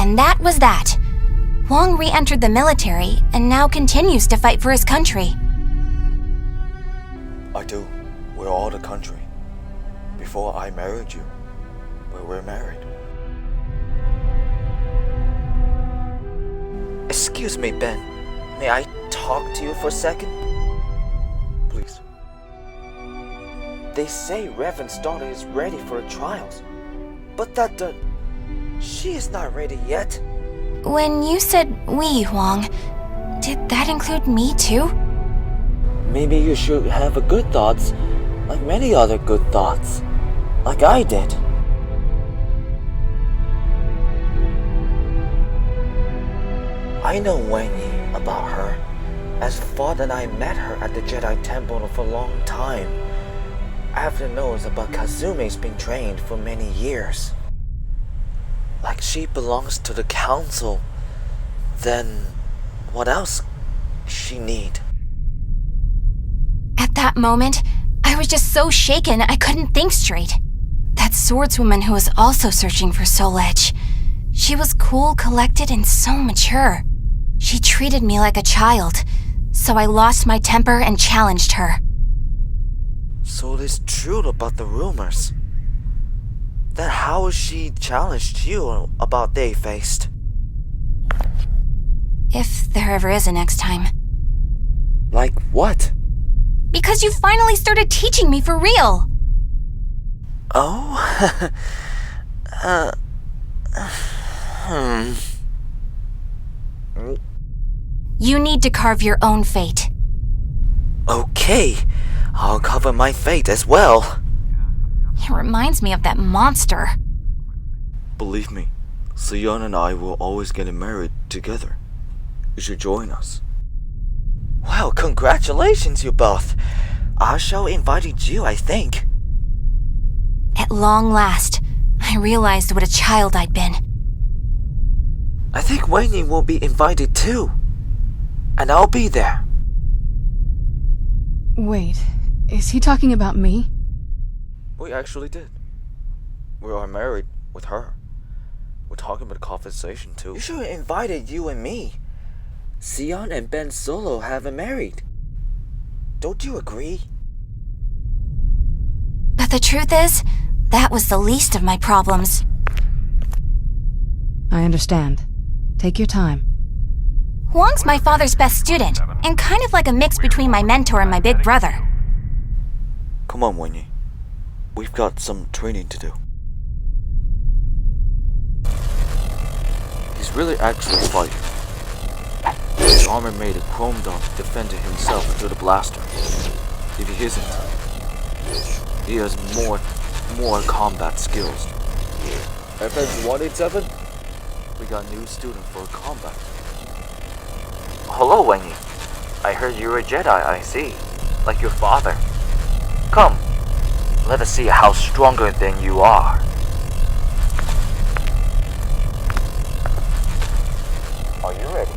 And that was that. Huang re-entered the military and now continues to fight for his country. I do. We're all the country. Before I married you, we were married. Excuse me, Ben. May I talk to you for a second? Please. They say Revan's daughter is ready for the trials. But she is not ready yet. When you said we, Huang, did that include me too? Maybe you should have a good thoughts, like many other good thoughts, like I did. I know Wang Yi about her, as father and I met her at the Jedi Temple for a long time. After knows about Kazume's been trained for many years. Like she belongs to the council, then what else she need? At that moment, I was just so shaken I couldn't think straight. That swordswoman who was also searching for Soul Edge. She was cool, collected, and so mature. She treated me like a child, so I lost my temper and challenged her. So it is true about the rumors. Then how has she challenged you about they faced? If there ever is a next time. Like what? Because you finally started teaching me for real! Oh? You need to carve your own fate. Okay, I'll cover my fate as well. It reminds me of that monster. Believe me, Sion and I will always get married together. You should join us. Well, congratulations, you both. I shall invite you, I think. At long last, I realized what a child I'd been. I think Wang Yi will be invited too. And I'll be there. Wait, is he talking about me? We actually did. We are married with her. We're talking about compensation too. You should have invited you and me. Sion and Ben Solo haven't married. Don't you agree? But the truth is, that was the least of my problems. I understand. Take your time. Huang's my father's best student, and kind of like a mix between my mentor and my big brother. Come on, Wang Yi. We've got some training to do. He's really actually fighting. His armor made of chrome dome defended himself into the blaster. If he isn't, he has more combat skills. FX 187? We got a new student for combat. Hello, Wang Yi. I heard you're a Jedi, I see. Like your father. Come, let us see how stronger than you are. Are you ready?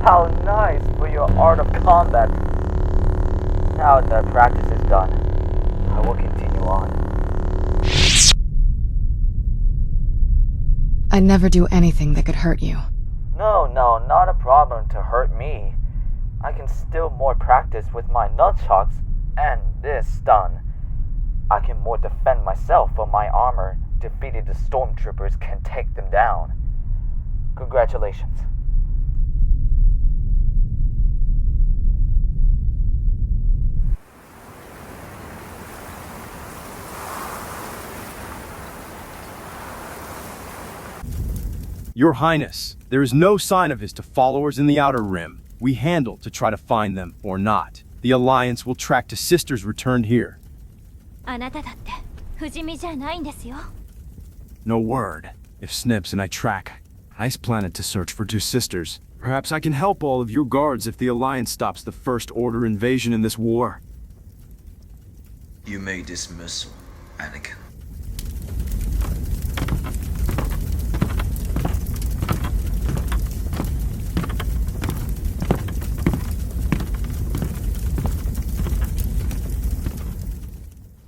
How nice for your art of combat. Now the practice is done, I will continue on. I'd never do anything that could hurt you. No, not a problem to hurt me. I can still more practice with my nunchucks, and this done. I can more defend myself for my armor. Defeated the stormtroopers can take them down. Congratulations. Your Highness, there is no sign of his followers in the Outer Rim. We handle to try to find them or not. The Alliance will track to sisters returned here. あなただって不死身じゃないんですよ。 No word. If Snips and I track, Ice Planet to search for two sisters. Perhaps I can help all of your guards if the Alliance stops the First Order invasion in this war. You may dismiss Anakin.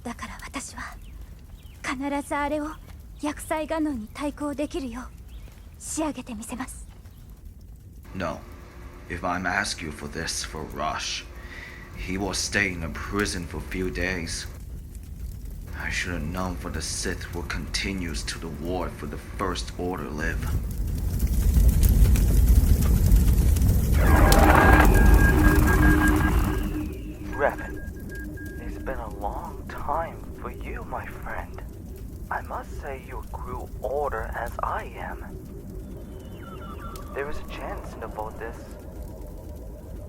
だから私は必ずあれを薬剤ガノンに対抗できるよう仕上げてみせます。 No. If I'm asking you for this for Rush, he will stay in a prison for a few days. I should have known for the Sith will continue to the war for the First Order live. Revan, it's been a long time for you, my friend. I must say you grew older as I am. There is a chance about this.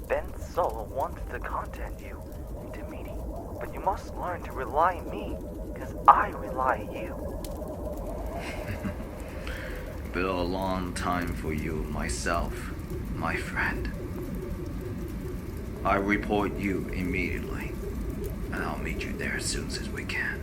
Ben Solo wanted to contact you into meeting, but you must learn to rely on me, because I rely on you. Been a long time for you, myself, my friend. I report you immediately, and I'll meet you there as soon as we can.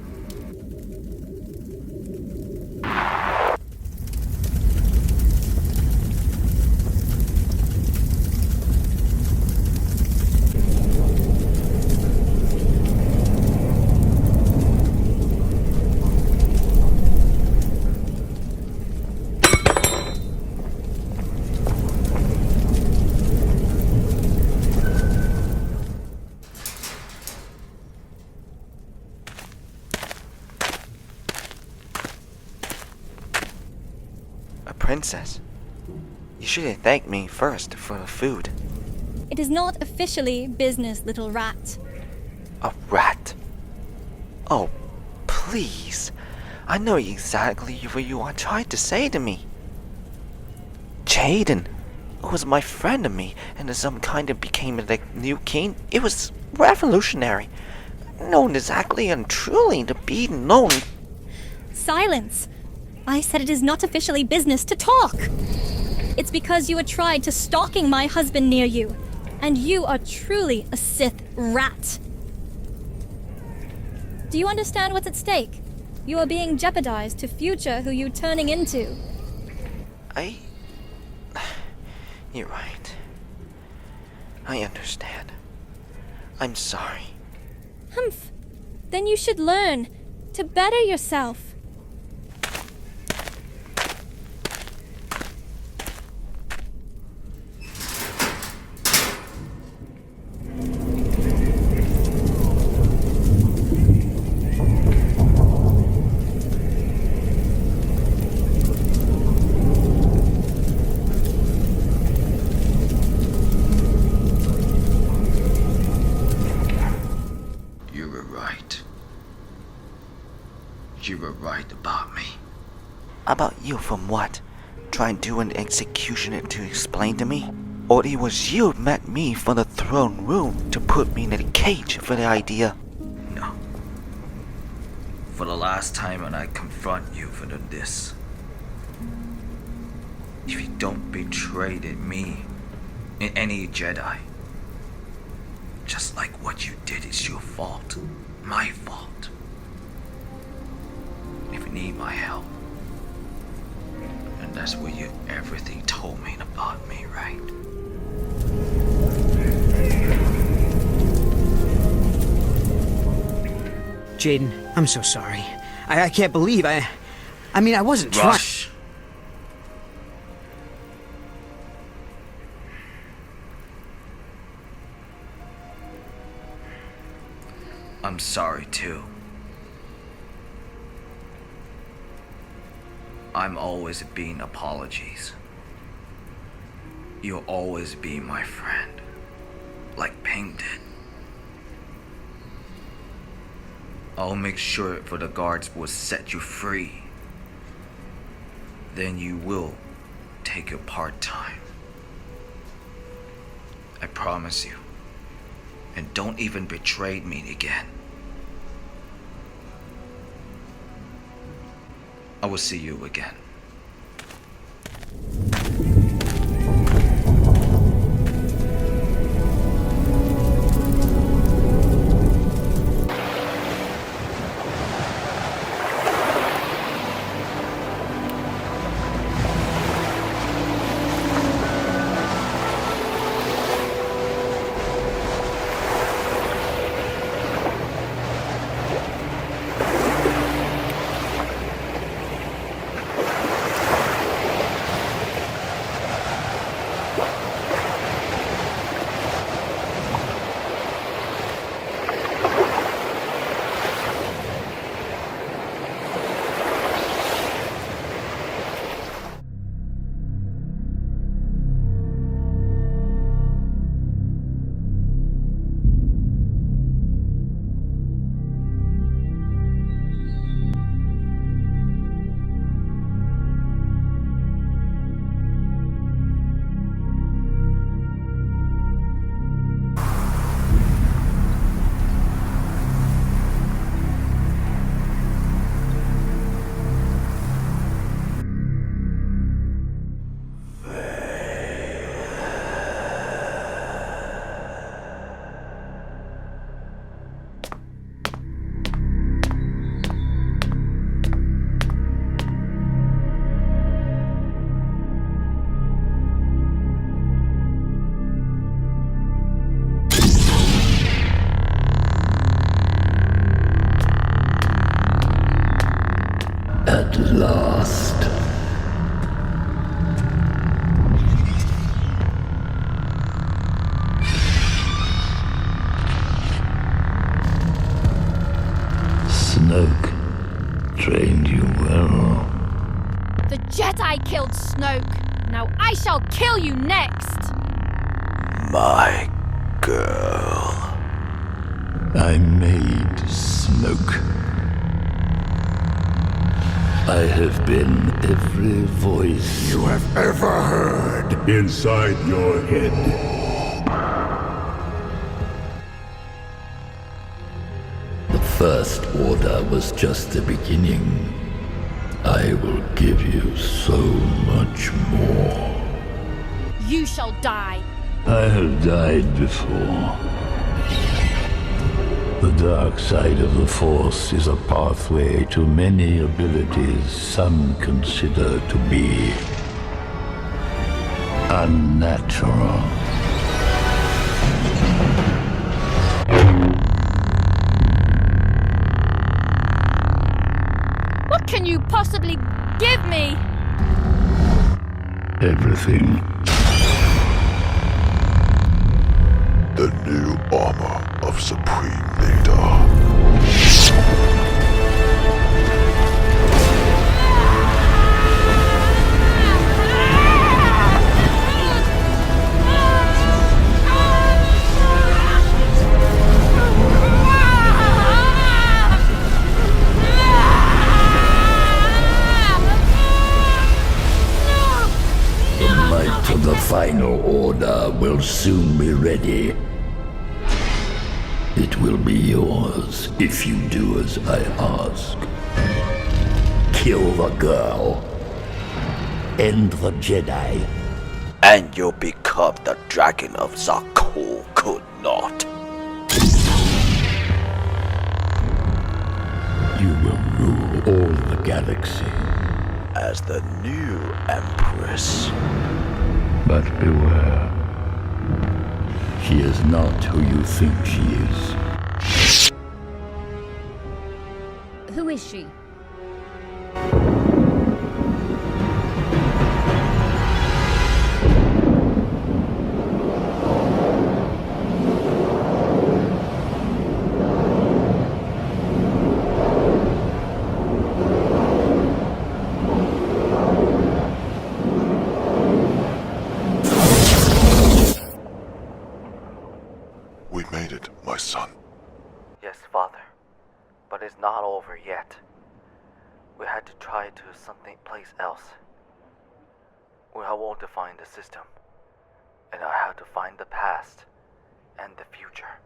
A princess? You should have thanked me first for the food. It is not officially business, little rat. A rat? Oh, please. I know exactly what you are trying to say to me. Jaden, who was my friend to me, and some kind of became the new king, it was revolutionary. Known exactly and truly to be known. Silence! I said it is not officially business to talk! It's because you had tried to stalking my husband near you, and you are truly a Sith rat. Do you understand what's at stake? You are being jeopardized to future who you turning into. You're right. I understand. I'm sorry. Humph! Then you should learn to better yourself. You were right about me. About you from what? Trying to do an executioner to explain to me? Or it was you met me from the throne room to put me in a cage for the idea? No. For the last time when I confront you for this. If you don't betray me in any Jedi, just like what you did is your fault. My fault. If you need my help, and that's what you everything told me about me, right? Jaden, I'm so sorry. I can't believe I mean, I wasn't trying. Rush. I'm sorry too. I'm always being apologies. You'll always be my friend, like Ping did. I'll make sure for the guards will set you free. Then you will take your part-time. I promise you. And don't even betray me again. I will see you again. last. Snoke trained you well. The Jedi killed Snoke. Now I shall kill you next. My girl. I made Snoke. I have been every voice you have ever heard inside your head. The First Order was just the beginning. I will give you so much more. You shall die. I have died before. The dark side of the Force is a pathway to many abilities some consider to be unnatural. What can you possibly give me? Everything. The new armor of Supreme Leader. The might of the Final Order will soon be ready. It will be yours if you do as I ask. Kill the girl. End the Jedi. And you'll become the Dragon of Zakuul could not. You will rule all the galaxy. As the new Empress. But beware. She is not who you think she is. Who is she? We made it, my son. Yes, Father. But it's not over yet. We had to try to someplace else. We have all defined the system. And I had to find the past and the future.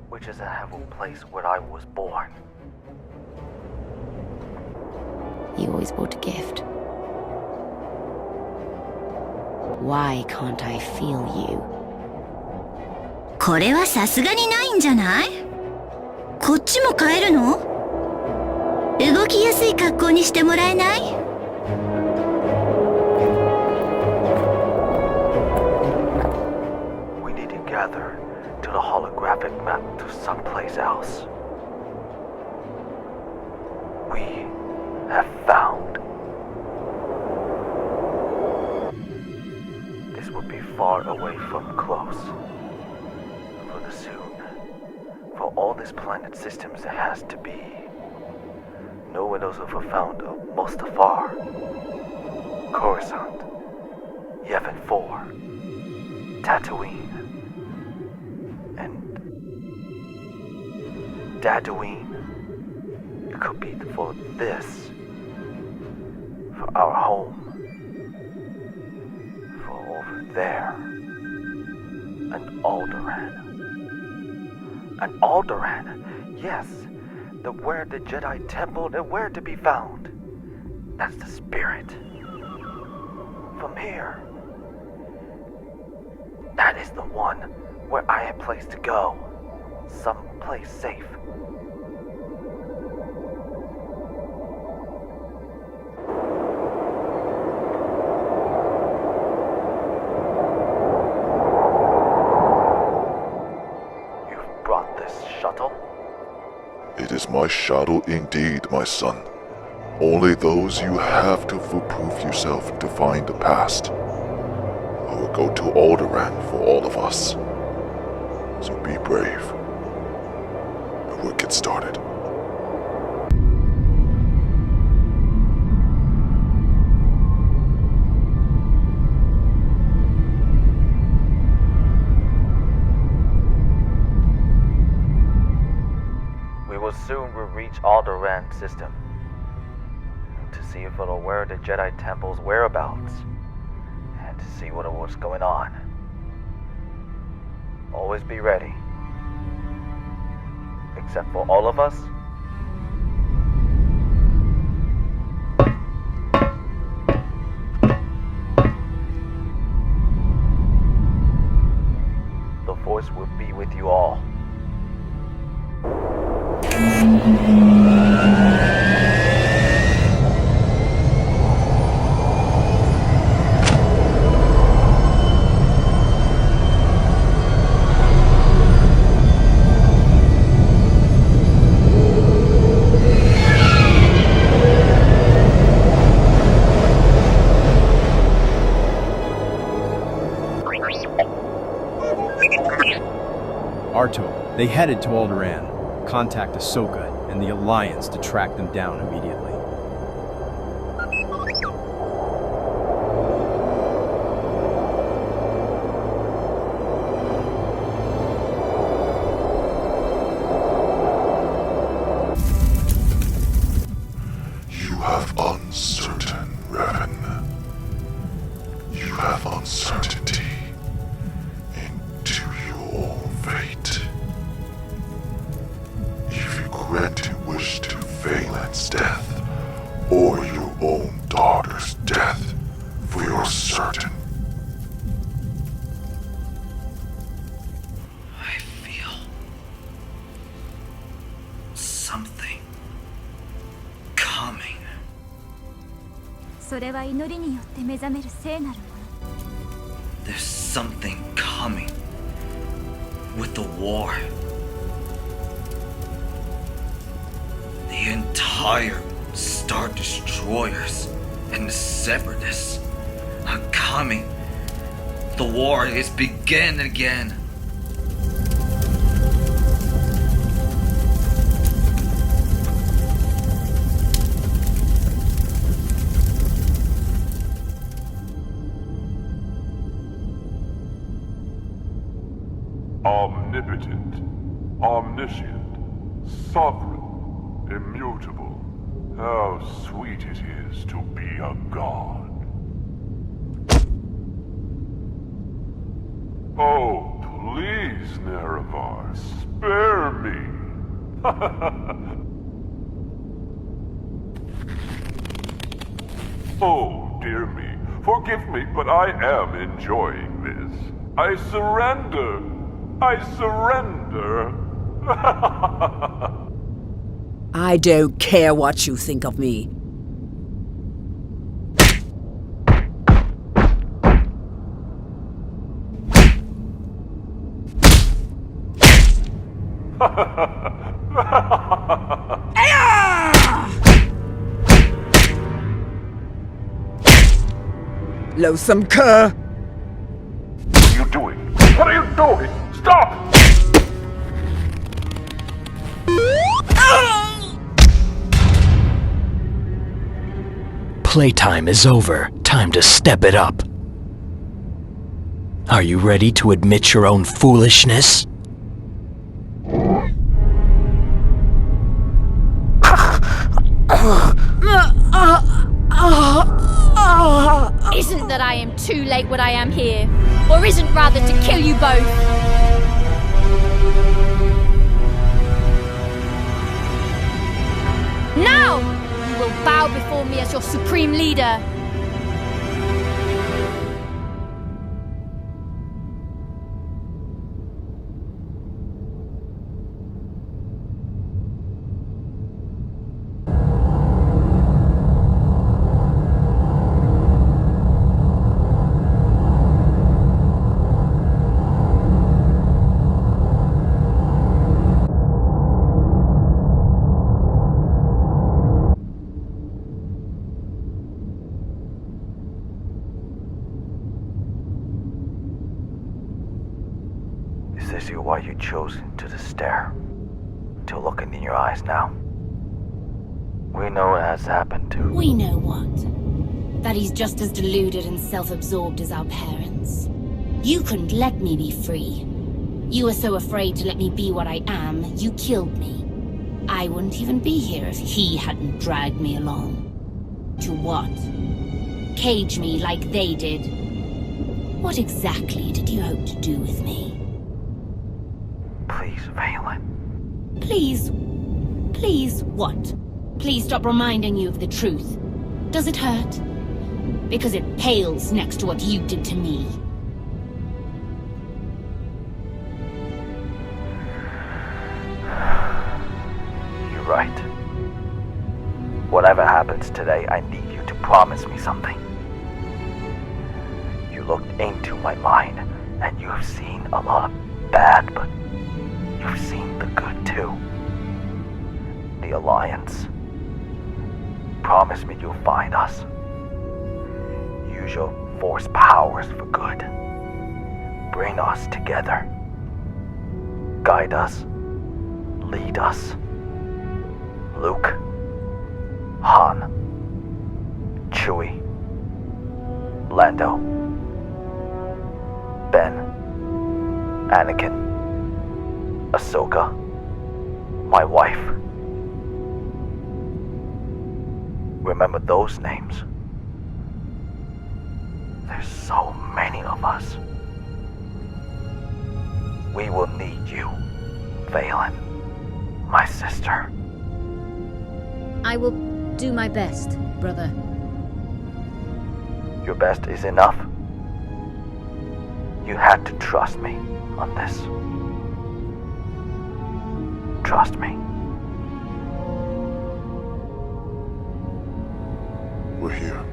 Which is a heaven place where I was born. You always brought a gift. Why can't I feel you? これはさすがにないんじゃない？こっちも変えるの？動きやすい格好にしてもらえない？ We need to gather to the holographic map to someplace else. We have found. This would be far away from close. For the soon. For all this planet systems it has to be. No one knows if we found Mustafar, Coruscant, Yavin 4, Tatooine, and Dadooine. It could be for this, for our home, for over there, and Alderaan. And Alderaan, yes, where the Jedi Temple and where to be found. That's the spirit. From here. That is the one where I have placed to go. Someplace safe. You've brought this shuttle? It is my shadow indeed, my son. Only those you have to foolproof yourself to find the past. I will go to Alderaan for all of us. So be brave. And we'll get started. We will soon reach Alderaan system to see if it'll aware the Jedi Temple's whereabouts and to see what's going on. Always be ready. Except for all of us. The Force will be with you all. Arto, they headed to Alderaan. Contact Ahsoka and the Alliance to track them down immediately. You have uncertain, Revan. You have uncertainty into your own fate. If you grant a wish to Valen's death, or your own daughter's death, for you're certain. I feel something coming. それは祈りによって目覚める聖なるもの。 There's something coming with the war. The entire Star Destroyers and the Separatists are coming. The war is begin again. Omnipotent, omniscient, sovereign, immutable. How sweet it is to be a god. Oh, please, Nerevar, spare me. Oh, dear me, forgive me, but I am enjoying this. I surrender. I surrender. I don't care what you think of me. Loathsome cur! What are you doing? What are you doing? Stop! Playtime is over. Time to step it up. Are you ready to admit your own foolishness? Isn't that I am too late when I am here? Or isn't rather to kill you both? Now! You will bow before me as your supreme leader. why you chose to stare, to look in your eyes now. We know it has happened to... We know what? That he's just as deluded and self-absorbed as our parents. You couldn't let me be free. You were so afraid to let me be what I am, you killed me. I wouldn't even be here if he hadn't dragged me along. To what? Cage me like they did. What exactly did you hope to do with me? Please, Vaylin. Please? Please what? Please stop reminding you of the truth. Does it hurt? Because it pales next to what you did to me. You're right. Whatever happens today, I need you to promise me something. You looked into my mind, and you have seen a lot of bad, but you've seen the good too. The Alliance. Promise me you'll find us. Use your Force powers for good. Bring us together. Guide us. Lead us. Luke. Han. Chewie. Lando. Ben. Anakin. Ahsoka. My wife. Remember those names. There's so many of us. We will need you, Vaylin, my sister. I will do my best, brother. Your best is enough. You had to trust me on this. Trust me. We're here.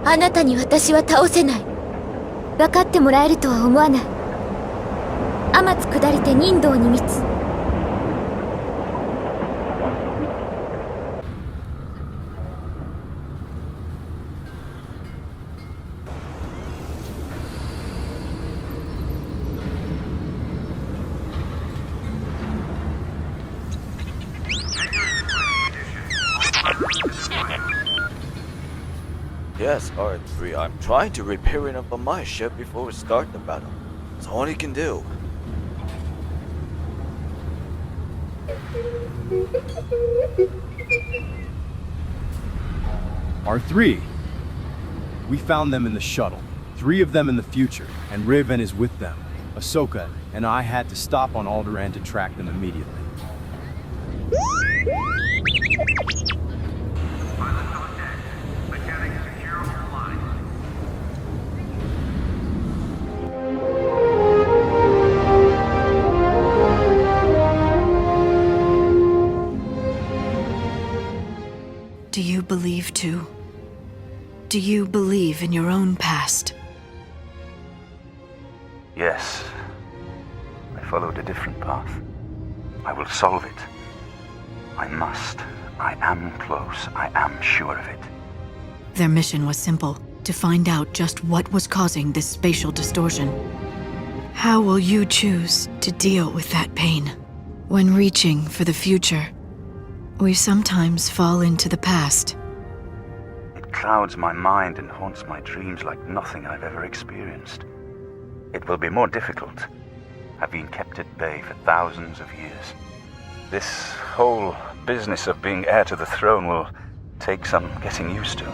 あなたに私は倒せない。分かってもらえるとは思わない。天津下りて任道に密。Yes, R3, I'm trying to repair enough of my ship before we start the battle. That's all you can do. R3. We found them in the shuttle. 3 of them in the future, and Riven is with them. Ahsoka and I had to stop on Alderaan to track them immediately. Do you believe too? Do you believe in your own past? Yes. I followed a different path. I will solve it. I must. I am close. I am sure of it. Their mission was simple, to find out just what was causing this spatial distortion. How will you choose to deal with that pain? When reaching for the future, we sometimes fall into the past. It clouds my mind and haunts my dreams like nothing I've ever experienced. It will be more difficult. I've been kept at bay for thousands of years. This whole business of being heir to the throne will take some getting used to.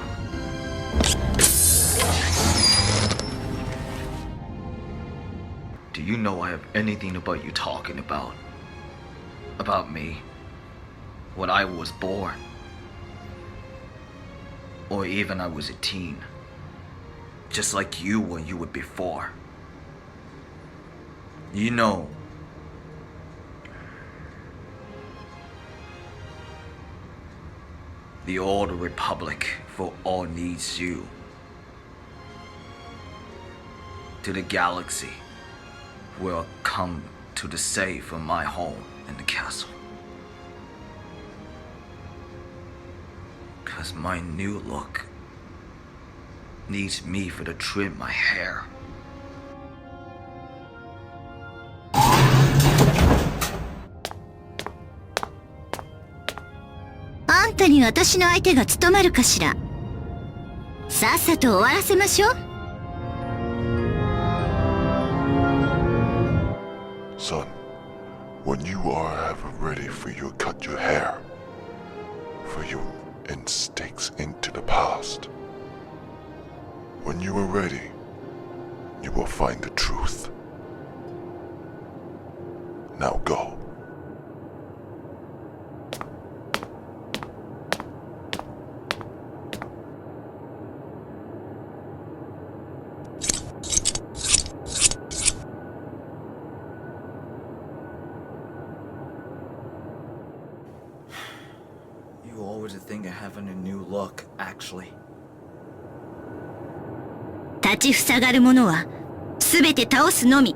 Do you know I have anything about you talking about? About me? When I was born? Or even I was a teen? Just like you when you were before. You know, the old Republic for all needs you. To the galaxy will come to the save from my home in the castle. 'Cause my new look needs me for to trim my hair. あんたに私の相手が務まるかしら。さっさと終わらせましょう。Son, when you are ever ready for you cut your hair, for your instincts into the past. When you are ready, you will find the truth. Now go. You always think of having a new look, actually. 立ちふさがる者は全て倒すのみ。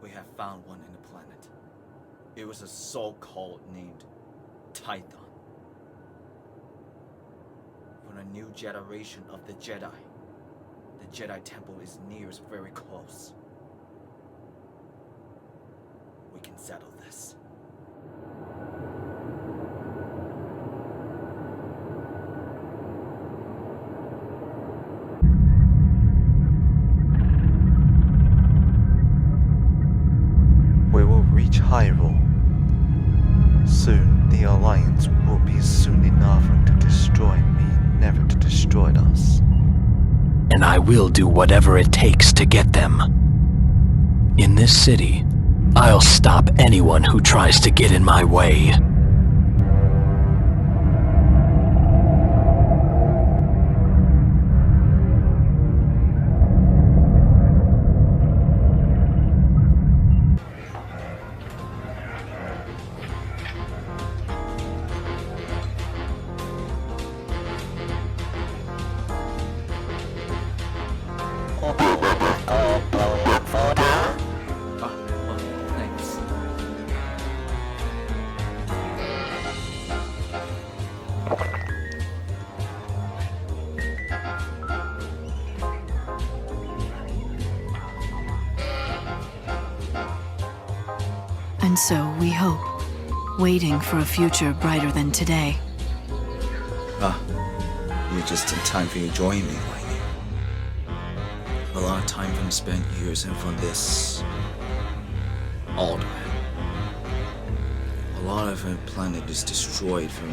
We have found one in the planet. It was a so-called named Tython. For a new generation of the Jedi. The Jedi Temple is near us, very close. We can settle this. We will reach Hyrule. Soon, the Alliance will be soon enough to destroy me, never to destroy us. And I will do whatever it takes to get them. In this city, I'll stop anyone who tries to get in my way. Thanks. And so we hope, waiting for a future brighter than today. You're just in time for you joining me, Lightning. A lot of time been spent years in from this Alderaan. A lot of the planet is destroyed for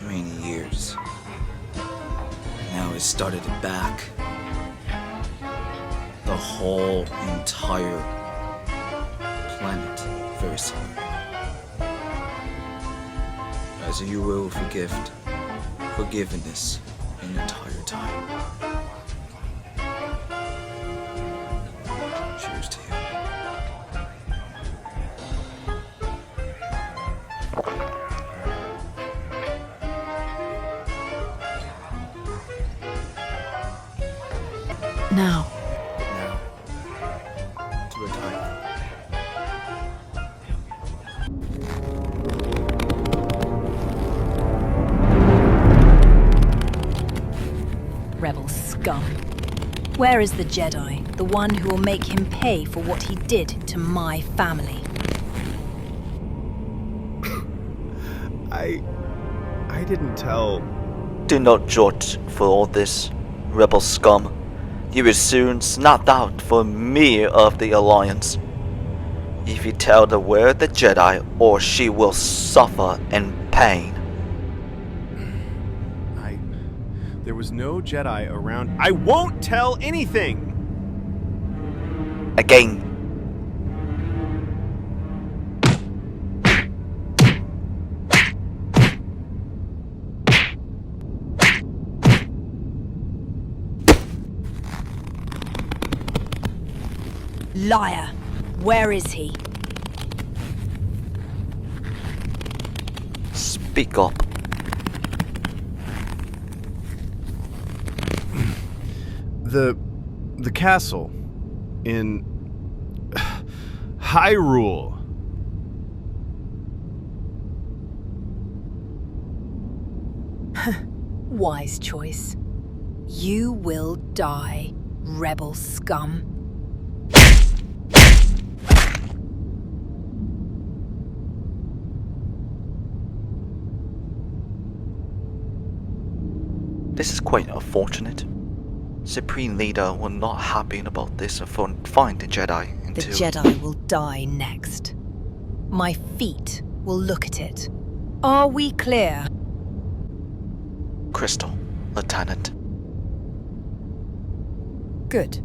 many years. Now it started back. The whole entire planet very similar. As you will forgiveness an entire time. Cheers to you. now? Now. To the time. Rebel scum. Where is the Jedi, the one who will make him pay for what he did to my family? I didn't tell. Do not judge for all this, rebel scum. You will soon snap out for me of the Alliance. If you tell the word the Jedi, or she will suffer in pain. There was no Jedi around. I won't tell anything! Again. Liar! Where is he? Speak up. The castle in Hyrule. Wise choice. You will die, rebel scum. This is quite unfortunate. Supreme Leader will not happy about this and find the Jedi The Jedi will die next. My feet will look at it. Are we clear? Crystal, Lieutenant. Good.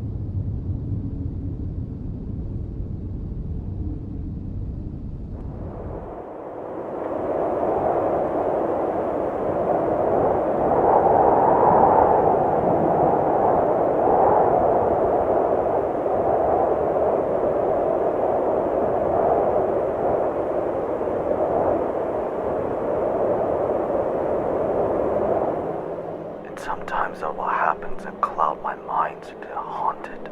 Sometimes what happens and cloud my mind to the haunted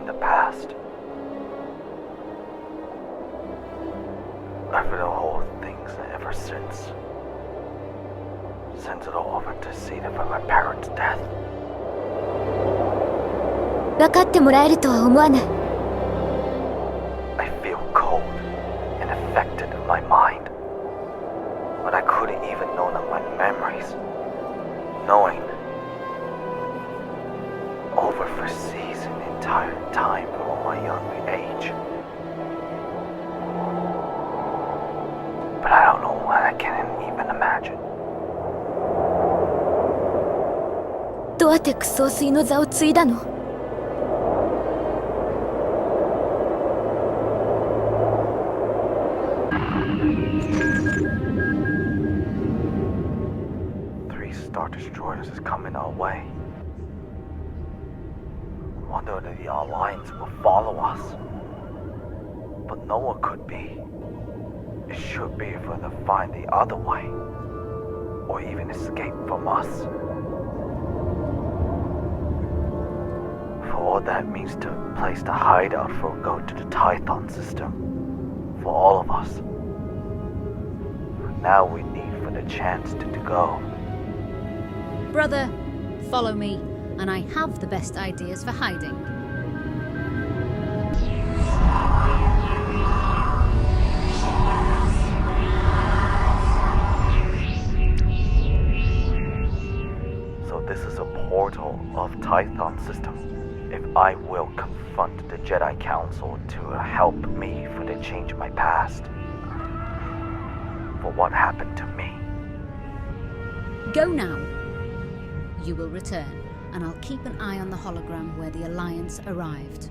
in the past. After the whole things ever since it all over to see them for my parents' death. 分かってもらえるとは思わない。 I feel cold and affected in my mind, but I couldn't even know that my memories. Knowing over for season entire time from my young age. But I don't know what I can't even imagine. どうやってクソー水の座を継いだの？ Star Destroyers is coming our way. Wonder if the Alliance will follow us. But no one could be. It should be for them to find the other way. Or even escape from us. For all that means to place the hideout for go to the Tython system. For all of us. Now we need for the chance to go. Brother, follow me, and I have the best ideas for hiding. So this is a portal of Tython system. If I will confront the Jedi Council to help me for the change my past. For what happened to me. Go now. You will return, and I'll keep an eye on the hologram where the Alliance arrived.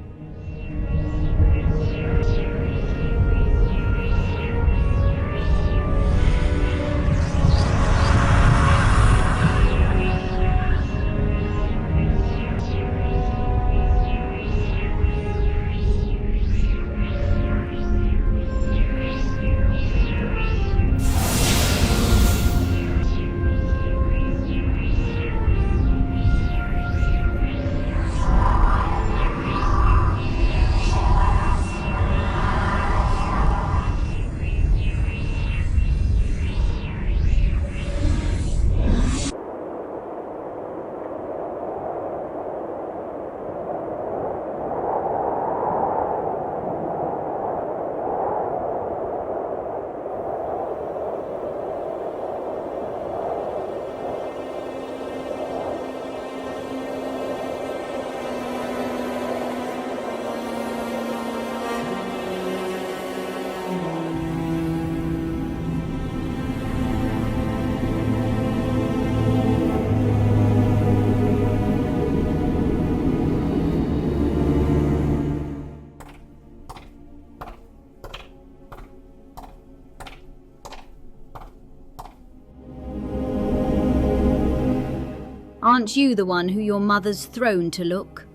Aren't you the one who your mother's thrown to look?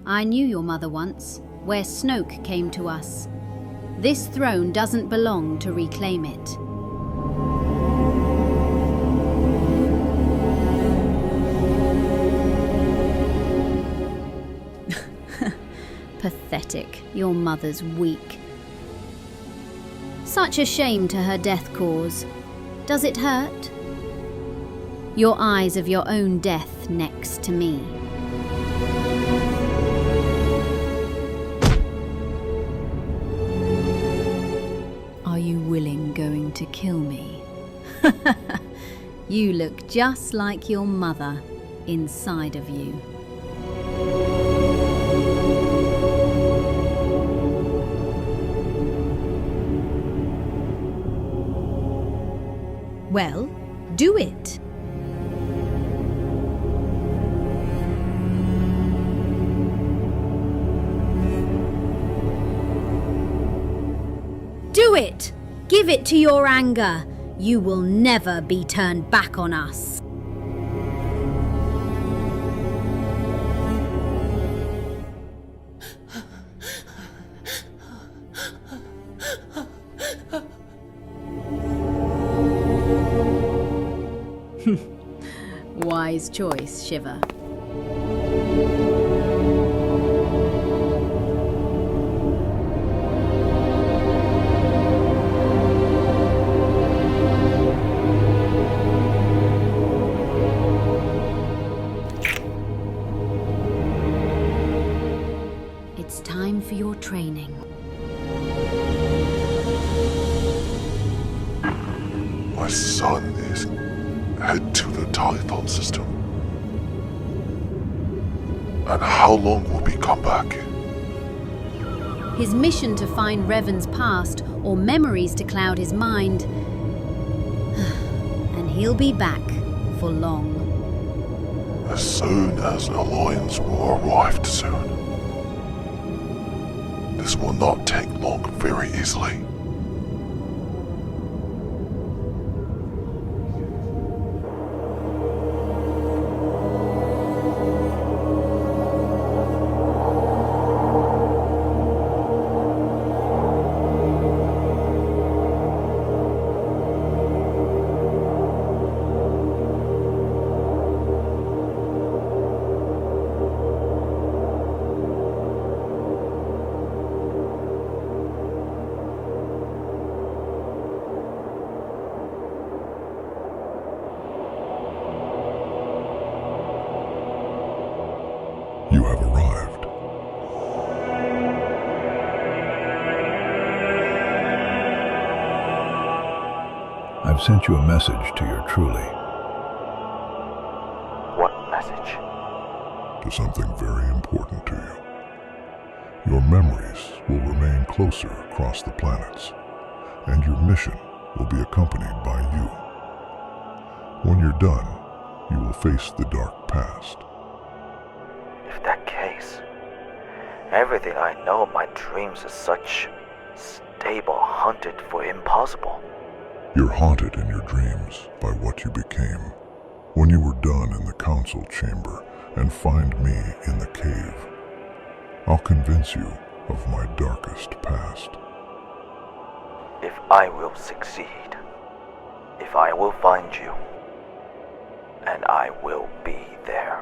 I knew your mother once, where Snoke came to us. This throne doesn't belong to reclaim it. Pathetic. Your mother's weak. Such a shame to her death cause. Does it hurt? Your eyes of your own death next to me. Are you willing going to kill me? You look just like your mother inside of you. Well, do it. Do it! Give it to your anger. You will never be turned back on us. Wise choice, Shiva. It's time for your training. My son is head to the Tython system. And how long will he come back? His mission to find Revan's past or memories to cloud his mind. And he'll be back for long. As soon as the Alliance will arrive soon. This will not take long very easily. You have arrived. I've sent you a message to your truly. What message? To something very important to you. Your memories will remain closer across the planets, and your mission will be accompanied by you. When you're done, you will face the dark past. If that case, everything I know of my dreams is such stable, hunted for impossible. You're haunted in your dreams by what you became. When you were done in the council chamber and find me in the cave, I'll convince you of my darkest past. If I will succeed, if I will find you, and I will be there.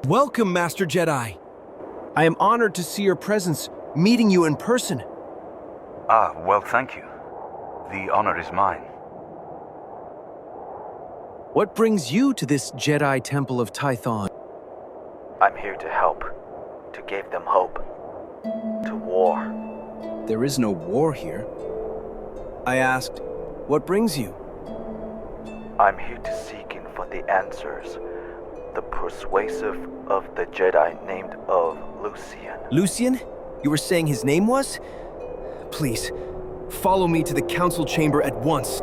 Welcome, Master Jedi. I am honored to see your presence, meeting you in person. Ah, well, thank you. The honor is mine. What brings you to this Jedi Temple of Tython? I'm here to help, to give them hope, to war. There is no war here. I asked, what brings you? I'm here to seek in for the answers. The persuasive of the Jedi named of Lucian. Lucian? You were saying his name was? Please, follow me to the council chamber at once.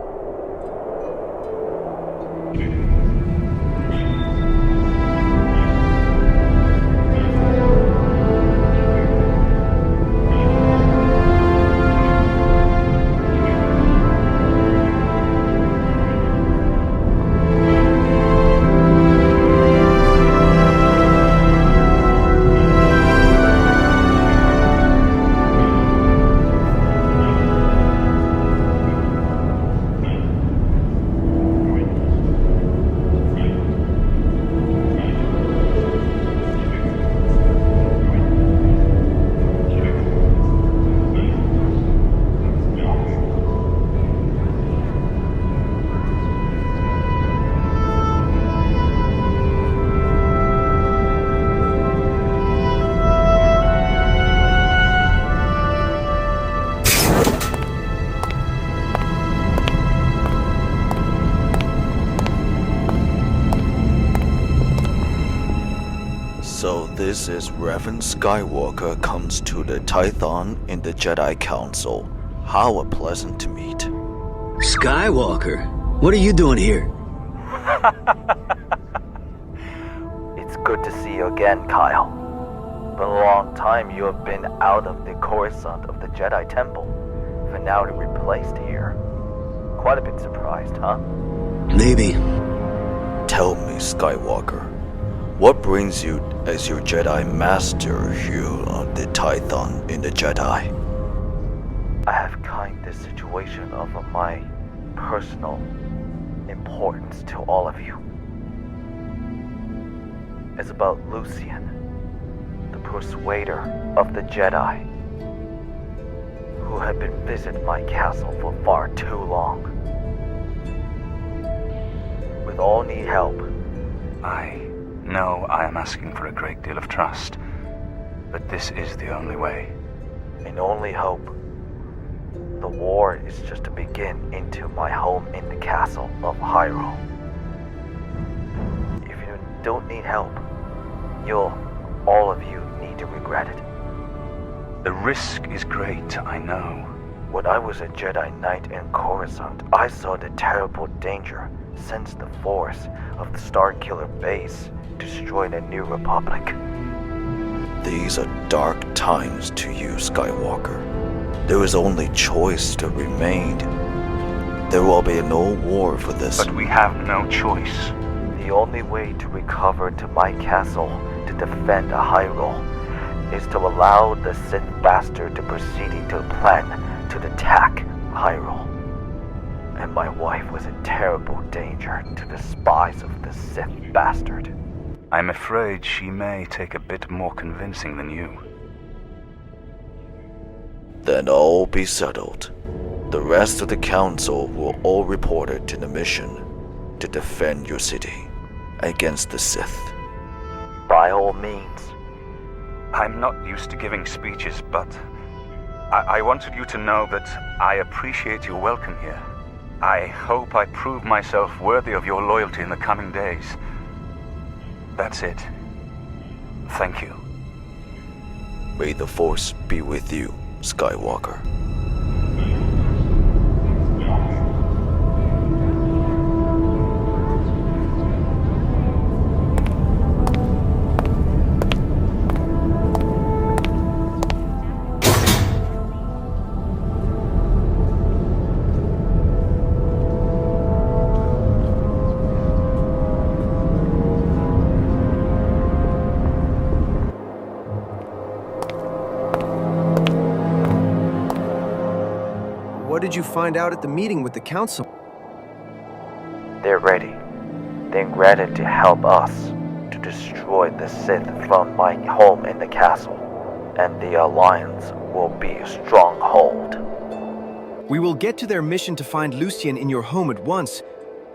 So this is Revan Skywalker comes to the Tython in the Jedi Council. How pleasant to meet. Skywalker? What are you doing here? It's good to see you again, Kyle. Been a long time you have been out of the Coruscant of the Jedi Temple, for now to be replaced here. Quite a bit surprised, huh? Maybe. Tell me, Skywalker, what brings you as your Jedi Master here on the Tython in the Jedi? I have kind of situation of my personal importance to all of you. It's about Lucian, the persuader of the Jedi, who had been visiting my castle for far too long. With all need help. I know I am asking for a great deal of trust, but this is the only way. And only hope. The war is just to begin into my home in the castle of Hyrule. If you don't need help, all of you need to regret it. The risk is great, I know. When I was a Jedi Knight in Coruscant, I saw the terrible danger since the force of the Starkiller base destroyed the New Republic. These are dark times to you, Skywalker. There is only choice to remain. There will be no war for this. But we have no choice. The only way to recover to my castle to defend Hyrule is to allow the Sith bastard to proceed to plan to attack Hyrule. And my wife was in terrible danger to the spies of the Sith bastard. I'm afraid she may take a bit more convincing than you. Then all be settled. The rest of the council will all report it to the mission to defend your city against the Sith. By all means. I'm not used to giving speeches, but I wanted you to know that I appreciate your welcome here. I hope I prove myself worthy of your loyalty in the coming days. That's it. Thank you. May the Force be with you, Skywalker. What did you find out at the meeting with the council? They're ready. They're ready to help us to destroyed the Sith from my home in the castle, and the Alliance will be a stronghold. We will get to their mission to find Lucian in your home at once,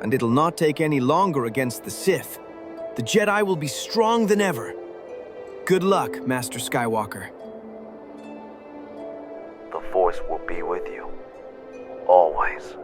and it'll not take any longer against the Sith. The Jedi will be strong than ever. Good luck, Master Skywalker. The Force will be with you. Always.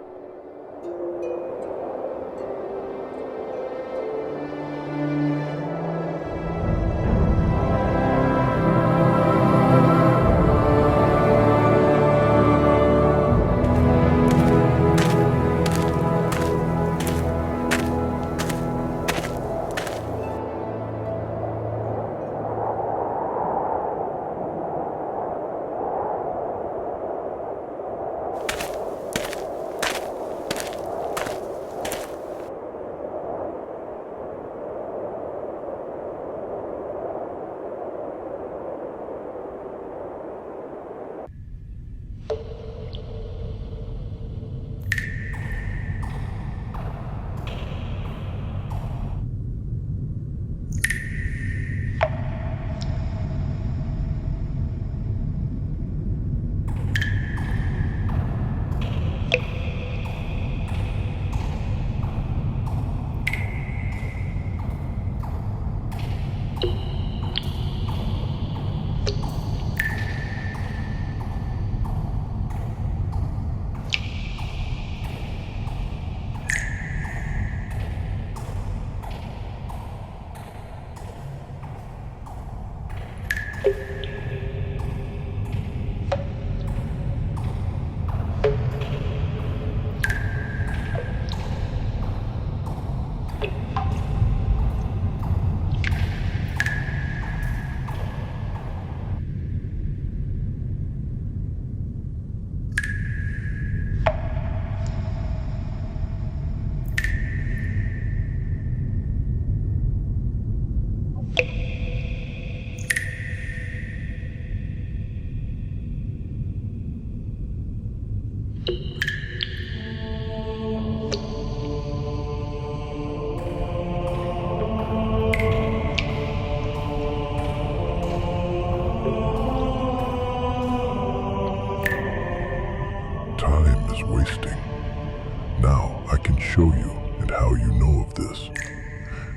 show you and how you know of this.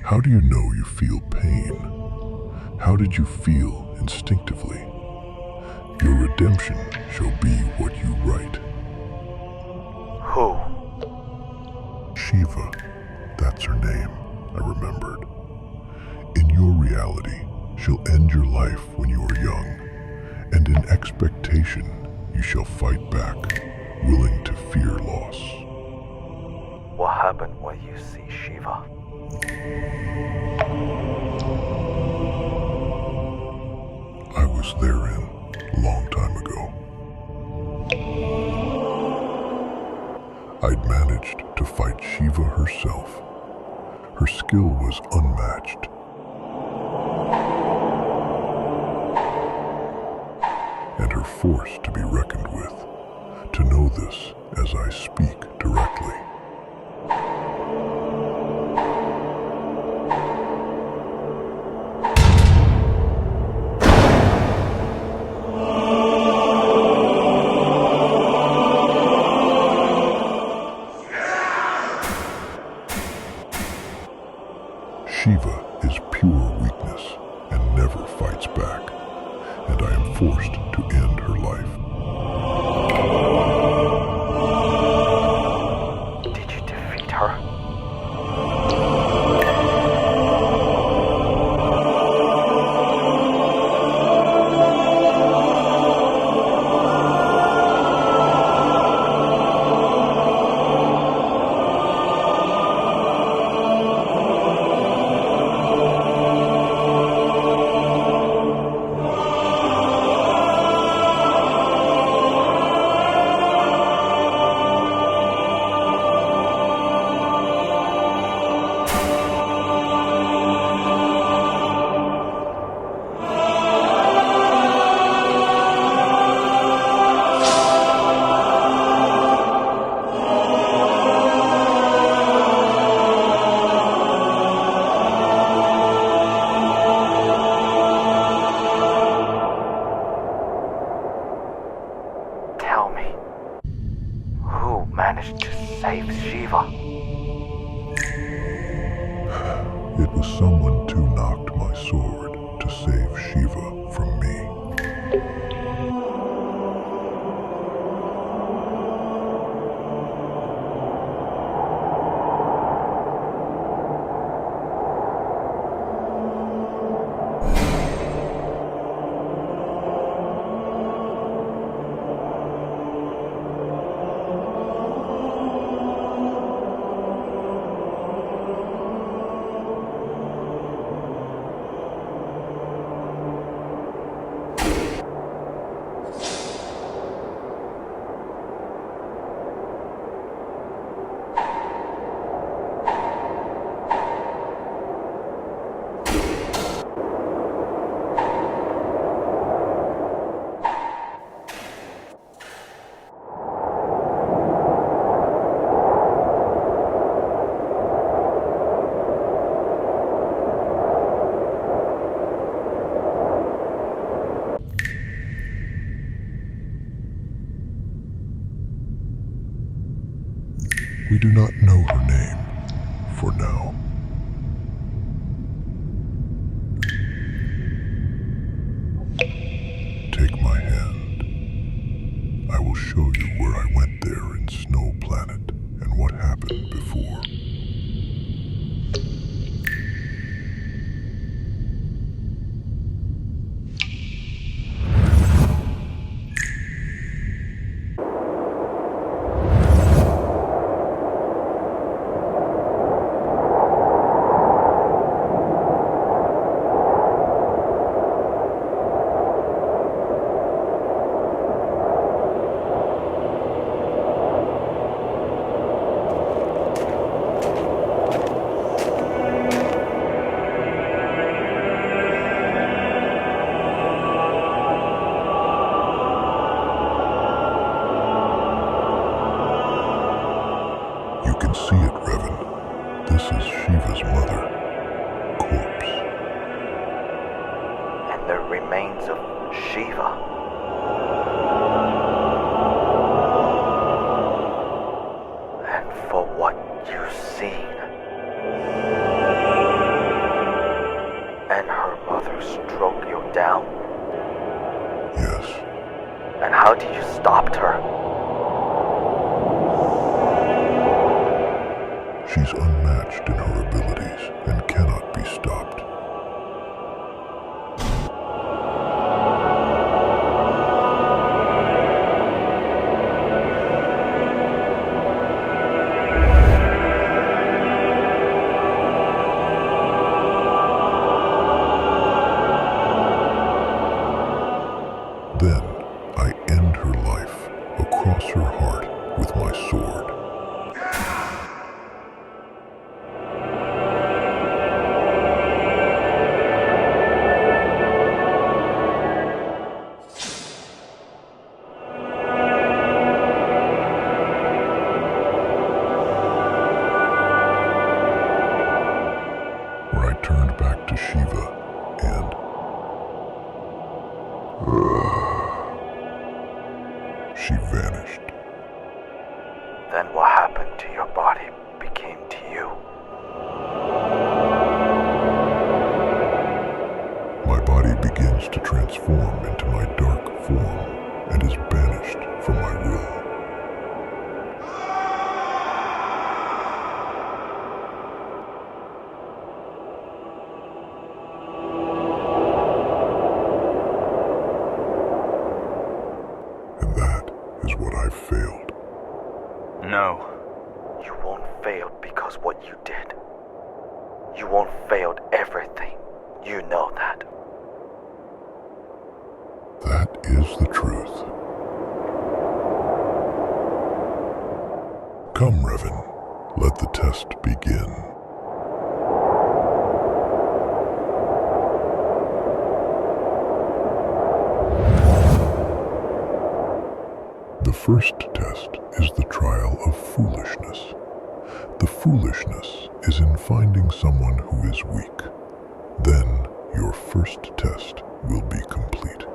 How do you know you feel pain? How did you feel instinctively? Your redemption shall be what you write. Who? Shiva. That's her name, I remembered. In your reality, she'll end your life when you are young, and in expectation, you shall fight back, willing to fear loss. What happened when you see Shiva? I was therein a long time ago. I'd managed to fight Shiva herself. Her skill was unmatched. And her force to be reckoned with. To know this as I speak directly. Shiva is pure weakness and never fights back, and I am forced to end her life. Did you defeat her? managed to save Shiva? It was someone who knocked my sword to save Shiva from me. We do not know her name for now. Take my hand. I will show you where I went there in Snow Planet and what happened before. You can see it, Revan. This is Shiva's mother, corpse. And the remains of Shiva. And for what you've seen. And her mother struck you down. Yes. And how did you stop her? She's unmatched in her abilities and cannot be stopped. Then I end her life across her heart with my sword. Where I turned back to Shiva and she vanished. Then what happened to your body became to you. My body begins to transform into my dark form and is banished from my will. And that is what I've failed. No. You won't fail because what you did. You won't failed everything. You know that. That is the truth. Come, Revan. Let the test begin. The first test is the trial of foolishness. The foolishness is in finding someone who is weak. Then your first test will be complete.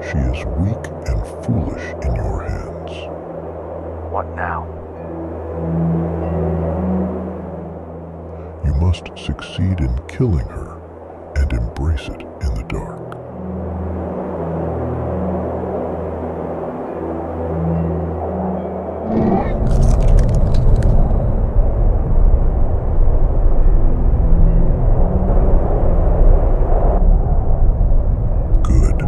She is weak and foolish in your hands. What now? You must succeed in killing her and embrace it in the dark. Good.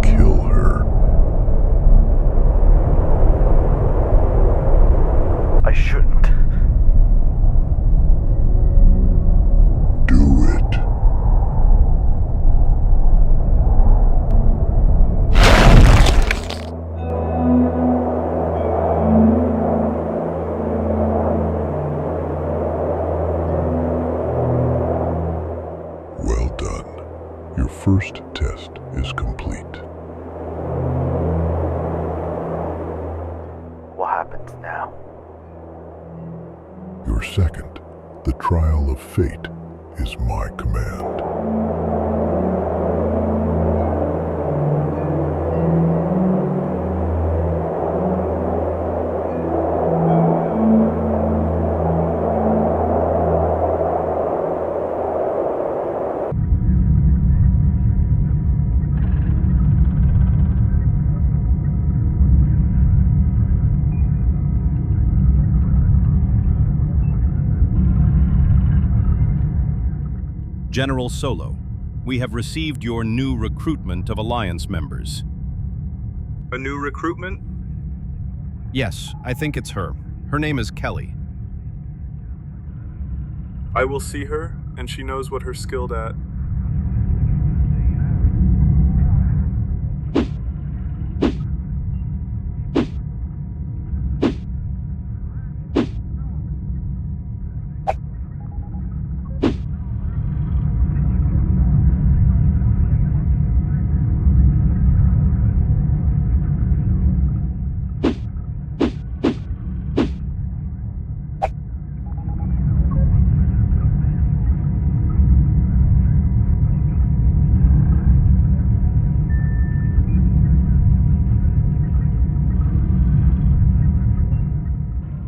Kill her. I shouldn't. Do it. Well done. Your first test is complete. What happens now? Your second, the trial of fate, is my command. General Solo, we have received your new recruitment of Alliance members. A new recruitment? Yes, I think it's her. Her name is Kelly. I will see her, and she knows what her skilled at.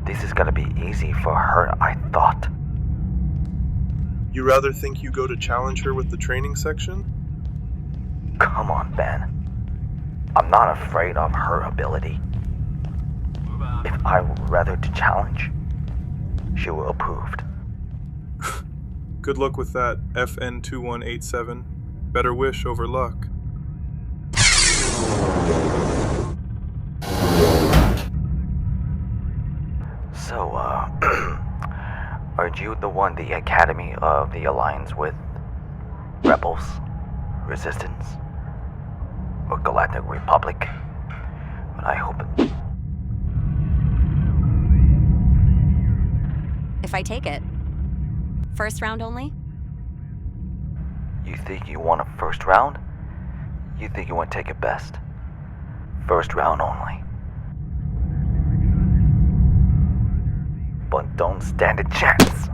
This is gonna be easy for her, I thought. You rather think you go to challenge her with the training section? Come on, Ben. I'm not afraid of her ability. If I were rather to challenge, she will approve. Good luck with that, FN2187. Better wish over luck. So, are you the one the Academy of the Alliance with? Rebels? Resistance? Or Galactic Republic? But I hope it... If I take it, first round only? You think you want a first round? You think you want to take it best? First round only. But don't stand a chance.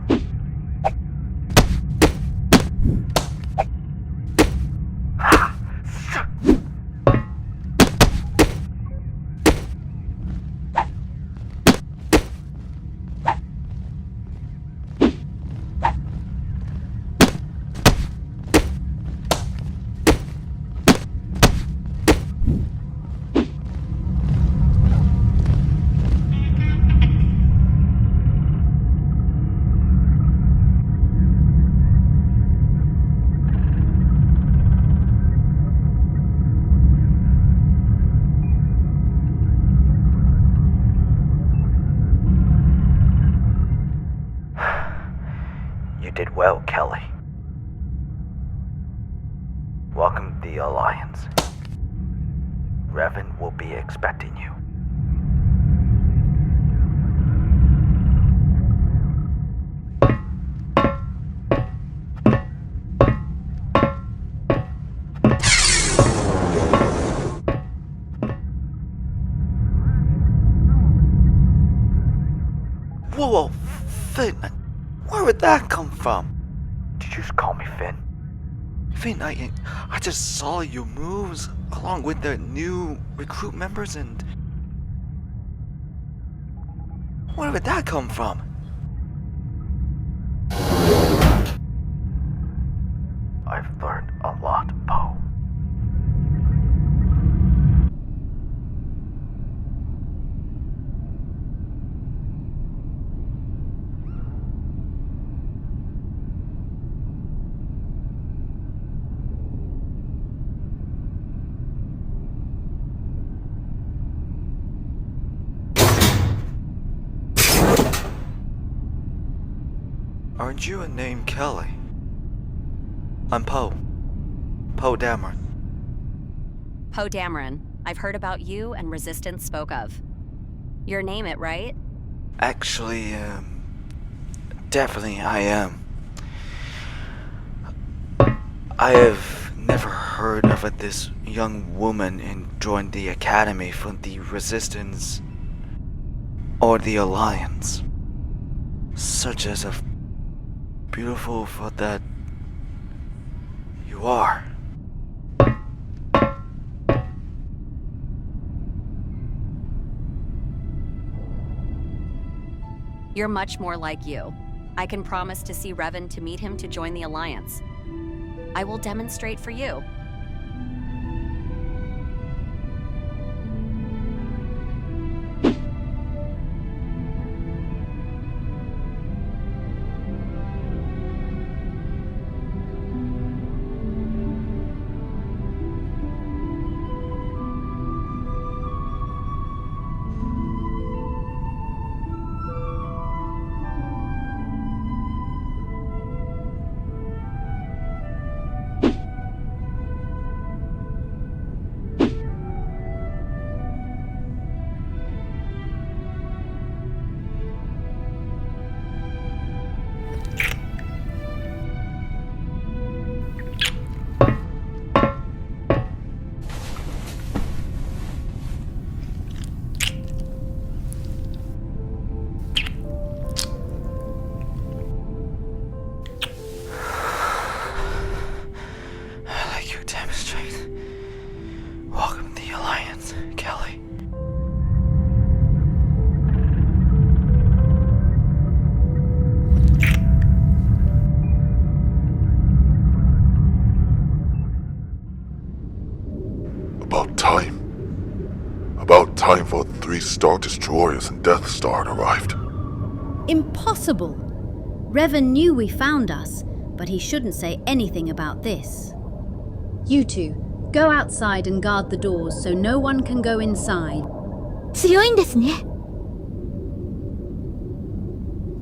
You did well, Kelly. Welcome to the Alliance. Revan will be expecting you. Whoa, Finn! Where would that come from? Did you just call me Finn? Revan, I just saw your moves along with the new recruit members and... Where did that come from? I've learned a lot, Poe. Aren't you named Kelly? I'm Poe. Poe Dameron. Poe Dameron, I've heard about you and Resistance spoke of. Your name it, right? Actually, definitely I am. I have never heard of this young woman and joined the Academy for the Resistance or the Alliance. Such as a beautiful for that you are. You're much more like you. I can promise to see Revan to meet him to join the Alliance. I will demonstrate for you. Welcome to the Alliance, Kelly. About time. About time for 3 Star Destroyers and Death Star had arrived. Impossible! Revan knew we found us, but he shouldn't say anything about this. You two, go outside and guard the doors so no one can go inside. 強いんですね。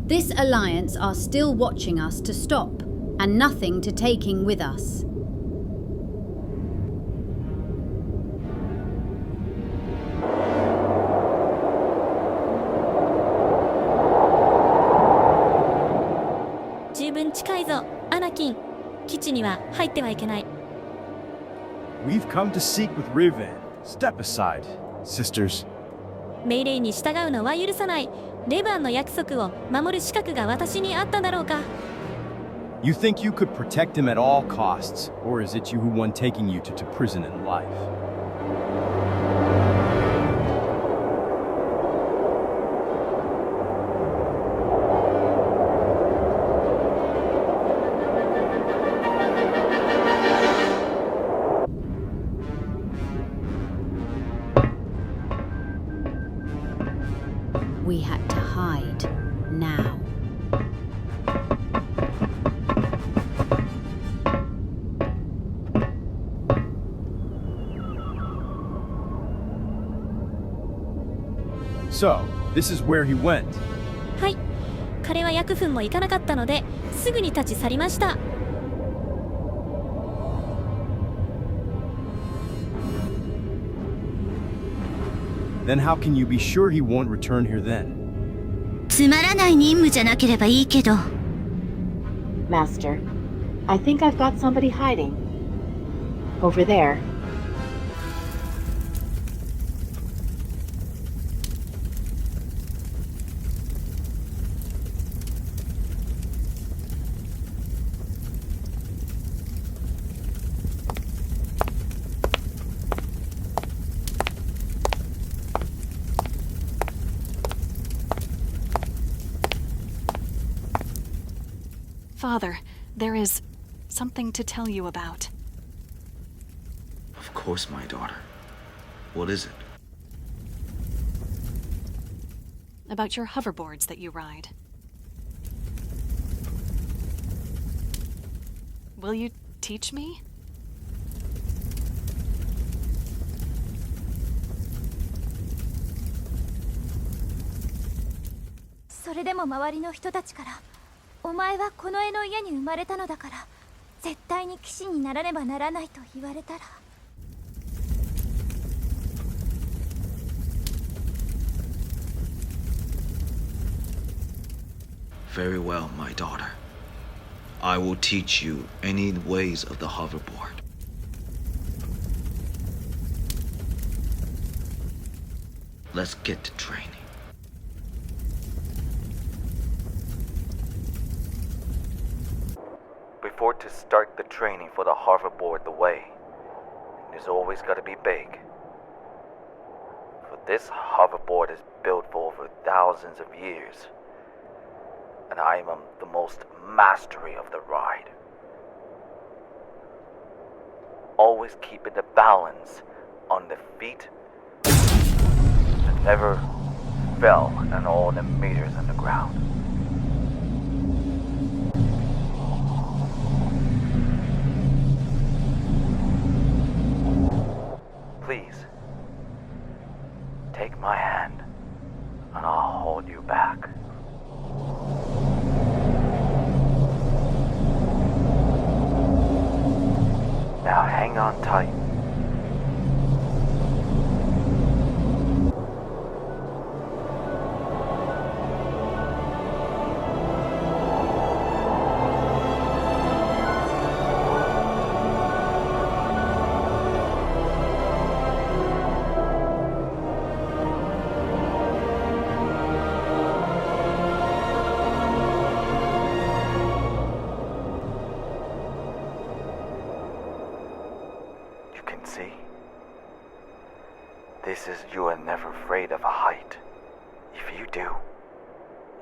This alliance are still watching us to stop, and nothing to taking with us. We've come to seek with Revan. Step aside, sisters. 命令に従うのは許さない。レバンの約束を守る資格が私にあっただろうか。 You think you could protect him at all costs, or is it you who won taking you to prison and life? We had to hide. Now. So, this is where he went. はい。彼は約分も行かなかったので、すぐに立ち去りました。 Then how can you be sure he won't return here then? つまらない任務じゃなければいいけど。 Master, I think I've got somebody hiding. Over there. Father, there is something to tell you about. Of course, my daughter. What is it? About your hoverboards that you ride. Will you teach me?「それでも周りの人たちから、お前はこの絵の家に生まれたのだから、絶対に騎士にならねばならないと言われたら。」Very well, my daughter. I will teach you any ways of the hoverboard. Let's get to training. Before to start the training for the hoverboard the way, it's always got to be big. For this hoverboard is built for over thousands of years, and I am the most mastery of the ride. Always keeping the balance on the feet and never fell and all the meters on the ground. Please, take my hand and I'll hold you back. Now hang on tight. See? This is you are never afraid of a height. If you do,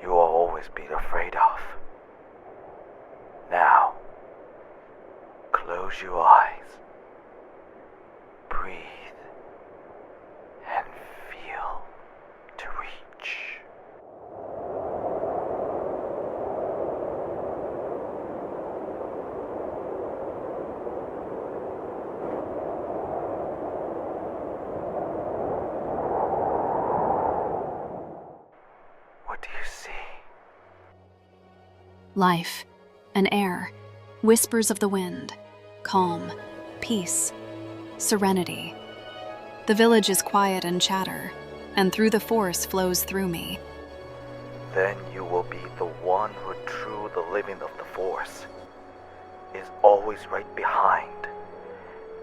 you will always be afraid of. Now, close your eyes, breathe, and feel to reach. Life, an air, whispers of the wind, calm, peace, serenity. The village is quiet and chatter, and through the force flows through me. Then you will be the one who through the living of the force is always right behind.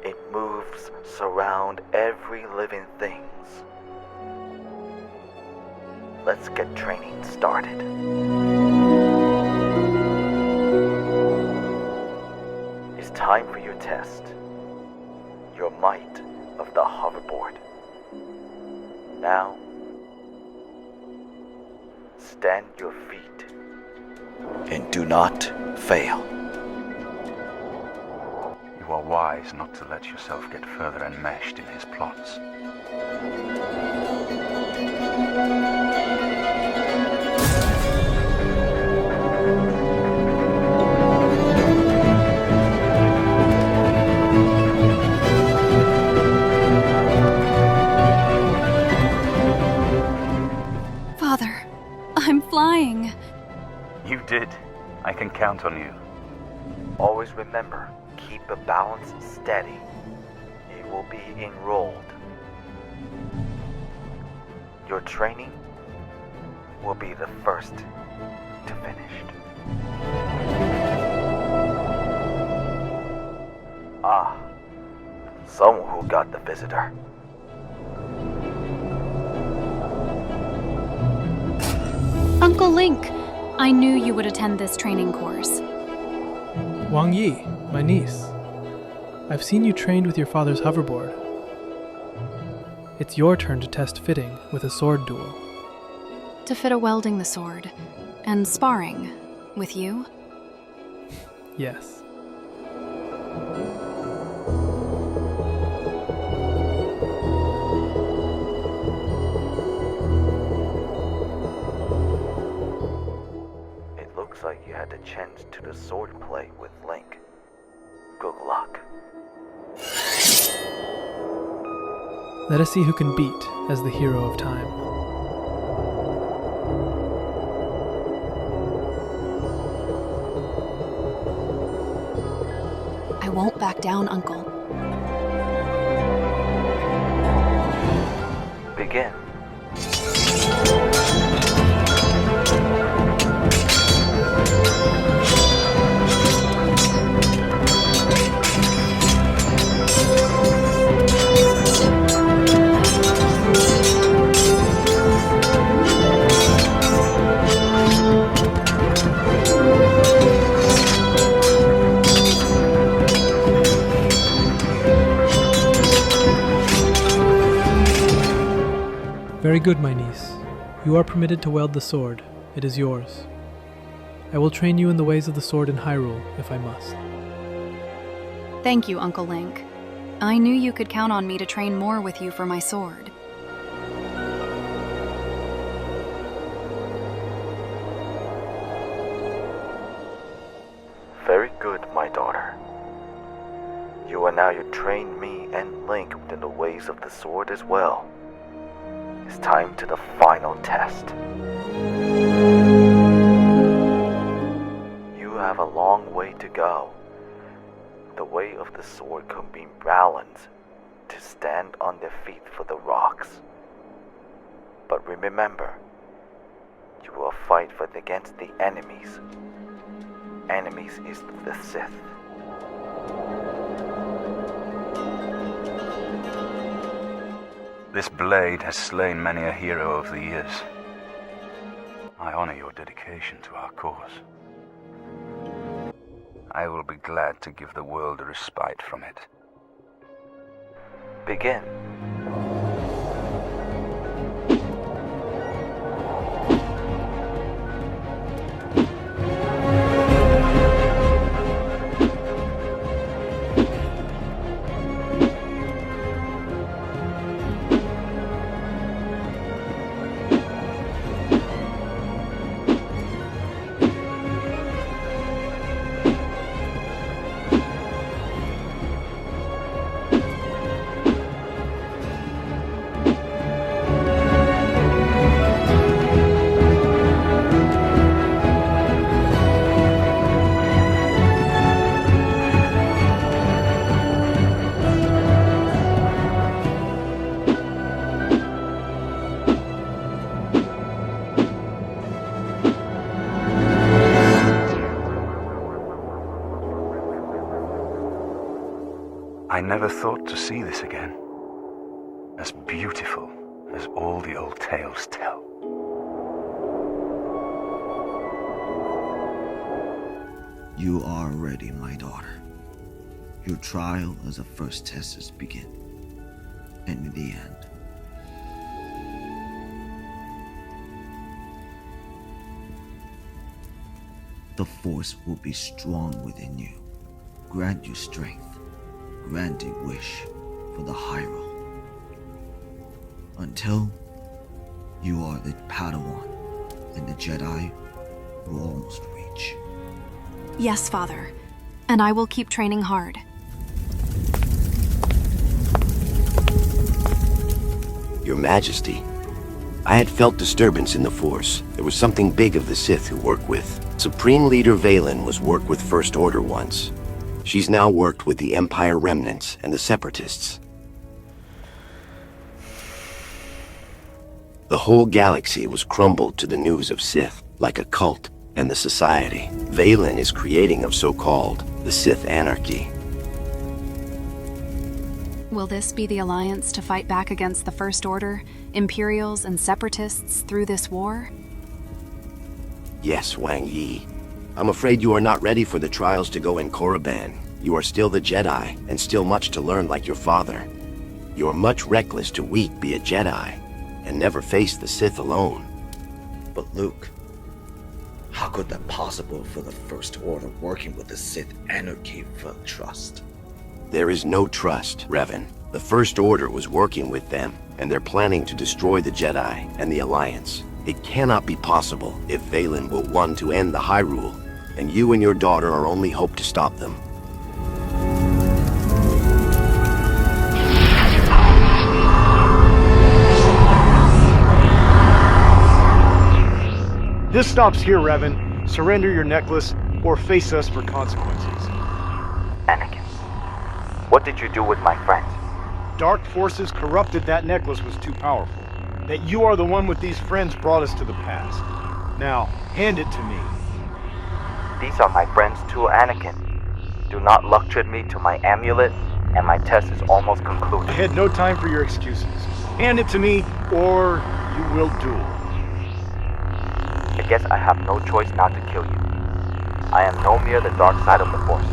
It moves surround every living things. Let's get training started. It's time for your test. Your might of the hoverboard. Now, stand your feet and do not fail. You are wise not to let yourself get further enmeshed in his plots. Father, I'm flying. You did. I can count on you. Always remember, keep the balance steady. You will be enrolled. Your training will be the first to finish. Ah, someone who got the visitor. Uncle Link, I knew you would attend this training course. Wang Yi, my niece. I've seen you trained with your father's hoverboard. It's your turn to test fitting with a sword duel. To fit a welding the sword, and sparring with you? Yes. It looks like you had the chance to the sword play with Link. Good luck. Let us see who can beat as the hero of time. I won't back down, Uncle. Begin. Very good, my niece. You are permitted to wield the sword. It is yours. I will train you in the ways of the sword in Hyrule, if I must. Thank you, Uncle Link. I knew you could count on me to train more with you for my sword. Very good, my daughter. You are now to train me and Link within the ways of the sword as well. It's time to the final test. You have a long way to go. The way of the sword can be balanced to stand on their feet for the rocks. But remember, you will fight against the enemies. Enemies is the Sith. This blade has slain many a hero of the years. I honor your dedication to our cause. I will be glad to give the world a respite from it. Begin. I never thought to see this again. As beautiful as all the old tales tell. You are ready, my daughter. Your trial as the first testers begin. And in the end, the Force will be strong within you. Grant you strength. Grant a wish for the Hyrule. Until you are the Padawan and the Jedi will almost reach. Yes, Father. And I will keep training hard. Your Majesty, I had felt disturbance in the Force. There was something big of the Sith who work with. Supreme Leader Vaylin was worked with First Order once. She's now worked with the Empire Remnants and the Separatists. The whole galaxy was crumbled to the news of Sith, like a cult, and the society Vaylin is creating of so-called the Sith Anarchy. Will this be the alliance to fight back against the First Order, Imperials, and Separatists through this war? Yes, Wang Yi. I'm afraid you are not ready for the trials to go in Korriban. You are still the Jedi, and still much to learn like your father. You are much reckless to weak be a Jedi, and never face the Sith alone. But Luke, How could that possible for the First Order working with the Sith Anarchy for trust? There is no trust, Revan. The First Order was working with them, and they're planning to destroy the Jedi and the Alliance. It cannot be possible if Valen will want to end the Hyrule, and you and your daughter are only hope to stop them. This stops here, Revan. Surrender your necklace, or face us for consequences. Anakin, what did you do with my friends? Dark forces corrupted that necklace was too powerful. That you are the one with these friends brought us to the past. Now, hand it to me. These are my friends too, Anakin. Do not lecture me to my amulet, and my test is almost concluded. I had no time for your excuses. Hand it to me, or you will duel. I guess I have no choice not to kill you. I am no mere the dark side of the Force.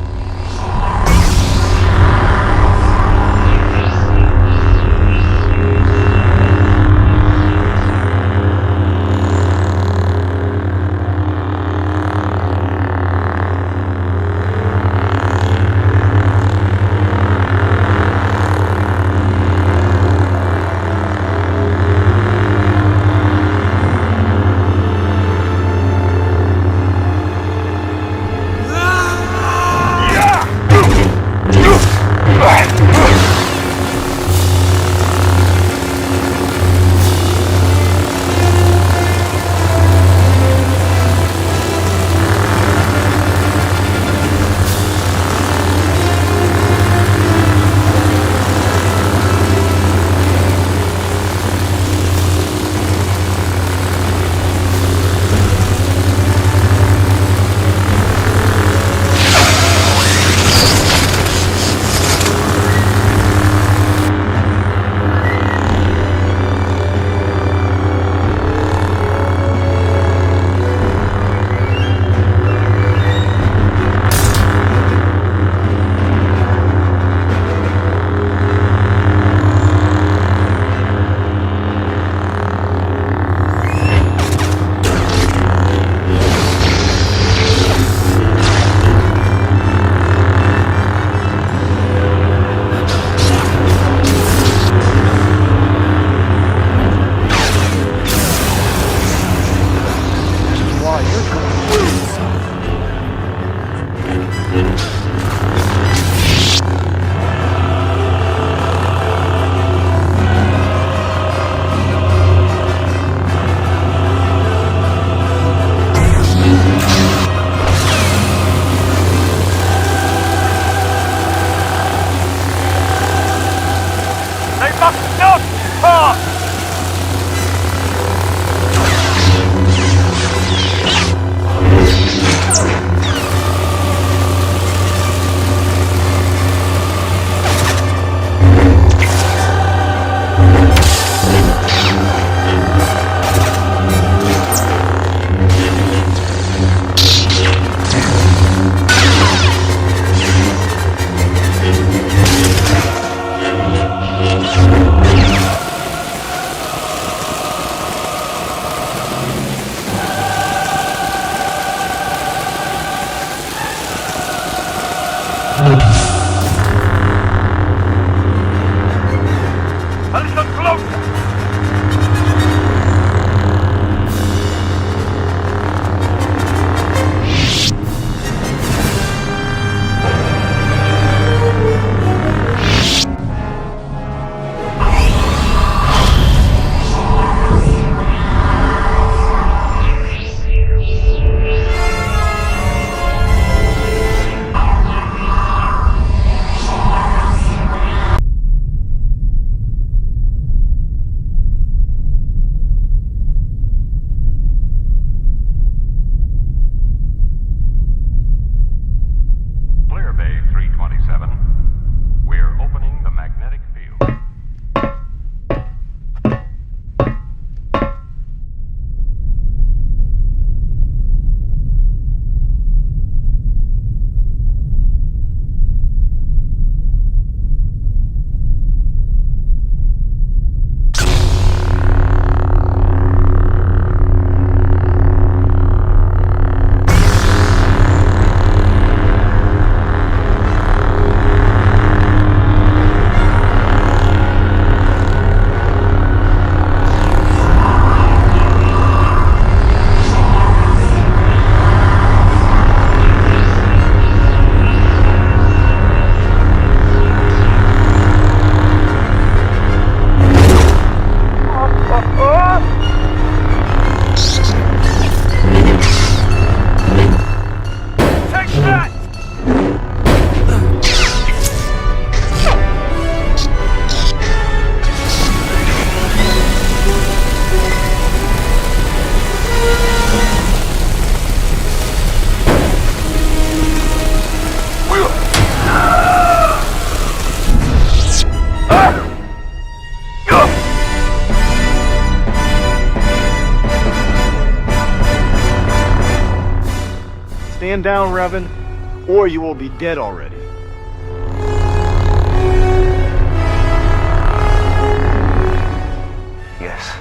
Stand down, Revan, or you will be dead already. Yes.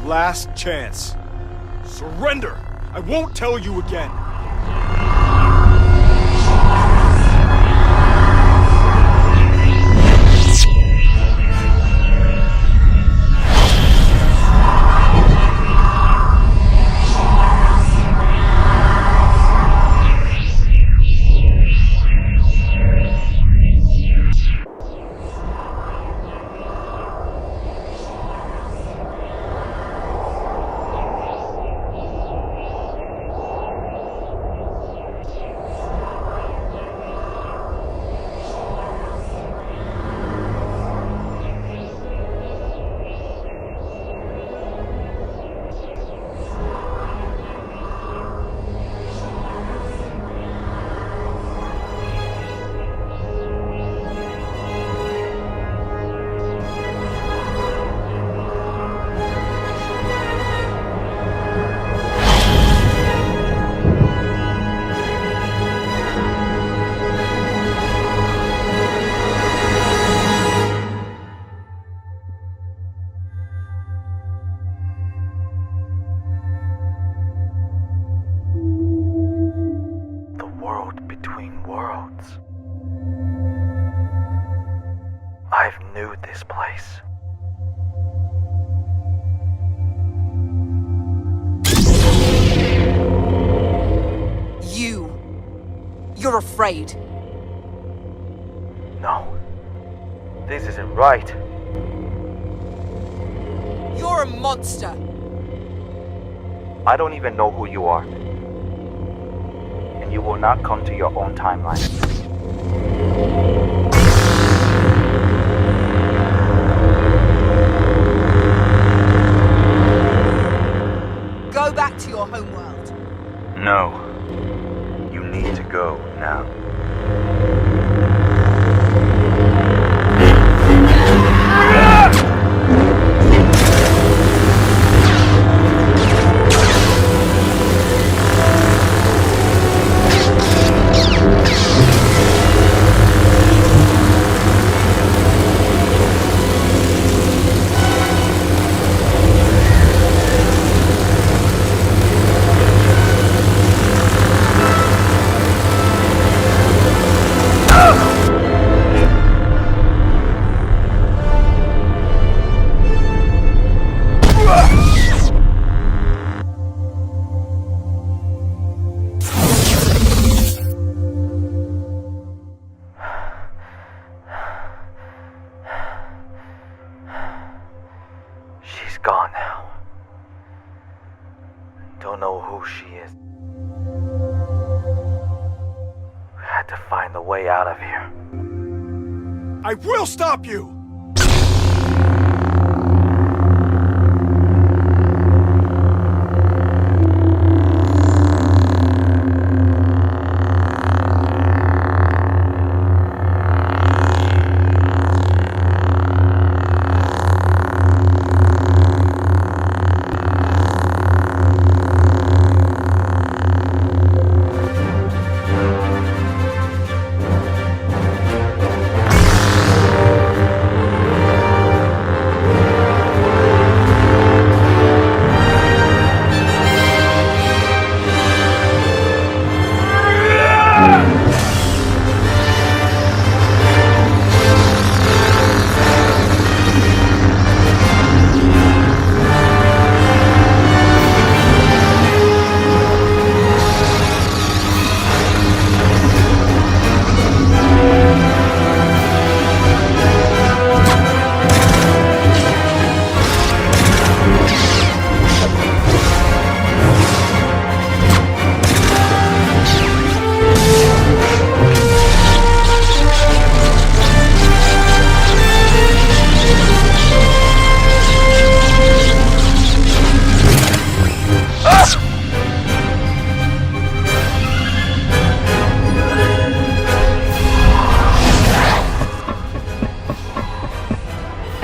Last chance. Surrender! I won't tell you again. I've knew this place. You're afraid. No. This isn't right. You're a monster. I don't even know who you are. And you will not come to your own timeline. Go back to your homeworld. No. You need to go now. She's gone now. Don't know who she is. We had to find a way out of here. I will stop you!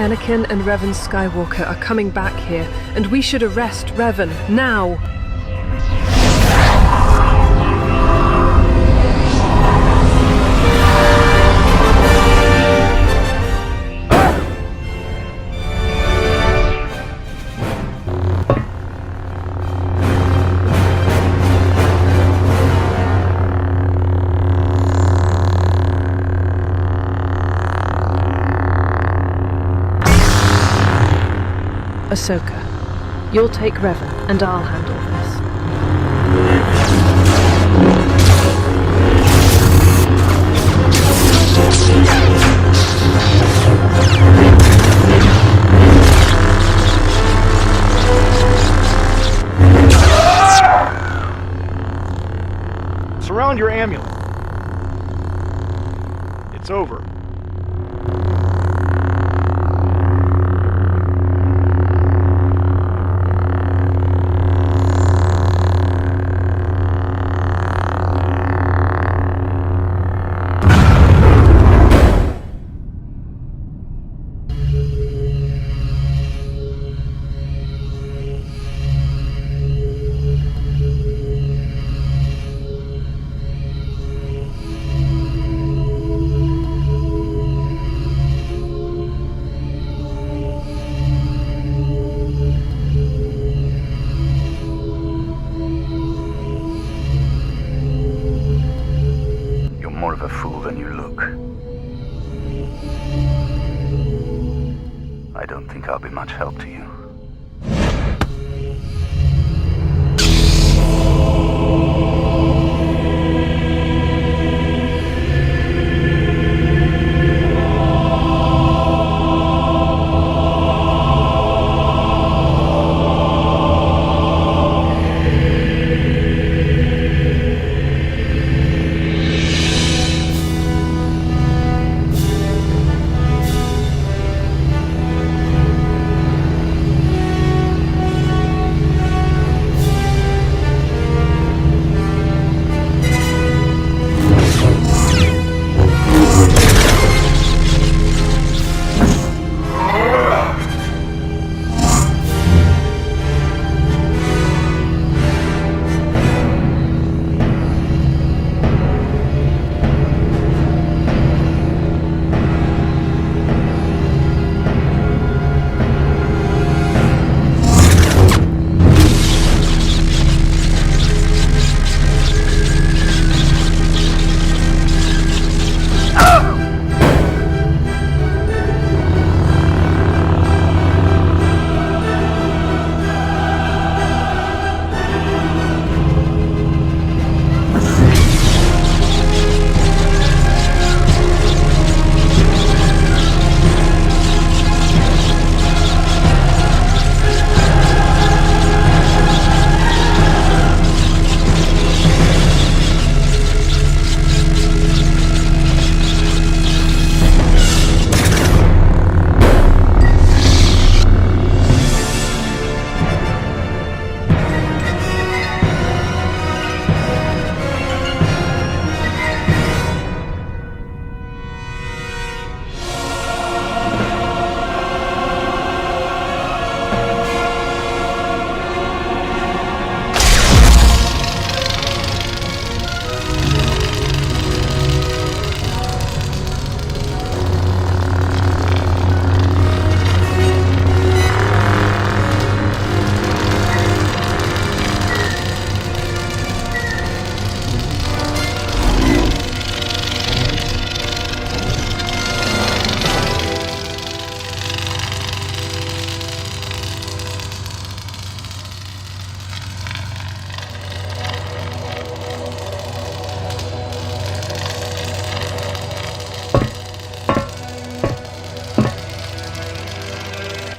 Anakin and Revan Skywalker are coming back here, and we should arrest Revan now. Ahsoka, you'll take Revan, and I'll handle this. Surround your amulet. It's over. More of a fool than you look. I don't think I'll be much help to you.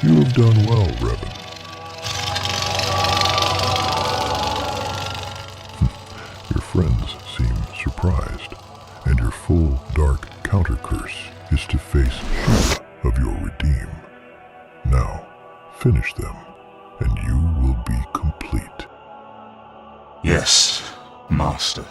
You have done well, Revan. Your friends seem surprised, and your full dark counter curse is to face Shiva of your redeem. Now, finish them, and you will be complete. Yes, Master.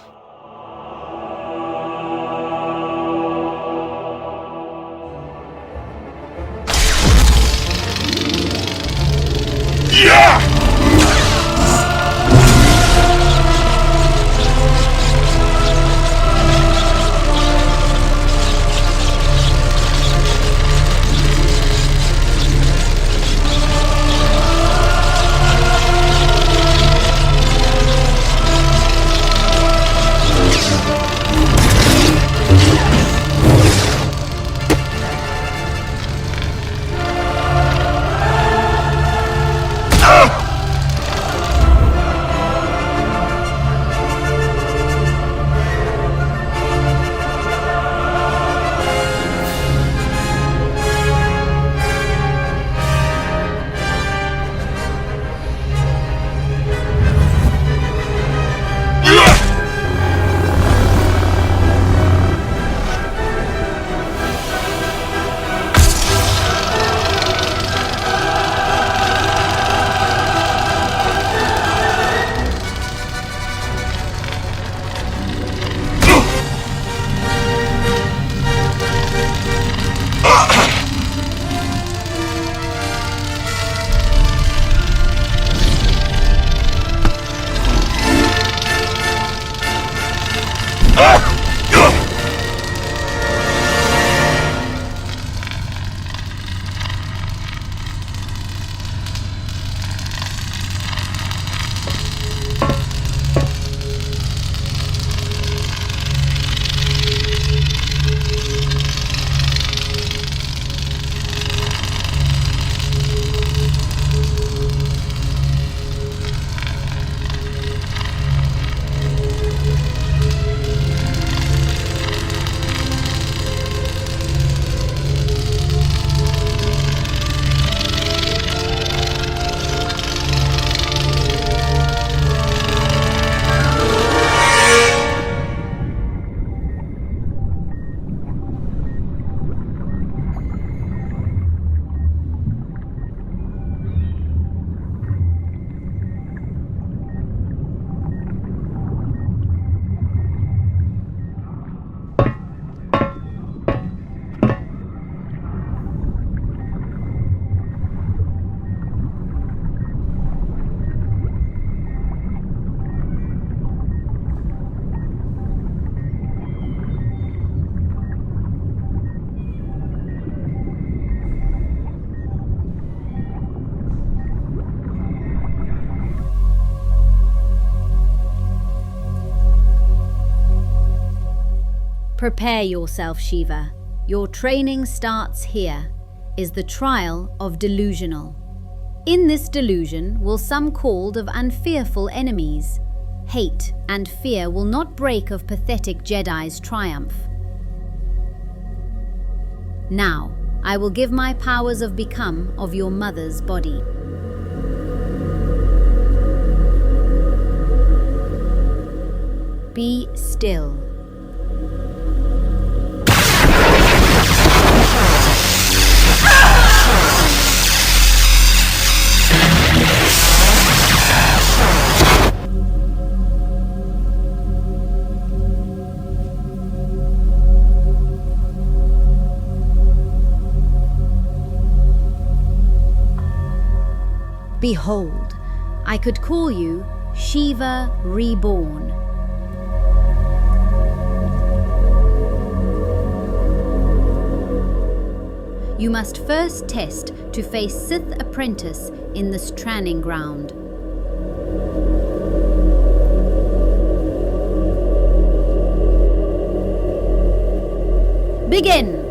Prepare yourself, Shiva. Your training starts here, is the trial of delusional. In this delusion will some called of unfearful enemies. Hate and fear will not break of pathetic Jedi's triumph. Now, I will give my powers of become of your mother's body. Be still. Behold, I could call you Shiva Reborn. You must first test to face Sith Apprentice in the Training Ground. Begin!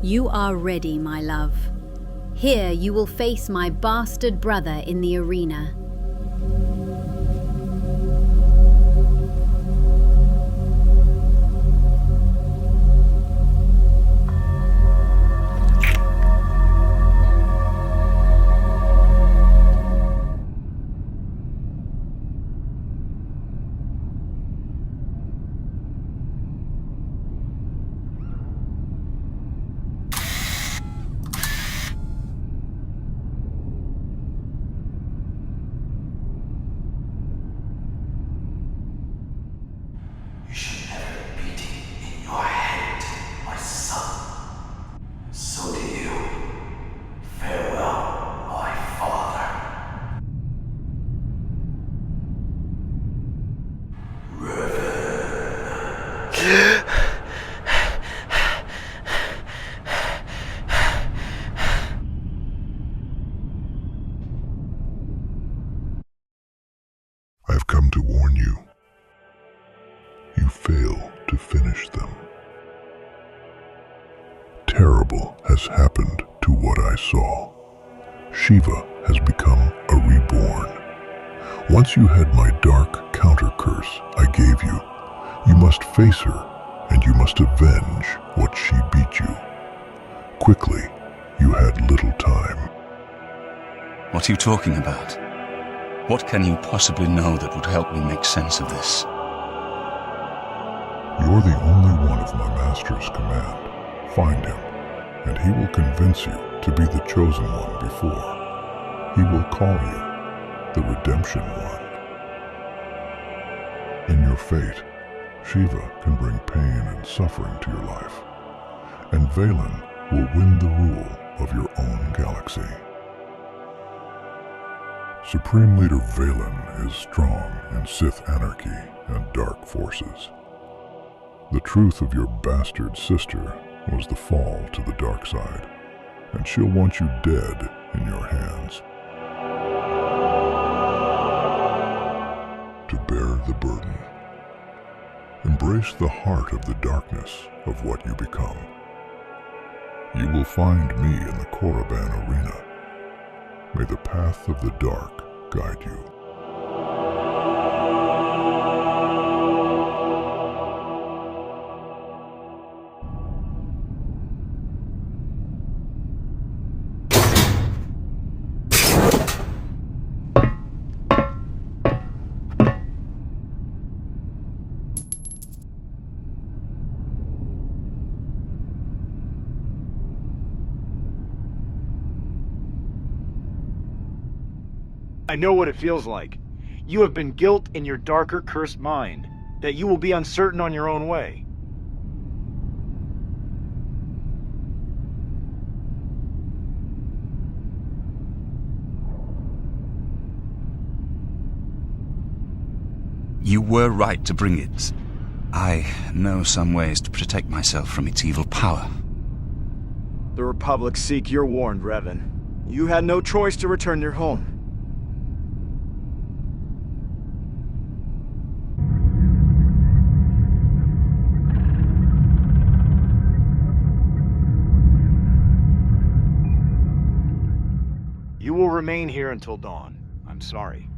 You are ready, my love. Here you will face my bastard brother in the arena. I've come to warn you. You fail to finish them. Terrible has happened to what I saw. Shiva has become a reborn. Once you had my dark counter curse I gave you, you must face her and you must avenge what she beat you. Quickly, you had little time. What are you talking about? What can you possibly know that would help me make sense of this? You're the only one of my master's command. Find him, and he will convince you to be the chosen one before. He will call you the Redemption One. In your fate, Shiva can bring pain and suffering to your life, and Valen will win the rule of your own galaxy. Supreme Leader Valen is strong in Sith anarchy and dark forces. The truth of your bastard sister was the fall to the dark side, and she'll want you dead in your hands. To bear the burden. Embrace the heart of the darkness of what you become. You will find me in the Korriban arena. May the path of the dark guide you. I know what it feels like. You have been guilt in your darker, cursed mind, that you will be uncertain on your own way. You were right to bring it. I know some ways to protect myself from its evil power. The Republic seek your warned, Revan. You had no choice to return your home. You will remain here until dawn. I'm sorry.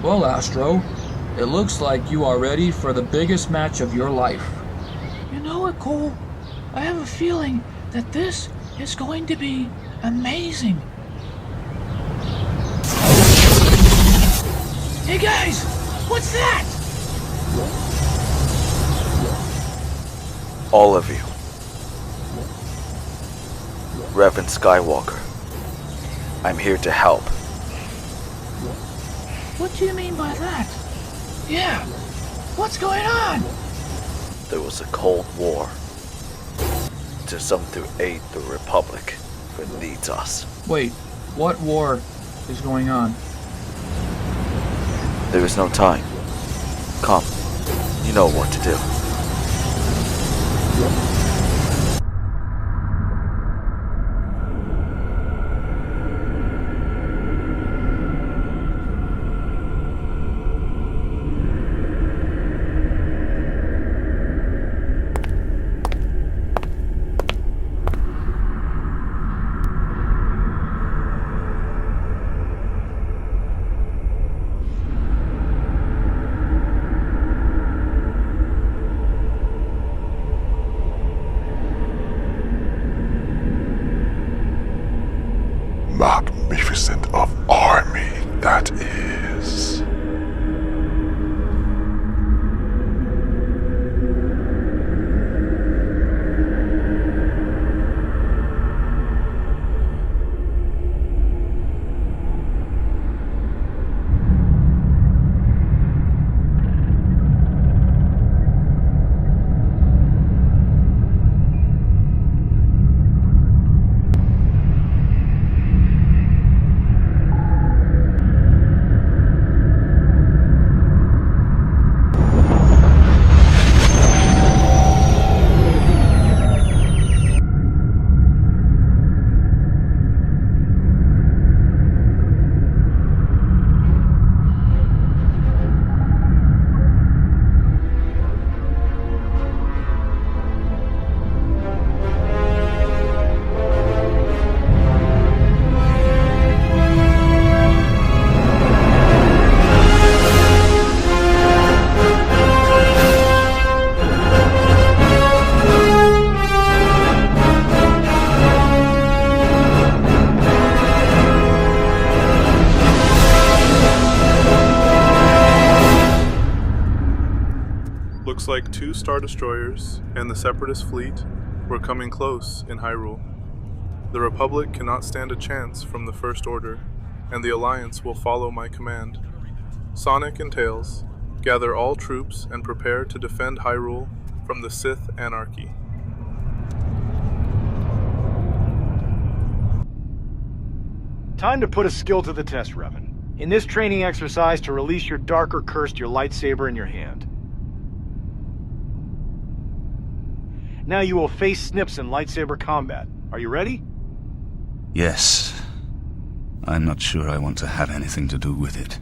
Well, Astro, it looks like you are ready for the biggest match of your life. You know what, Cole? I have a feeling that this is going to be amazing. Hey guys, what's that? All of you. Revan Skywalker. I'm here to help. What do you mean by that? Yeah, what's going on? There was a Cold War. To some to aid the Republic that needs us. Wait, what war is going on? There is no time. Come, you know what to do. Magnificent of army, that is. like 2 Star Destroyers and the Separatist fleet were coming close in Hyrule. The Republic cannot stand a chance from the First Order, and the Alliance will follow my command. Sonic and Tails, gather all troops and prepare to defend Hyrule from the Sith anarchy. Time to put a skill to the test, Revan. In this training exercise to release your darker cursed your lightsaber in your hand. Now you will face Snips in lightsaber combat. Are you ready? Yes. I'm not sure I want to have anything to do with it.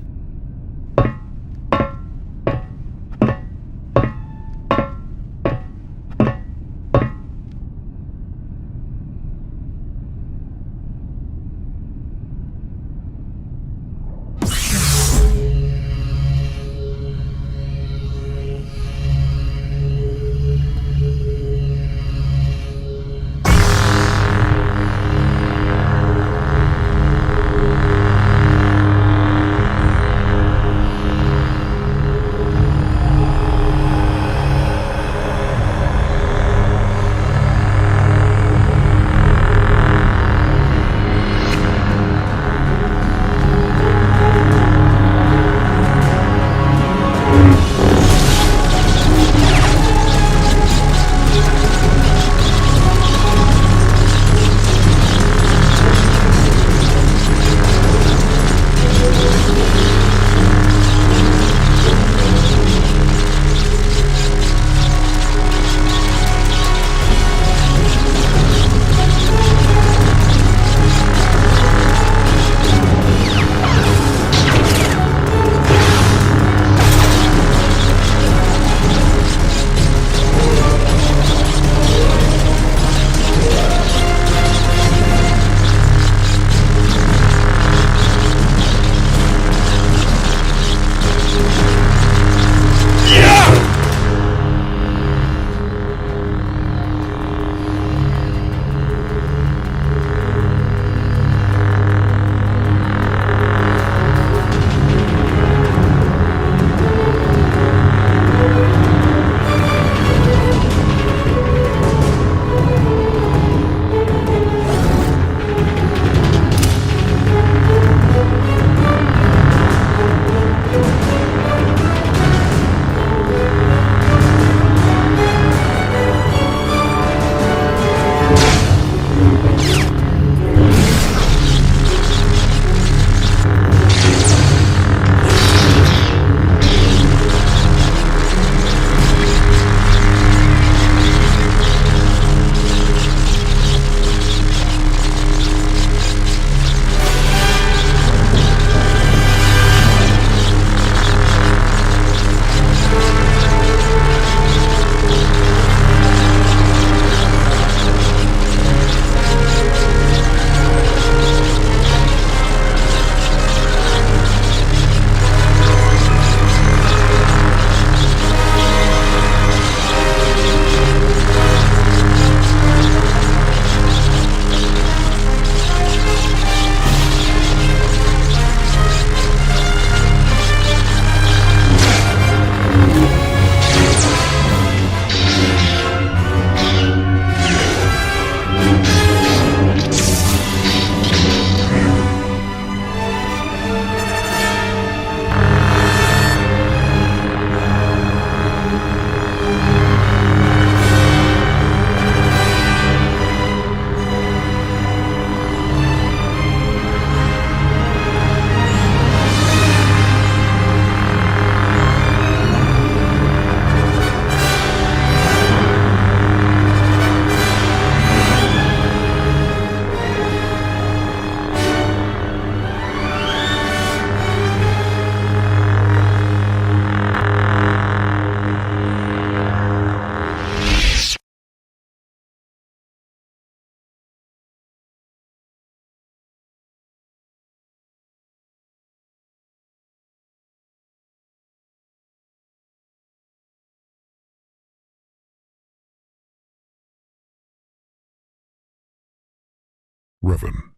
Revan,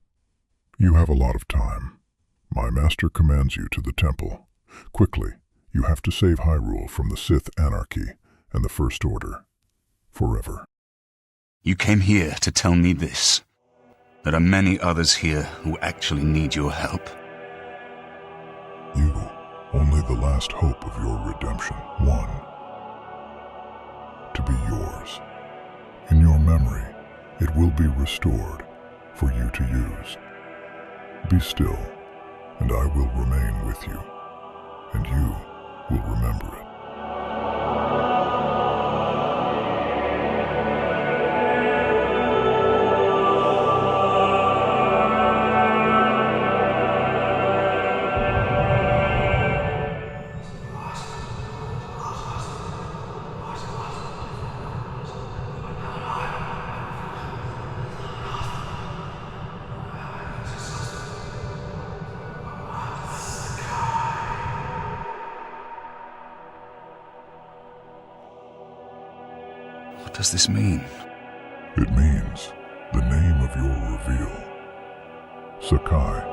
you have a lot of time. My master commands you to the temple. Quickly, you have to save Hyrule from the Sith anarchy and the First Order. Forever. You came here to tell me this. There are many others here who actually need your help. You, only the last hope of your redemption. One. To be yours. In your memory, it will be restored for you to use. Be still, and I will remain with you, and you will remember it. What does this mean? It means the name of your reveal. Sakai,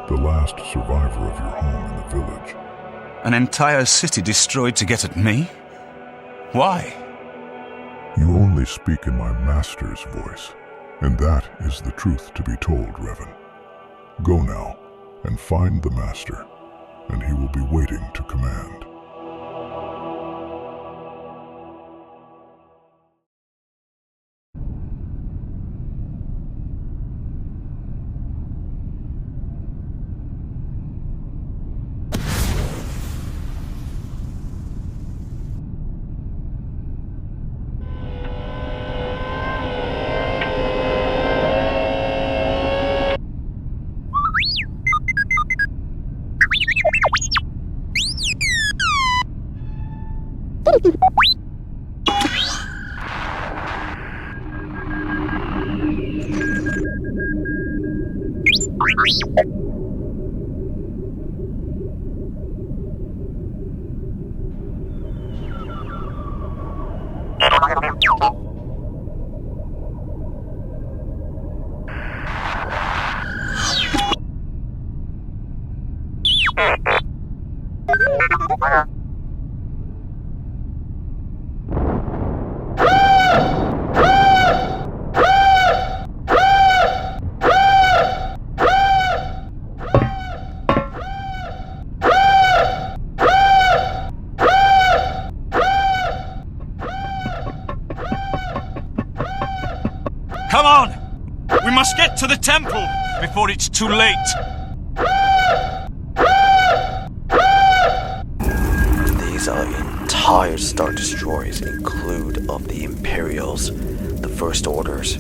the last survivor of your home in the village. An entire city destroyed to get at me? Why? You only speak in my master's voice, and that is the truth to be told, Revan. Go now, and find the master, and he will be waiting to command. Come on! We must get to the temple before it's too late. These are entire Star Destroyers include of the Imperials, the First Orders,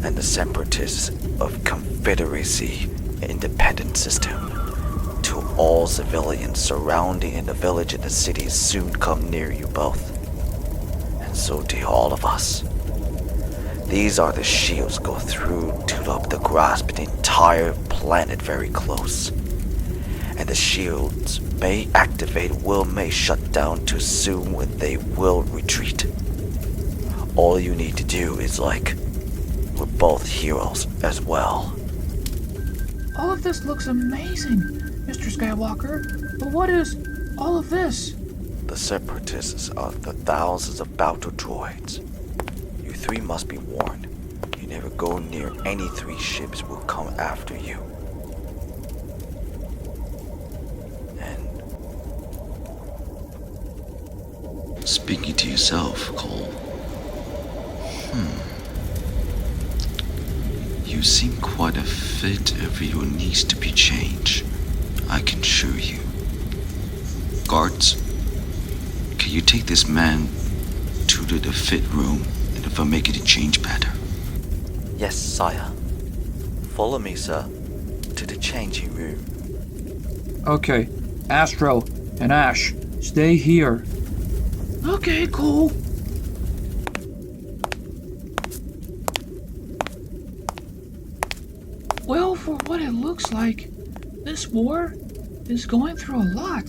and the Separatists of Confederacy Independent System. To all civilians surrounding in the village and the cities soon come near you both. And so to all of us. These are the shields go through to up the grasp the entire planet very close. And the shields may activate, may shut down too soon when they will retreat. All you need to do is we're both heroes as well. All of this looks amazing, Mr. Skywalker. But what is all of this? The Separatists are the thousands of battle droids. You three must be warned. You never go near any three ships will come after you. Speaking to yourself, Cole. You seem quite a fit over your needs to be changed. I can show you. Guards, can you take this man to the fit room and if I make it a change better? Yes, sire. Follow me, sir, to the changing room. Okay, Astro and Ash, stay here. Okay, cool. Well, for what it looks like, this war is going through a lot.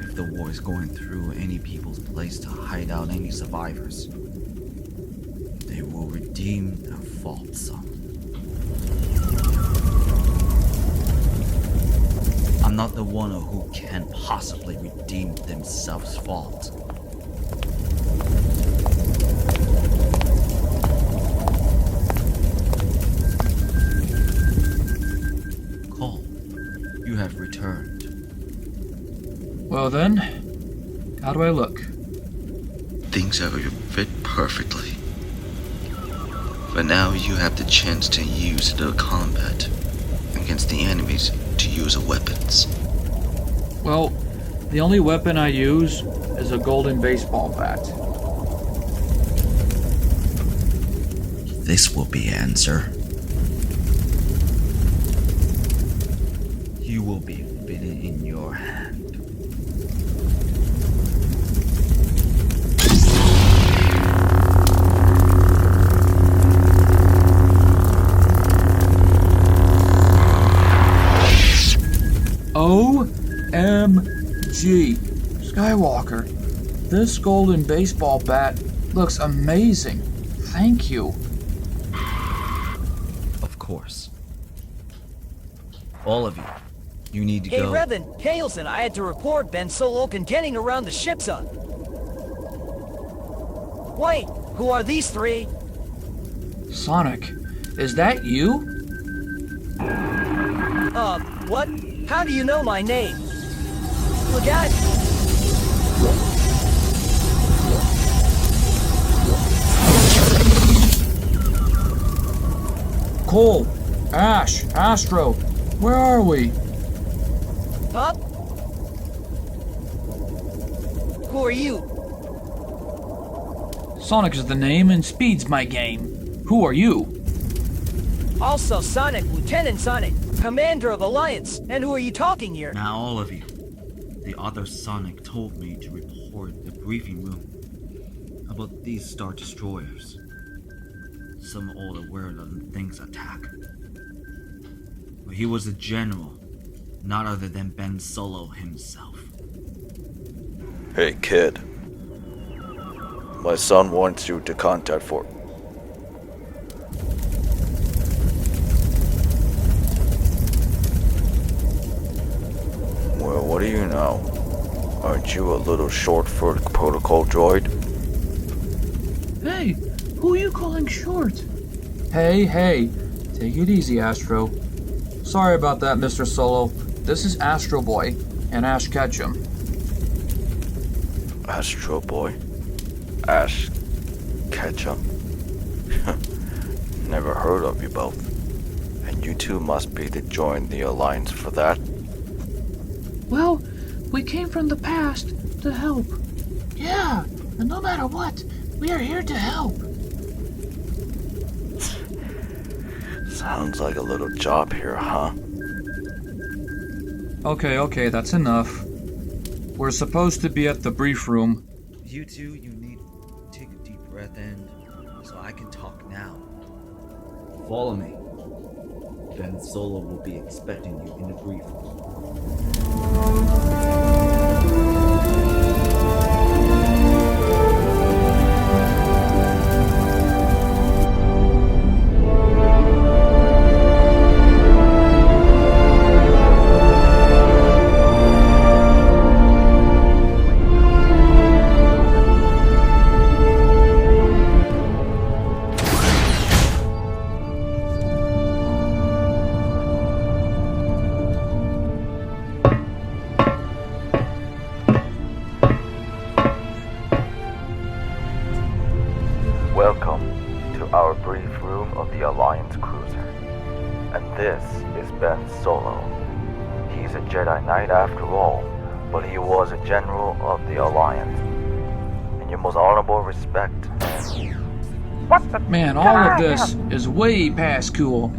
If the war is going through any people's place to hide out any survivors, they will redeem their faults. I'm not the one who can possibly redeem themselves' fault. have returned. Well then, how do I look? Things have fit perfectly. But now you have the chance to use the combat against the enemies to use weapons. Well, the only weapon I use is a golden baseball bat. This will be answer. You will be fitted in your hand. OMG. Skywalker, this golden baseball bat looks amazing. Thank you. Of course. All of you. You need to Hey, go. Revan, Kaelson, I had to report Ben Solo contending around the ship's up. Wait, who are these three? Sonic, is that you? What? How do you know my name? Look at... Cole, Ash, Astro, where are we? Huh? Who are you? Sonic is the name and Speed's my game. Who are you? Also Sonic, Lieutenant Sonic, Commander of Alliance. And who are you talking here? Now all of you. The other Sonic told me to report the briefing room about these Star Destroyers. Some all aware of the thing's attack. But he was a general, not other than Ben Solo himself. Hey, kid. My son wants you to contact for... Well, what do you know? Aren't you a little short for the protocol droid? Hey, who are you calling short? Hey, take it easy, Astro. Sorry about that, Mr. Solo. This is Astro Boy and Ash Ketchum. Astro Boy? Ash Ketchum? Never heard of you both. And you two must be to join the Alliance for that? Well, we came from the past to help. Yeah, and no matter what, we are here to help. Sounds like a little job here, huh? Okay, that's enough. We're supposed to be at the brief room. You two, you need to take a deep breath in so I can talk now. Follow me. Ben Solo will be expecting you in the brief room. Welcome to our brief room of the Alliance cruiser. And this is Ben Solo. He's a Jedi Knight after all, but he was a general of the Alliance. In your most honorable respect. Man, all of this is way past cool.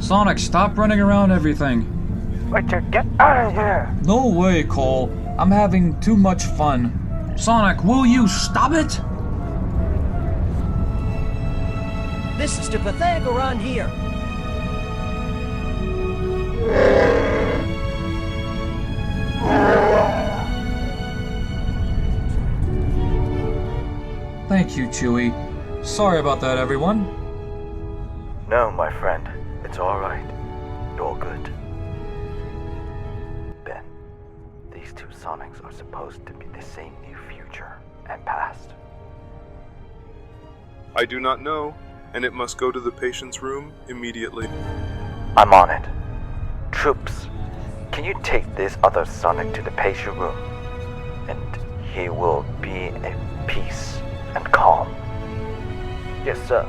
Sonic, stop running around everything. Richard, get out of here! No way, Cole. I'm having too much fun. Sonic, will you stop it? This is the Pythagorean here. Thank you, Chewie. Sorry about that, everyone. No, my friend. It's alright. You're good. Ben, these two Sonics are supposed to be the same new future and past. I do not know, and it must go to the patient's room immediately. I'm on it. Troops, can you take this other Sonic to the patient room? And he will be in peace and calm. Yes, sir.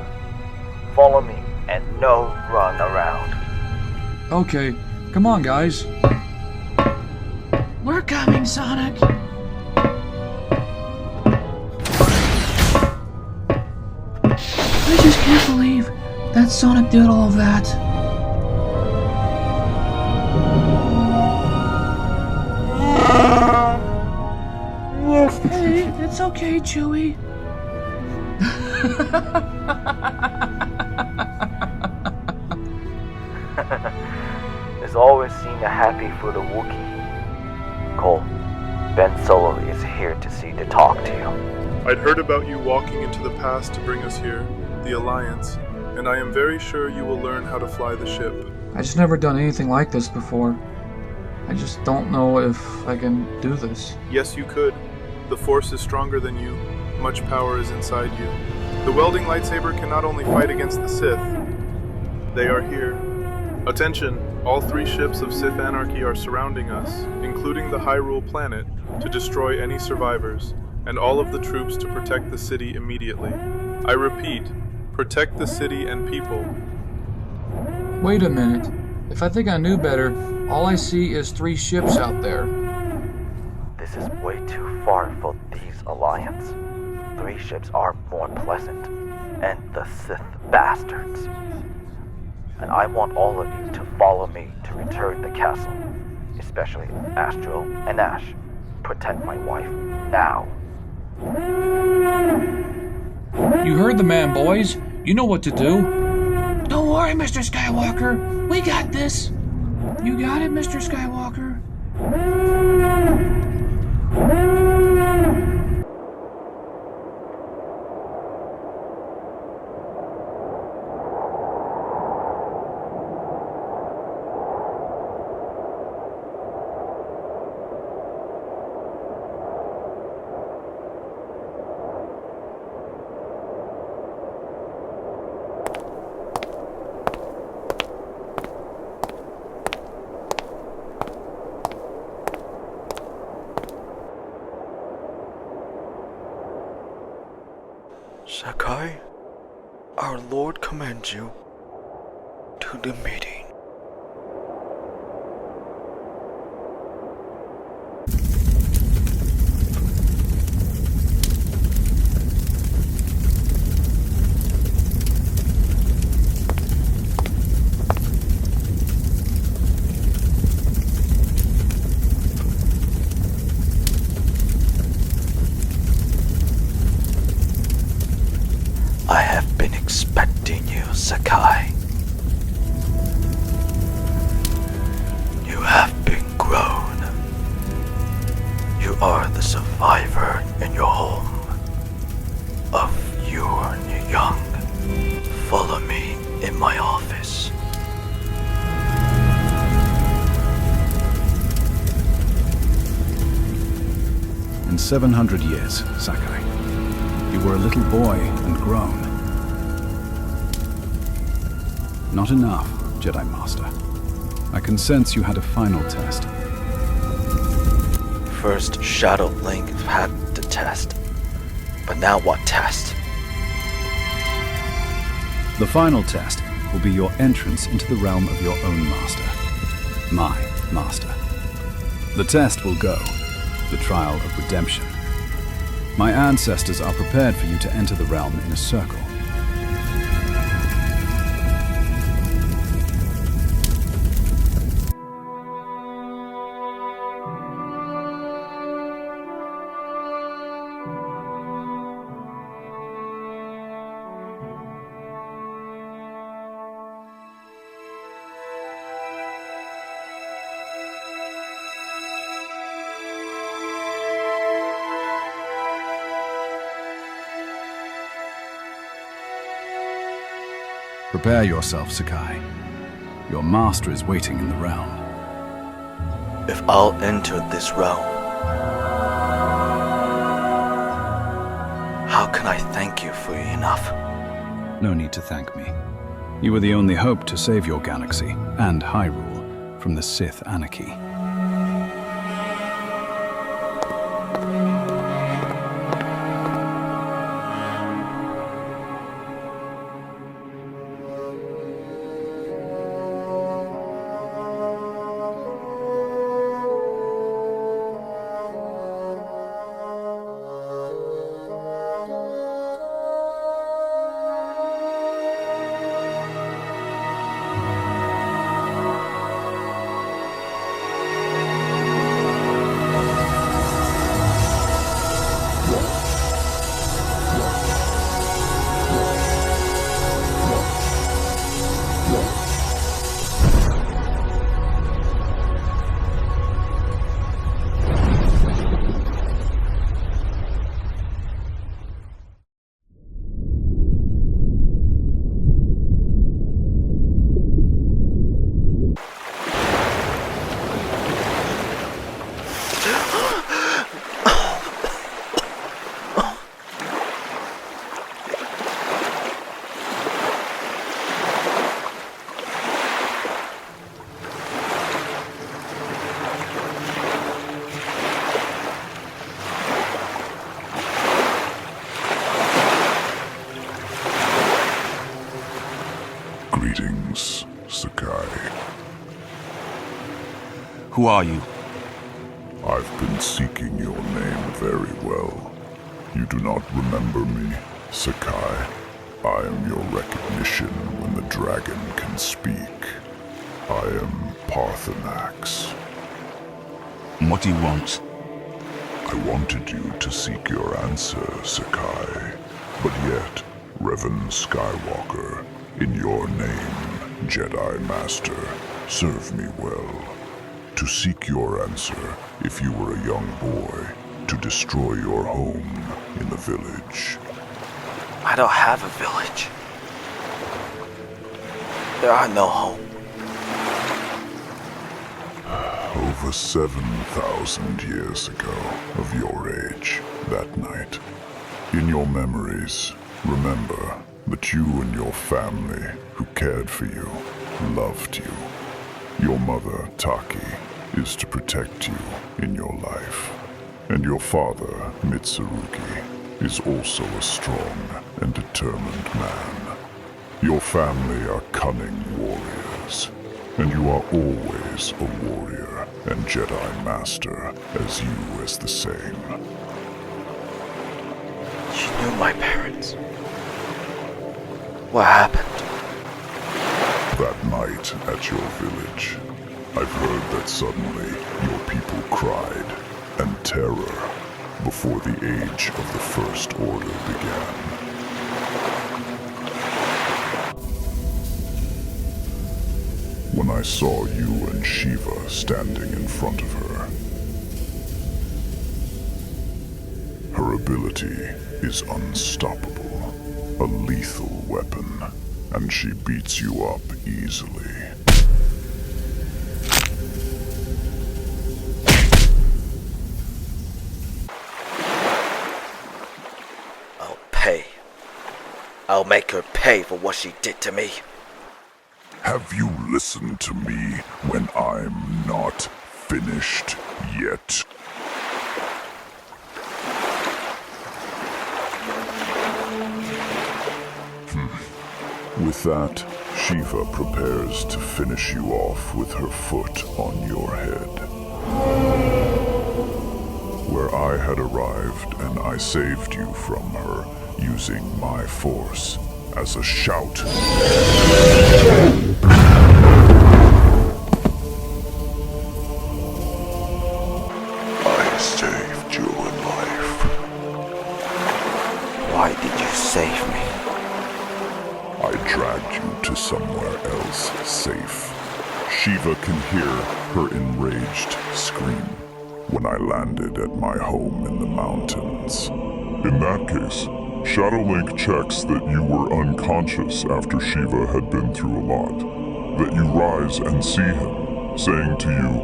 Follow me and no run around. Okay, come on, guys. We're coming, Sonic. I just can't believe that Sonic did all of that. Hey, it's okay, Chewie. There's always seemed a happy for the Wookiee. Cole, Ben Solo is here to see to talk to you. I'd heard about you walking into the past to bring us here, the Alliance, and I am very sure you will learn how to fly the ship. I just never done anything like this before. I just don't know if I can do this. Yes, you could. The Force is stronger than you. Much power is inside you. The welding lightsaber can not only fight against the Sith, they are here. Attention! All 3 ships of Sith Anarchy are surrounding us, including the Hyrule planet, to destroy any survivors, and all of the troops to protect the city immediately. I repeat, protect the city and people. Wait a minute. If I think I knew better, all I see is 3 ships out there. This is way too far for these Alliance. 3 ships are more pleasant, and the Sith bastards. And I want all of you to follow me to return the castle, especially Astro and Ash. Protect my wife now. You heard the man, boys. You know what to do. Don't worry, Mr. Skywalker. We got this. You got it, Mr. Skywalker. Sakai, our Lord commands you to the meeting. I have been expecting you, Sakai. You have been grown. You are the survivor in your home of your young. Follow me in my office. In 700 years, Sakai, you were a little boy and grown. Not enough, Jedi Master. I can sense you had a final test. First, Shadow Link had the test. But now what test? The final test will be your entrance into the realm of your own master. My master. The test will go, the trial of redemption. My ancestors are prepared for you to enter the realm in a circle. Prepare yourself, Sakai. Your master is waiting in the realm. If I'll enter this realm, how can I thank you for enough? No need to thank me. You were the only hope to save your galaxy and Hyrule from the Sith Anarchy. Greetings, Sakai. Who are you? I've been seeking your name very well. You do not remember me, Sakai. I am your recognition when the dragon can speak. I am Parthenax. What do you want? I wanted you to seek your answer, Sakai. But yet, Revan Skywalker, in your name, Jedi Master, serve me well. To seek your answer, if you were a young boy, to destroy your home in the village. I don't have a village. There are no home. Over 7,000 years ago, of your age, that night. In your memories, remember that you and your family, who cared for you, loved you. Your mother, Taki, is to protect you in your life. And your father, Mitsurugi, is also a strong and determined man. Your family are cunning warriors, and you are always a warrior and Jedi Master, as you as the same. You knew my parents. What happened? That night at your village, I've heard that suddenly your people cried, and terror, before the age of the First Order began. When I saw you and Shiva standing in front of her. Her ability is unstoppable, a lethal weapon, and she beats you up easily. I'll pay. I'll make her pay for what she did to me. Have you listened to me when I'm not finished yet? With that, Shiva prepares to finish you off with her foot on your head. Where I had arrived and I saved you from her using my force as a shout. I saved your life. Why did you save me? I dragged you to somewhere else safe. Shiva can hear her enraged scream when I landed at my home in the mountains. In that case, Shadowlink checks that you were unconscious after Shiva had been through a lot. That you rise and see him, saying to you,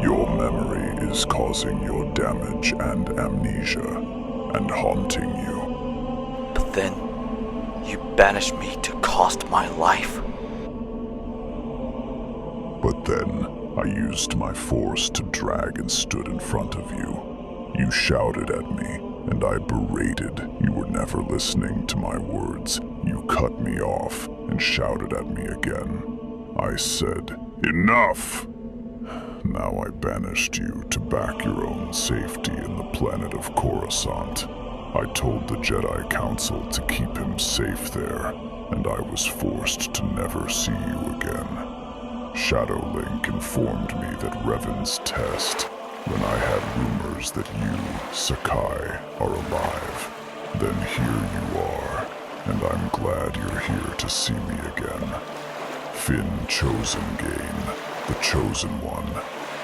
"Your memory is causing your damage and amnesia, and haunting you." But then, you banished me to cost my life. But then, I used my force to drag and stood in front of you. You shouted at me, and I berated. You were never listening to my words. You cut me off and shouted at me again. I said, "Enough!" Now I banished you to back your own safety in the planet of Coruscant. I told the Jedi Council to keep him safe there, and I was forced to never see you again. Shadowlink informed me that Revan's test, when I had rumors that you, Sakai, are alive. Then here you are, and I'm glad you're here to see me again. Finn Chosen Gain, the Chosen One,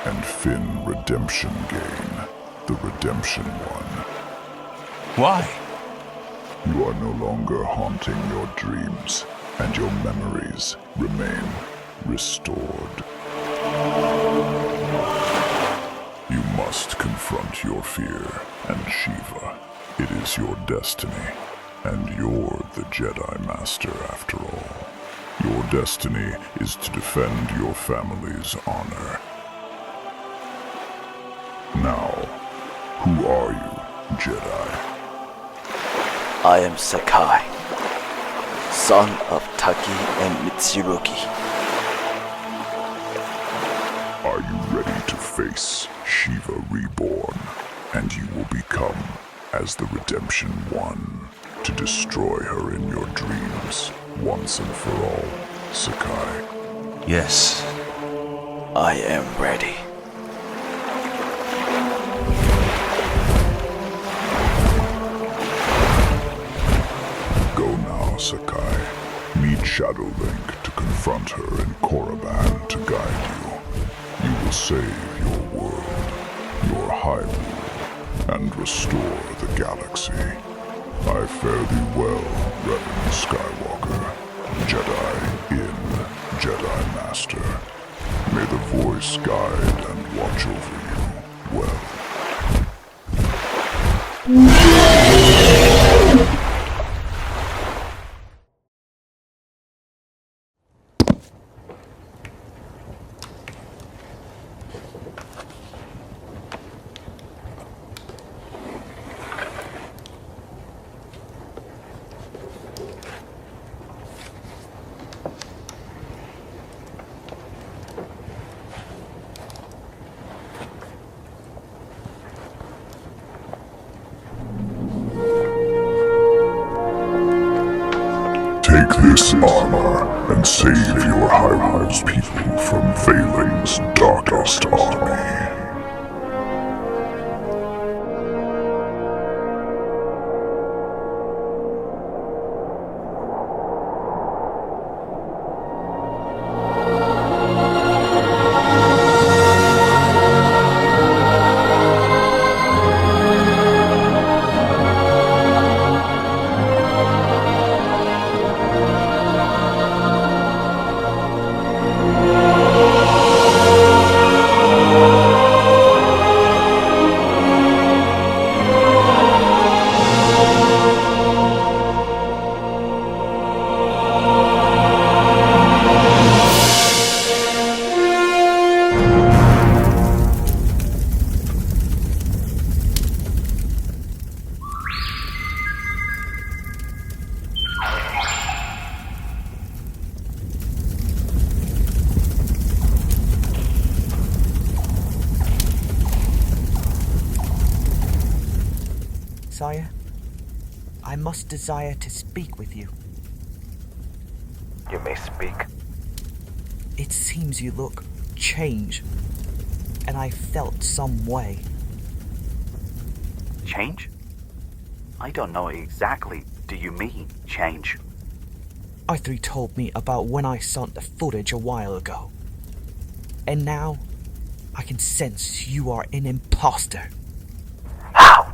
and Finn Redemption Gain, the Redemption One. Why? You are no longer haunting your dreams, and your memories remain restored. You must confirm confront your fear, and Shiva, it is your destiny. And you're the Jedi Master after all. Your destiny is to defend your family's honor. Now, who are you, Jedi? I am Sakai, son of Taki and Mitsurugi. Are you ready to face Shiva Reborn? And you will become as the Redemption One to destroy her in your dreams once and for all, Sakai. Yes. I am ready. Go now, Sakai. Meet Shadow Link to confront her in Korriban to guide you. You will save your world, your Hyrule, and restore the galaxy. I fare thee well, Revan Skywalker, Jedi in, Jedi Master. May the Voice guide and watch over you well. Take this armor and save your Hyrule's people from Valen's darkest army. Sire, I must desire to speak with you. You may speak. It seems you look changed, and I felt some way. Change? I don't know exactly. Do you mean change? R3 told me about when I saw the footage a while ago. And now, I can sense you are an imposter. How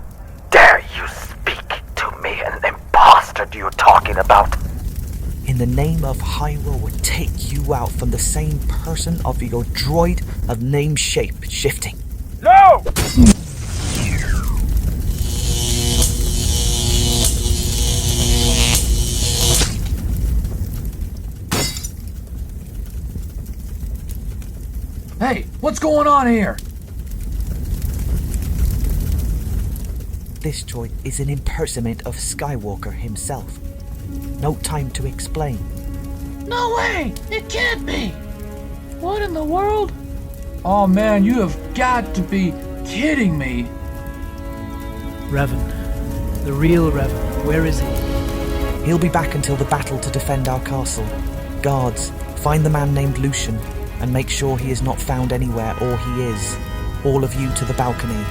dare you speak to me? An imposter you talking about? In the name of Hyrule will take you out from the same person of your droid of name shape shifting. No! Hey, what's going on here? This droid is an impersonation of Skywalker himself. No time to explain. No way! It can't be! What in the world? Oh man, you have got to be kidding me. Revan. The real Revan. Where is he? He'll be back until the battle to defend our castle. Guards, find the man named Lucian and make sure he is not found anywhere, or he is. All of you to the balcony.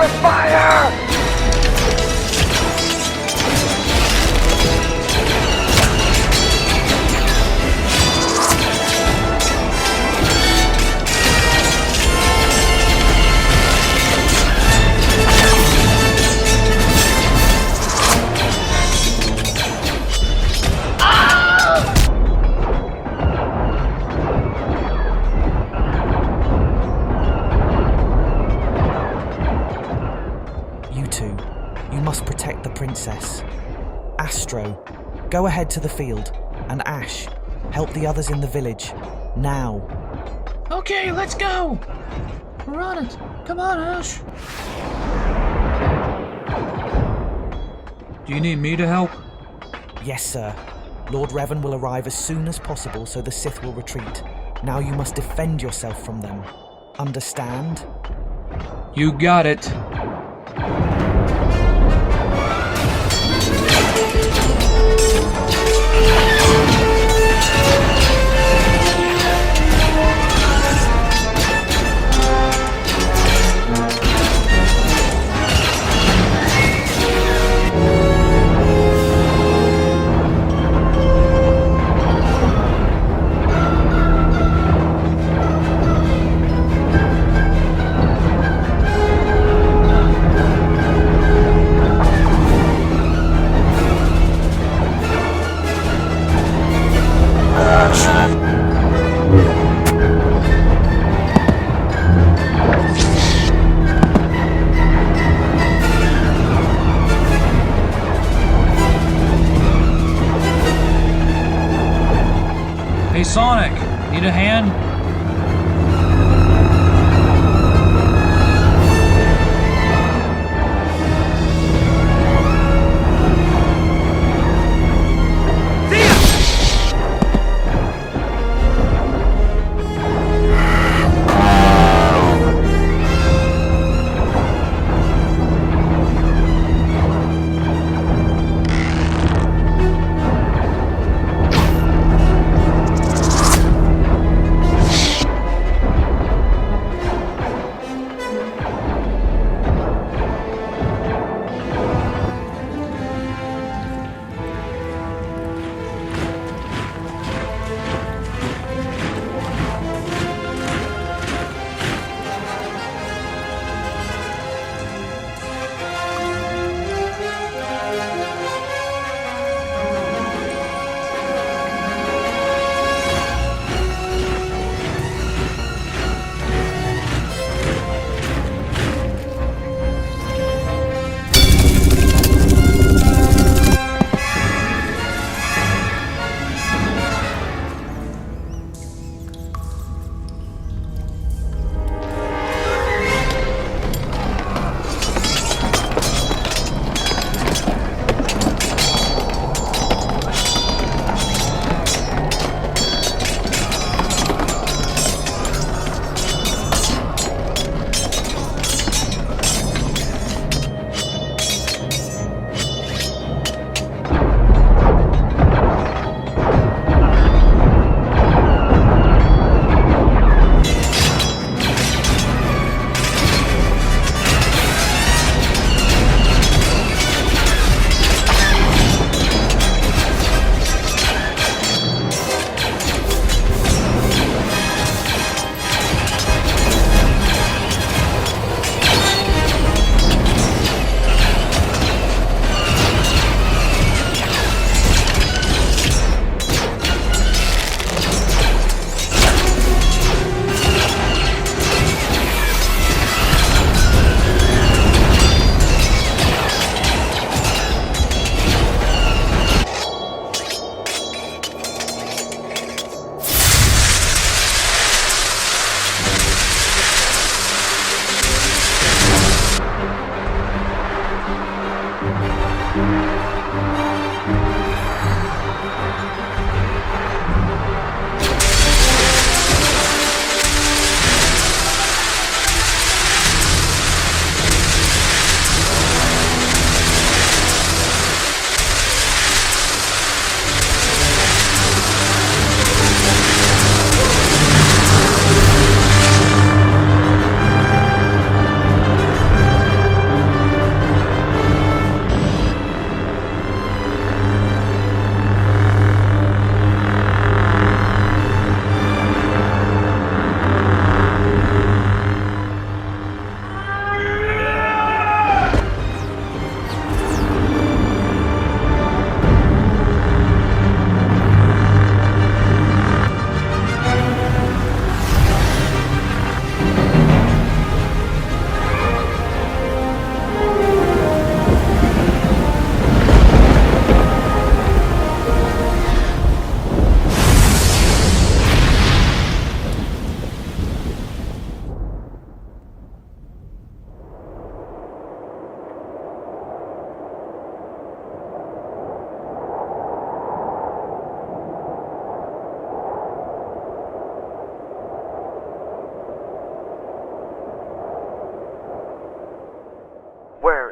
Under fire! Protect the princess. Astro, go ahead to the field, and Ash, help the others in the village. Now. Okay, let's go! We're on it. Come on, Ash. Do you need me to help? Yes, sir. Lord Revan will arrive as soon as possible so the Sith will retreat. Now you must defend yourself from them. Understand? You got it. Hey Sonic, need a hand?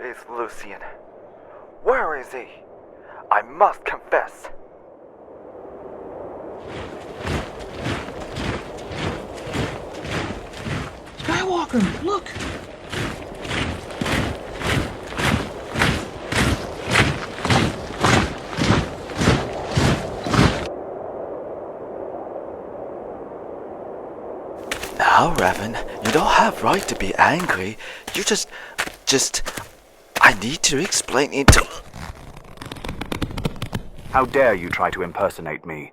is Lucian? Where is he? I must confess. Skywalker, look! Now, Revan, you don't have right to be angry. You just... I need to explain it to... How dare you try to impersonate me?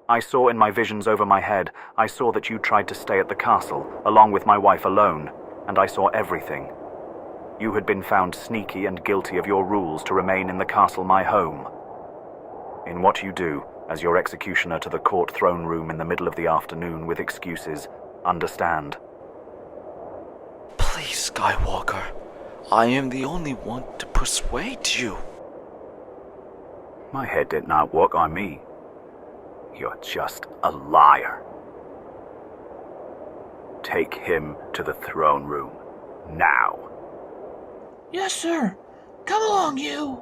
I saw in my visions over my head, I saw that you tried to stay at the castle, along with my wife alone, and I saw everything. You had been found sneaky and guilty of your rules to remain in the castle, my home. In what you do, as your executioner to the court throne room in the middle of the afternoon with excuses, understand. Please, Skywalker. I am the only one to persuade you. My head did not work on me. You're just a liar. Take him to the throne room, now. Yes, sir. Come along, you.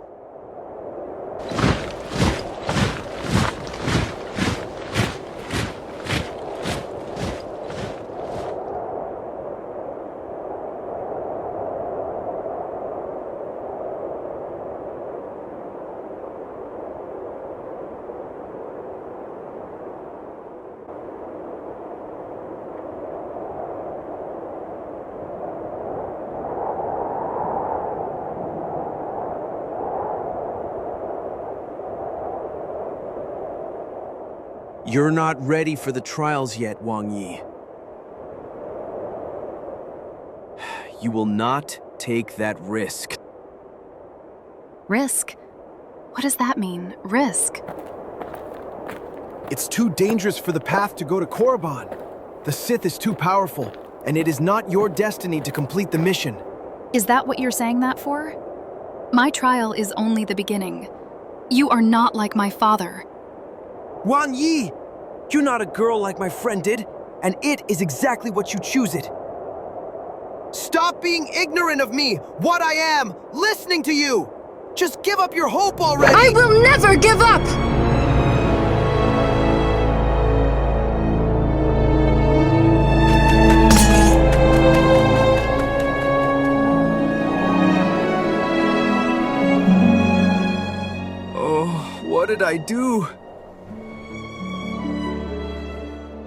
You're not ready for the trials yet, Wang Yi. You will not take that risk. Risk? What does that mean, risk? It's too dangerous for the path to go to Korriban. The Sith is too powerful, and it is not your destiny to complete the mission. Is that what you're saying that for? My trial is only the beginning. You are not like my father. Wang Yi! You're not a girl like my friend did, and it is exactly what you choose it. Stop being ignorant of me, what I am, listening to you! Just give up your hope already! I will never give up! Oh, what did I do?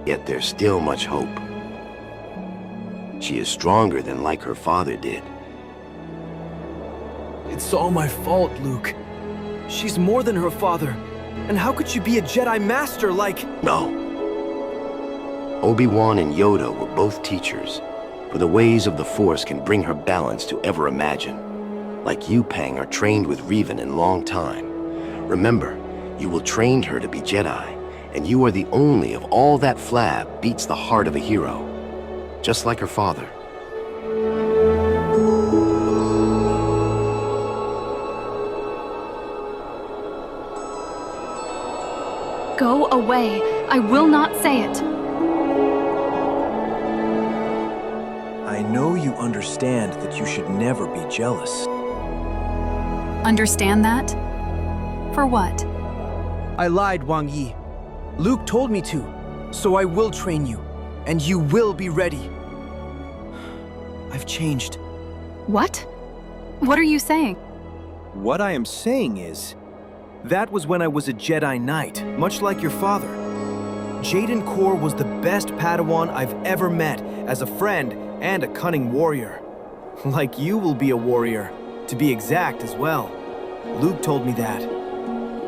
Yet there's still much hope. She is stronger than like her father did. It's all my fault, Luke. She's more than her father. And how could she be a Jedi Master like... No. Obi-Wan and Yoda were both teachers, for the ways of the Force can bring her balance to ever imagine. Like you, Pang, are trained with Revan in long time. Remember, you will train her to be Jedi. And you are the only of all that flab beats the heart of a hero. Just like her father. Go away. I will not say it. I know you understand that you should never be jealous. Understand that? For what? I lied, Wang Yi. Luke told me to, so I will train you, and you will be ready. I've changed. What? What are you saying? What I am saying is, that was when I was a Jedi Knight, much like your father. Jaden Korr was the best Padawan I've ever met, as a friend and a cunning warrior. Like you will be a warrior, to be exact as well. Luke told me that.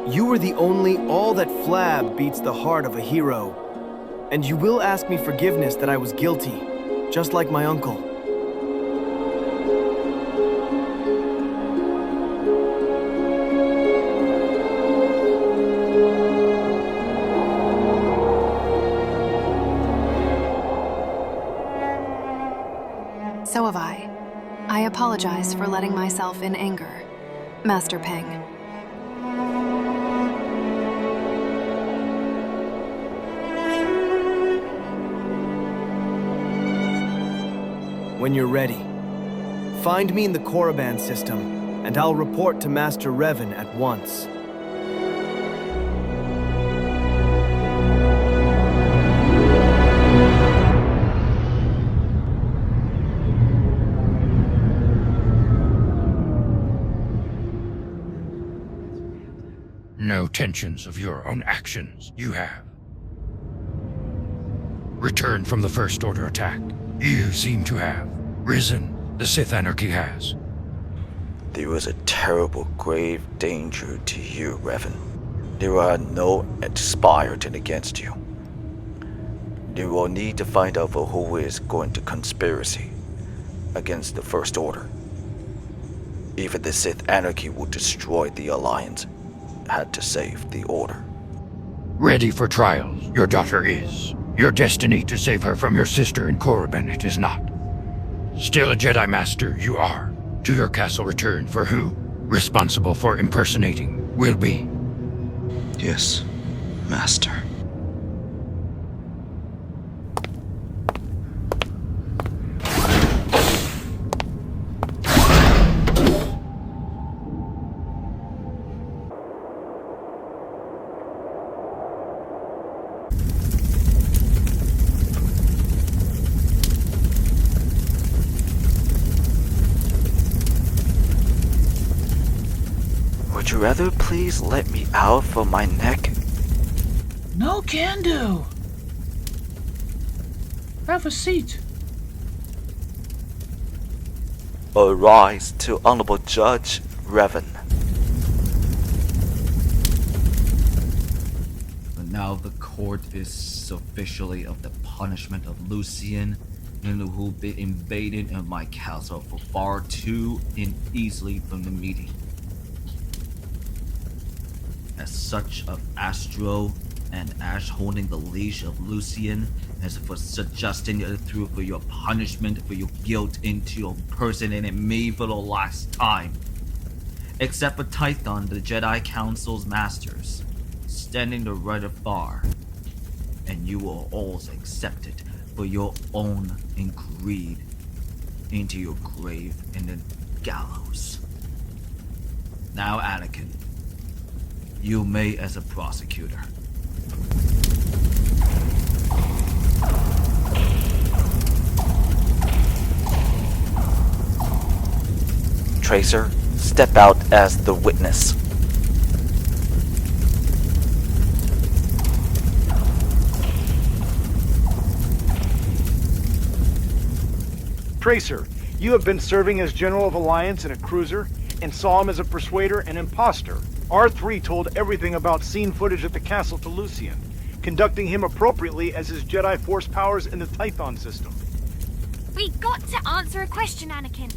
You were the only all that flab beats the heart of a hero. And you will ask me forgiveness that I was guilty, just like my uncle. So have I. I apologize for letting myself in anger, Master Peng. When you're ready, Find me in the Korriban system, and I'll report to Master Revan at once. No tensions of your own actions, you have. Returned from the First Order attack. You seem to have risen. The Sith Anarchy has. There was a terrible, grave danger to you, Revan. There are no conspiring against you. You will need to find out for who is going to conspiracy against the First Order. Even the Sith Anarchy will destroy the Alliance. Had to save the Order. Ready for trials, your daughter is. Your destiny to save her from your sister in Korriban it is not. Still a Jedi Master you are. To your castle return for who, responsible for impersonating, will be. Yes, Master. Would you rather please let me out from my neck? No can do. Have a seat. Arise to Honorable Judge Revan. But now the court is officially of the punishment of Lucian, and who invaded of my castle for far too uneasily from the meeting. As such of Astro and Ash holding the leash of Lucian, as for suggesting it through for your punishment for your guilt into your person and me for the last time. Except for Tython, the Jedi Council's masters, standing the right afar, and you will always accept it for your own and greed into your grave in the gallows. Now, Anakin, you may as a prosecutor. Tracer, step out as the witness. Tracer, you have been serving as General of Alliance in a cruiser and saw him as a persuader and imposter. R3 told everything about scene footage at the castle to Lucian, conducting him appropriately as his Jedi Force powers in the Tython system. We got to answer a question, Anakin.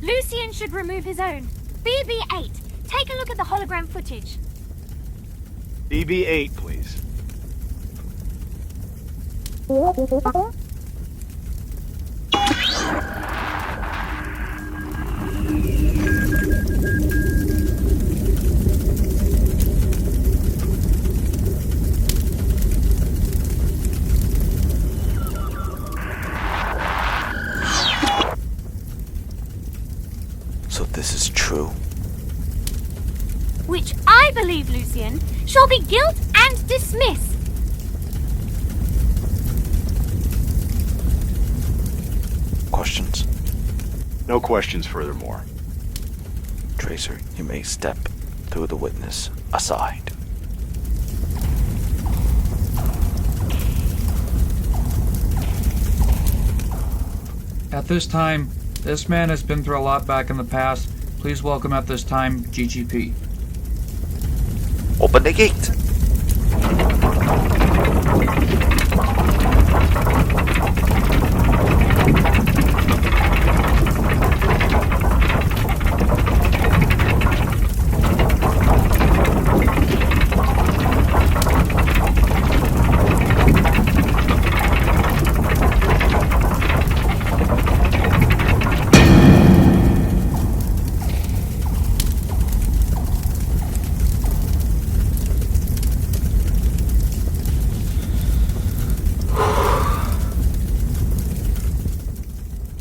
Lucian should remove his own. BB-8, take a look at the hologram footage. BB-8, please. So this is true. Which I believe, Lucian, shall be guilt and dismiss. Questions? No questions furthermore. Tracer, you may step through the witness aside. At this time, this man has been through a lot back in the past. Please welcome at this time, GGP. Open the gate!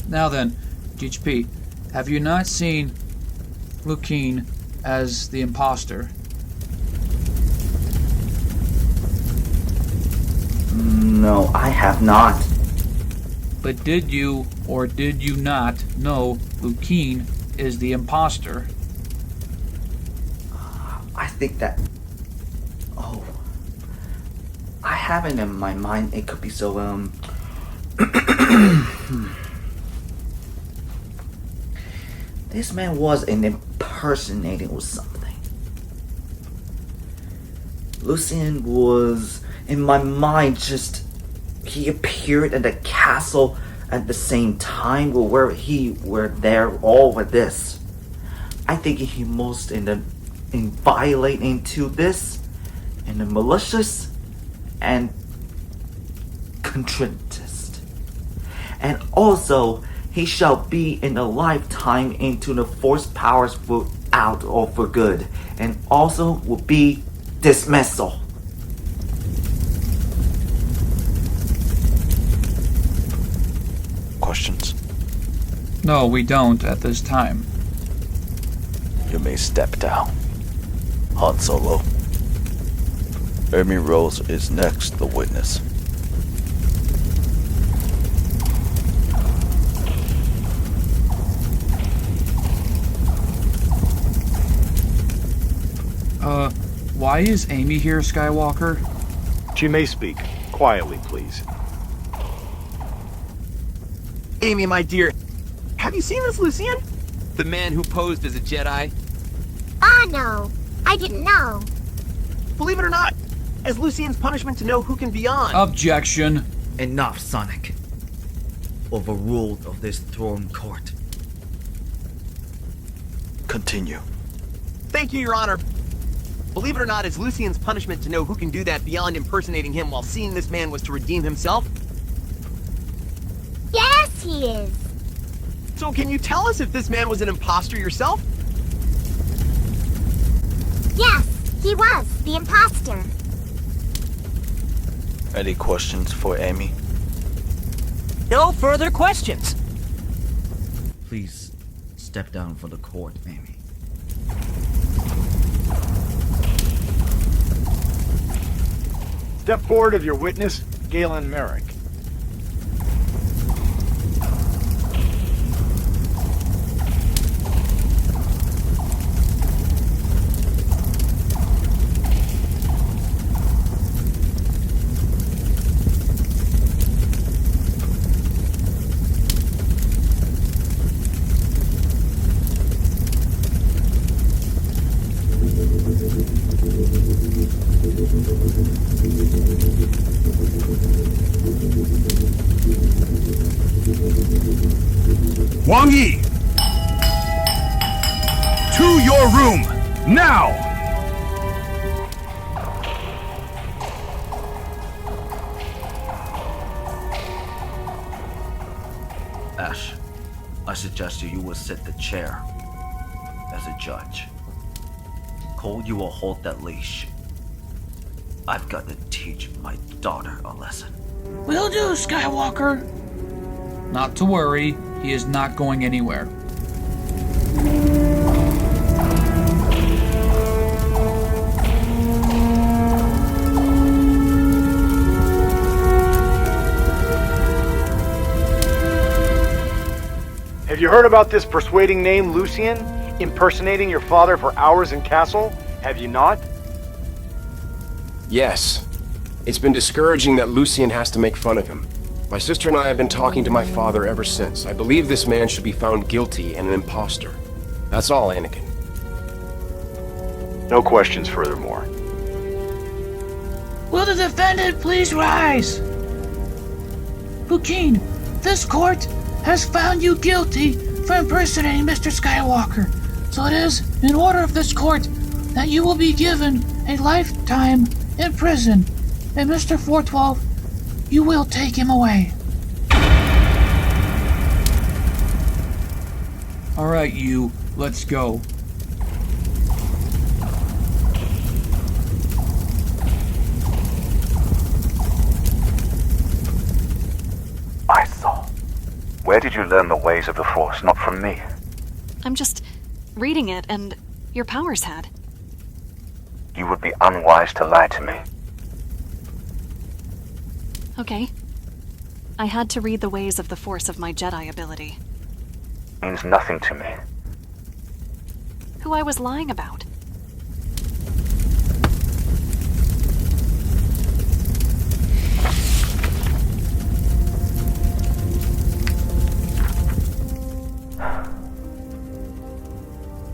Now then, GHP, have you not seen Lucian as the imposter? No, I have not. But did you or did you not know Lucian is the imposter? I think that... Oh. I have it in my mind. It could be so, This man was an impersonating or something. Lucian was, in my mind, just... He appeared at the castle at the same time where he were there all with this. I think he most in violating to this and the malicious and contrivist. And also he shall be in a lifetime into the force powers for out or for good, and also will be dismissal. Questions? No, we don't at this time. You may step down. Han Solo. Amy Rose is next, the witness. Why is Amy here, Skywalker? She may speak. Quietly, please. Amy, my dear, have you seen this Lucian? The man who posed as a Jedi? Ah, no. I didn't know. Believe it or not, as Lucian's punishment to know who can be on. Objection. Enough, Sonic. Overruled of this throne court. Continue. Thank you, Your Honor. Believe it or not, as Lucian's punishment to know who can do that beyond impersonating him while seeing this man was to redeem himself. Yes, he is. So can you tell us if this man was an imposter yourself? Yes, he was the imposter. Any questions for Amy? No further questions. Please step down for the court, Amy. Step forward of your witness, Galen Merrick. Wang Yi! To your room, now! Ash, I suggest you will sit the chair as a judge. Cole, you will hold that leash. I've got to teach my daughter a lesson. Will do, Skywalker. Not to worry, he is not going anywhere. Have you heard about this persuading name, Lucian? Impersonating your father for hours in castle? Have you not? Yes. It's been discouraging that Lucian has to make fun of him. My sister and I have been talking to my father ever since. I believe this man should be found guilty and an imposter. That's all, Anakin. No questions furthermore. Will the defendant please rise? Lucian, this court has found you guilty for impersonating Mr. Skywalker. So it is in order of this court that you will be given a lifetime in prison. And Mr. 412, you will take him away. Alright, you. Let's go. I saw. Where did you learn the ways of the Force? Not from me. I'm just reading it and your powers had. You would be unwise to lie to me. Okay. I had to read the ways of the Force of my Jedi ability. Means nothing to me. Who I was lying about.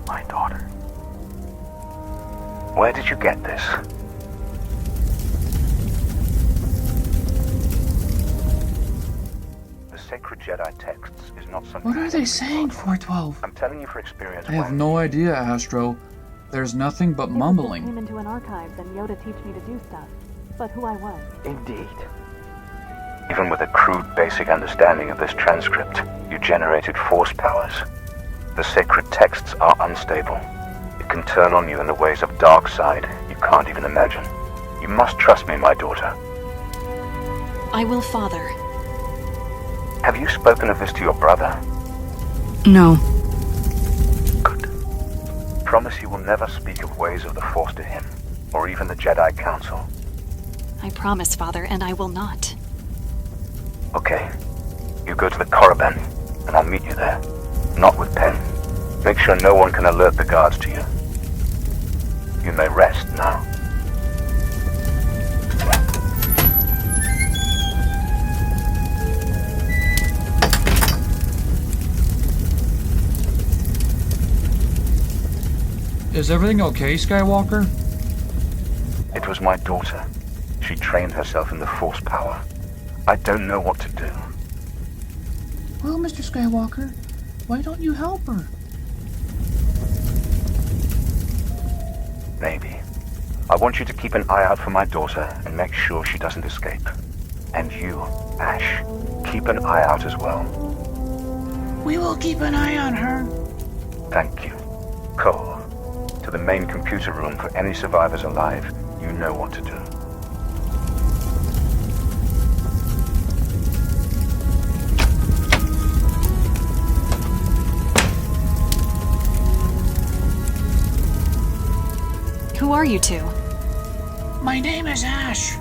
My daughter. Where did you get this? The sacred Jedi texts is not something... What are they saying, 412? I'm telling you for experience. I have no idea, Astro. There's nothing but mumbling. I came into an archive, then Yoda teach me to do stuff. But who I was. Indeed. Even with a crude basic understanding of this transcript, you generated force powers. The sacred texts are unstable. It can turn on you in the ways of dark side you can't even imagine. You must trust me, my daughter. I will, Father. Have you spoken of this to your brother? No. Promise you will never speak of ways of the Force to him, or even the Jedi Council. I promise, Father, and I will not. Okay. You go to the Korriban, and I'll meet you there. Not with Pen. Make sure no one can alert the guards to you. You may rest now. Is everything okay, Skywalker? It was my daughter. She trained herself in the Force power. I don't know what to do. Well, Mr. Skywalker, why don't you help her? Maybe. I want you to keep an eye out for my daughter and make sure she doesn't escape. And you, Ash, keep an eye out as well. We will keep an eye on her. Thank you. Cole, to the main computer room for any survivors alive. You know what to do. Who are you two? My name is Ash.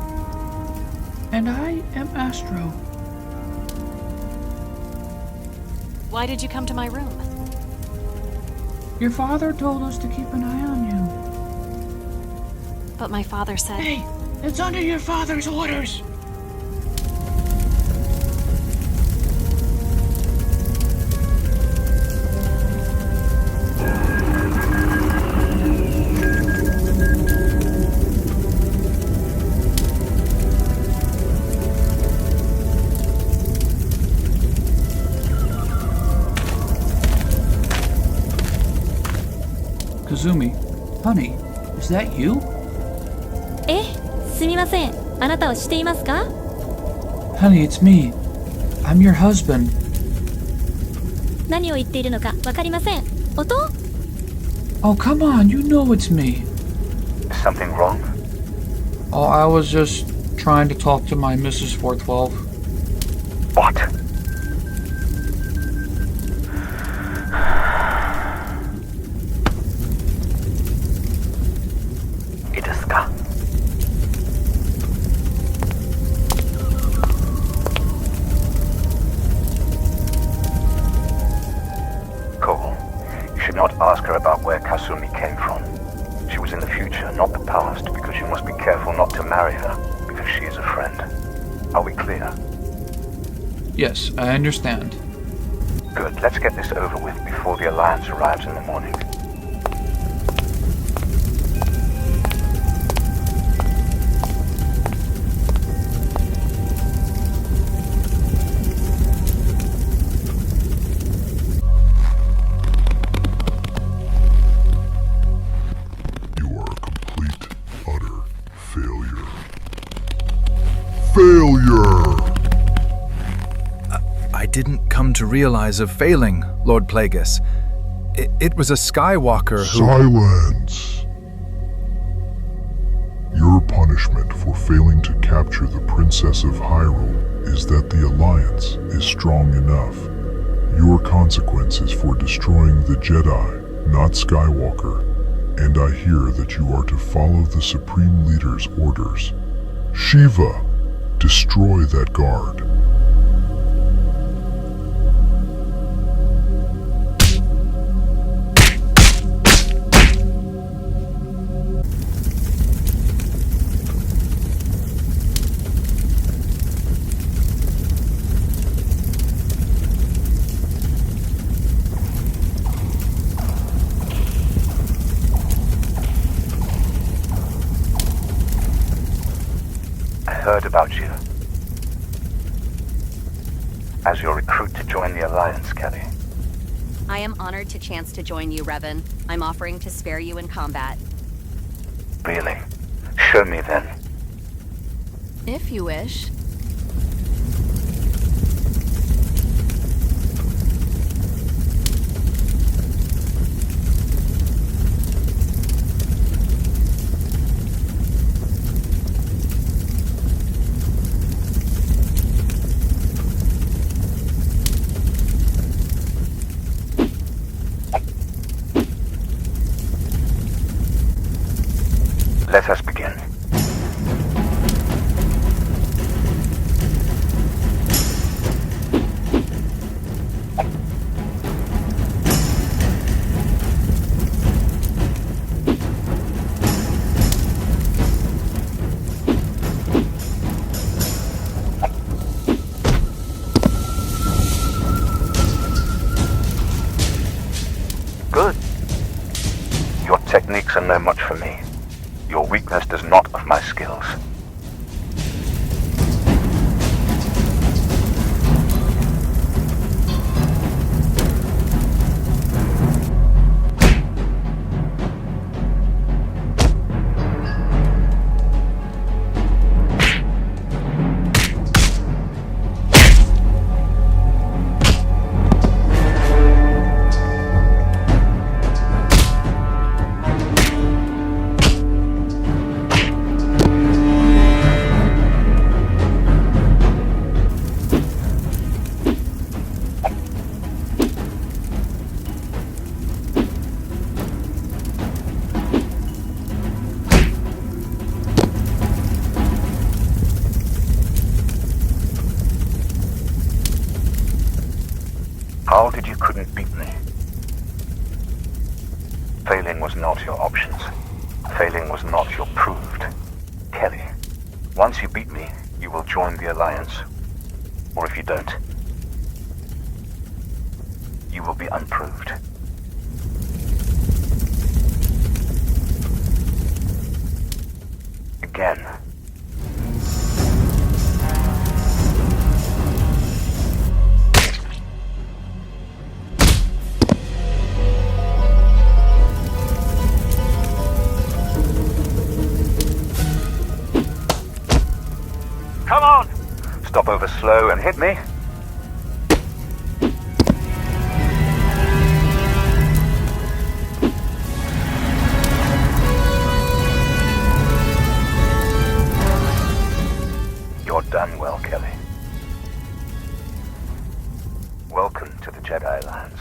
And I am Astro. Why did you come to my room? Your father told us to keep an eye on you. But my father said... Hey, it's under your father's orders. Kazumi, honey, is that you? すみません。あなたを知っていますか? Honey, it's me. I'm your husband. 何を言っているのかわかりません。音? Oh, come on, you know it's me. Is something wrong? Oh, I was just trying to talk to my Mrs. 412. What? Ask her about where Kasumi came from. She was in the future, not the past, because you must be careful not to marry her, because she is a friend. Are we clear? Yes, I understand. Good. Let's get this over with before the Alliance arrives in the morning. I didn't come to realize of failing, Lord Plagueis. It was a Skywalker who... Silence! Your punishment for failing to capture the Princess of Hyrule is that the Alliance is strong enough Your consequence is for destroying the Jedi, not Skywalker, and I hear that you are to follow the Supreme Leader's orders. Shiva, destroy that guard. Heard about you. As your recruit to join the Alliance, Kelly. I am honored to chance to join you, Revan. I'm offering to spare you in combat. Really? Show me then. If you wish. Let us begin. Good. Your techniques are no much for me. Your weakness does not of my skills. How did you couldn't beat me? Failing was not your options. Failing was not your proved. Kelly, once you beat me, you will join the Alliance. Or if you don't, you will be unproved. Again. Come on! Stop over slow and hit me. You're done well, Kelly. Welcome to the Jedi lands.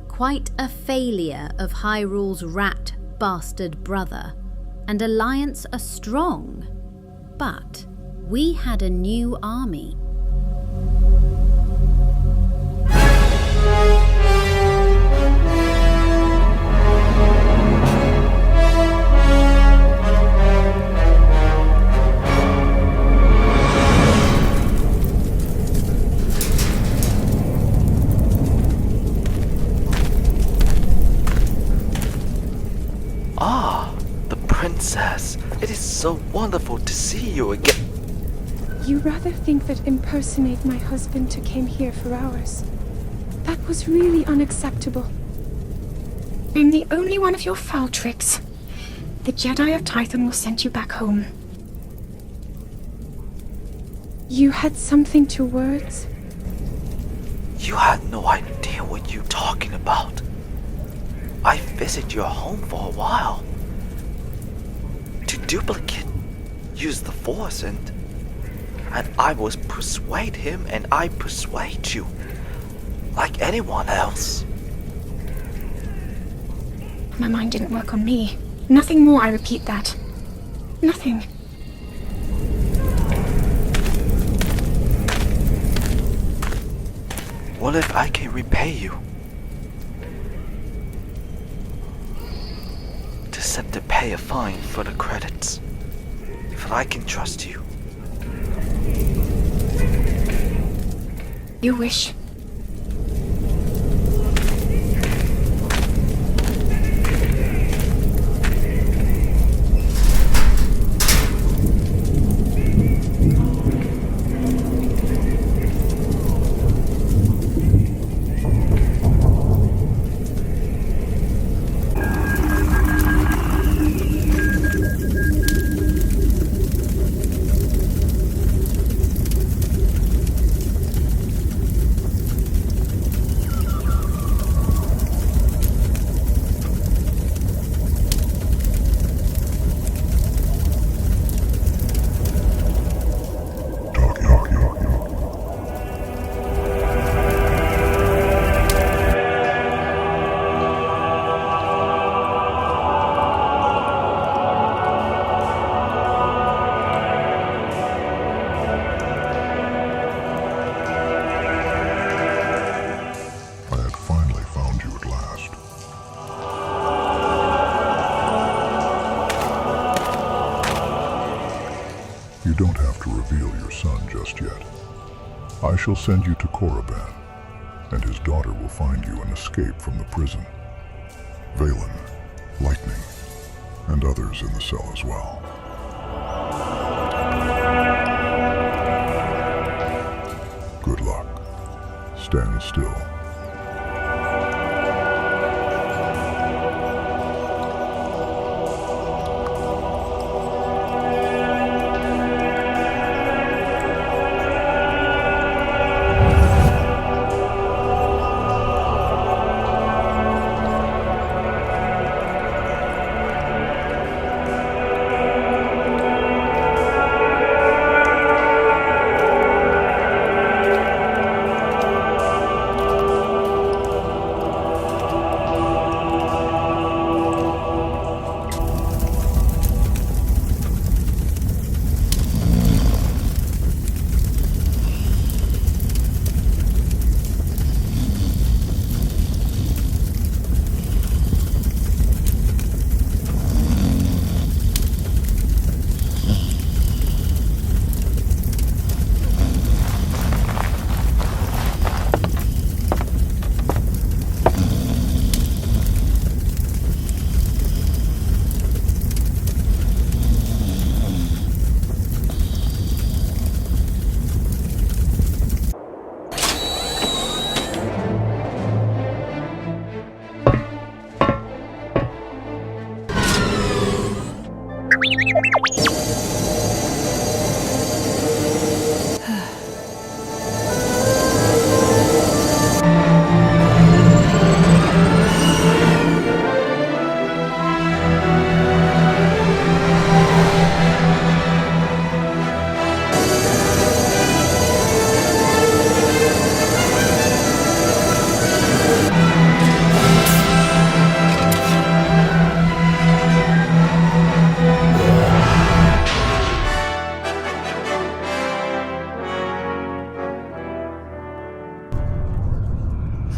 Quite a failure of Hyrule's rat bastard brother, and Alliance are strong. But we had a new army. wonderful to see you again. You rather think that impersonate my husband to came here for hours. That was really unacceptable. I'm the only one of your foul tricks. The Jedi of Tython will send you back home. You had something to words? You had no idea what you're talking about. I visited your home for a while. To duplicate, use the Force, and I was persuade him and I persuade you. Like anyone else. My mind didn't work on me. Nothing more, I repeat that. Nothing. What if I can repay you? Except to pay a fine for the credits. If I can trust you. You wish. You don't have to reveal your son just yet. I shall send you to Korriban, and his daughter will find you and escape from the prison. Valen, Lightning, and others in the cell as well. Good luck. Stand still.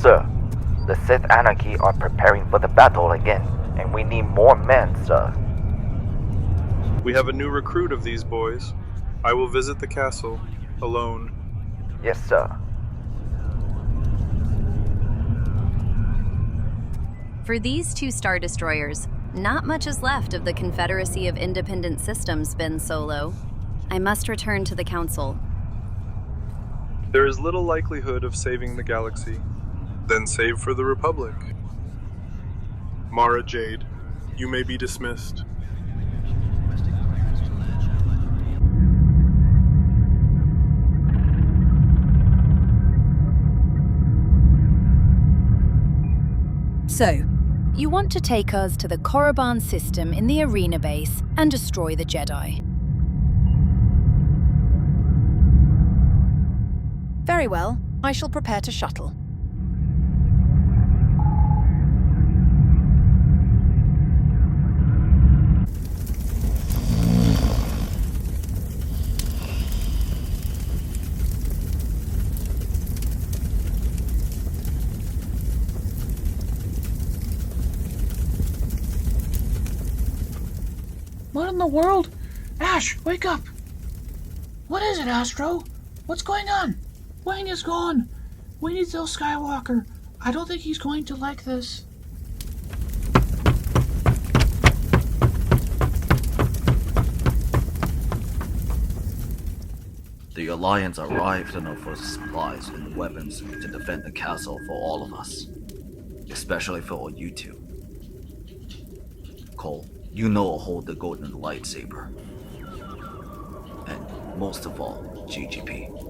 Sir, the Sith Anarchy are preparing for the battle again, and we need more men, sir. We have a new recruit of these boys. I will visit the castle, alone. Yes, sir. For these 2 Star Destroyers, Not much is left of the Confederacy of Independent Systems, Ben Solo. I must return to the Council. There is little likelihood of saving the galaxy. Then save for the Republic. Mara Jade, you may be dismissed. So, you want to take us to the Korriban system in the arena base and destroy the Jedi. Very well, I shall prepare to shuttle. What in the world? Ash, wake up! What is it, Astro? What's going on? Wang is gone. We need to tell Skywalker. I don't think he's going to like this. The Alliance arrived enough for supplies and weapons to defend the castle for all of us. Especially for you two. Cole, you know I'll hold the golden lightsaber. And most of all, GGP.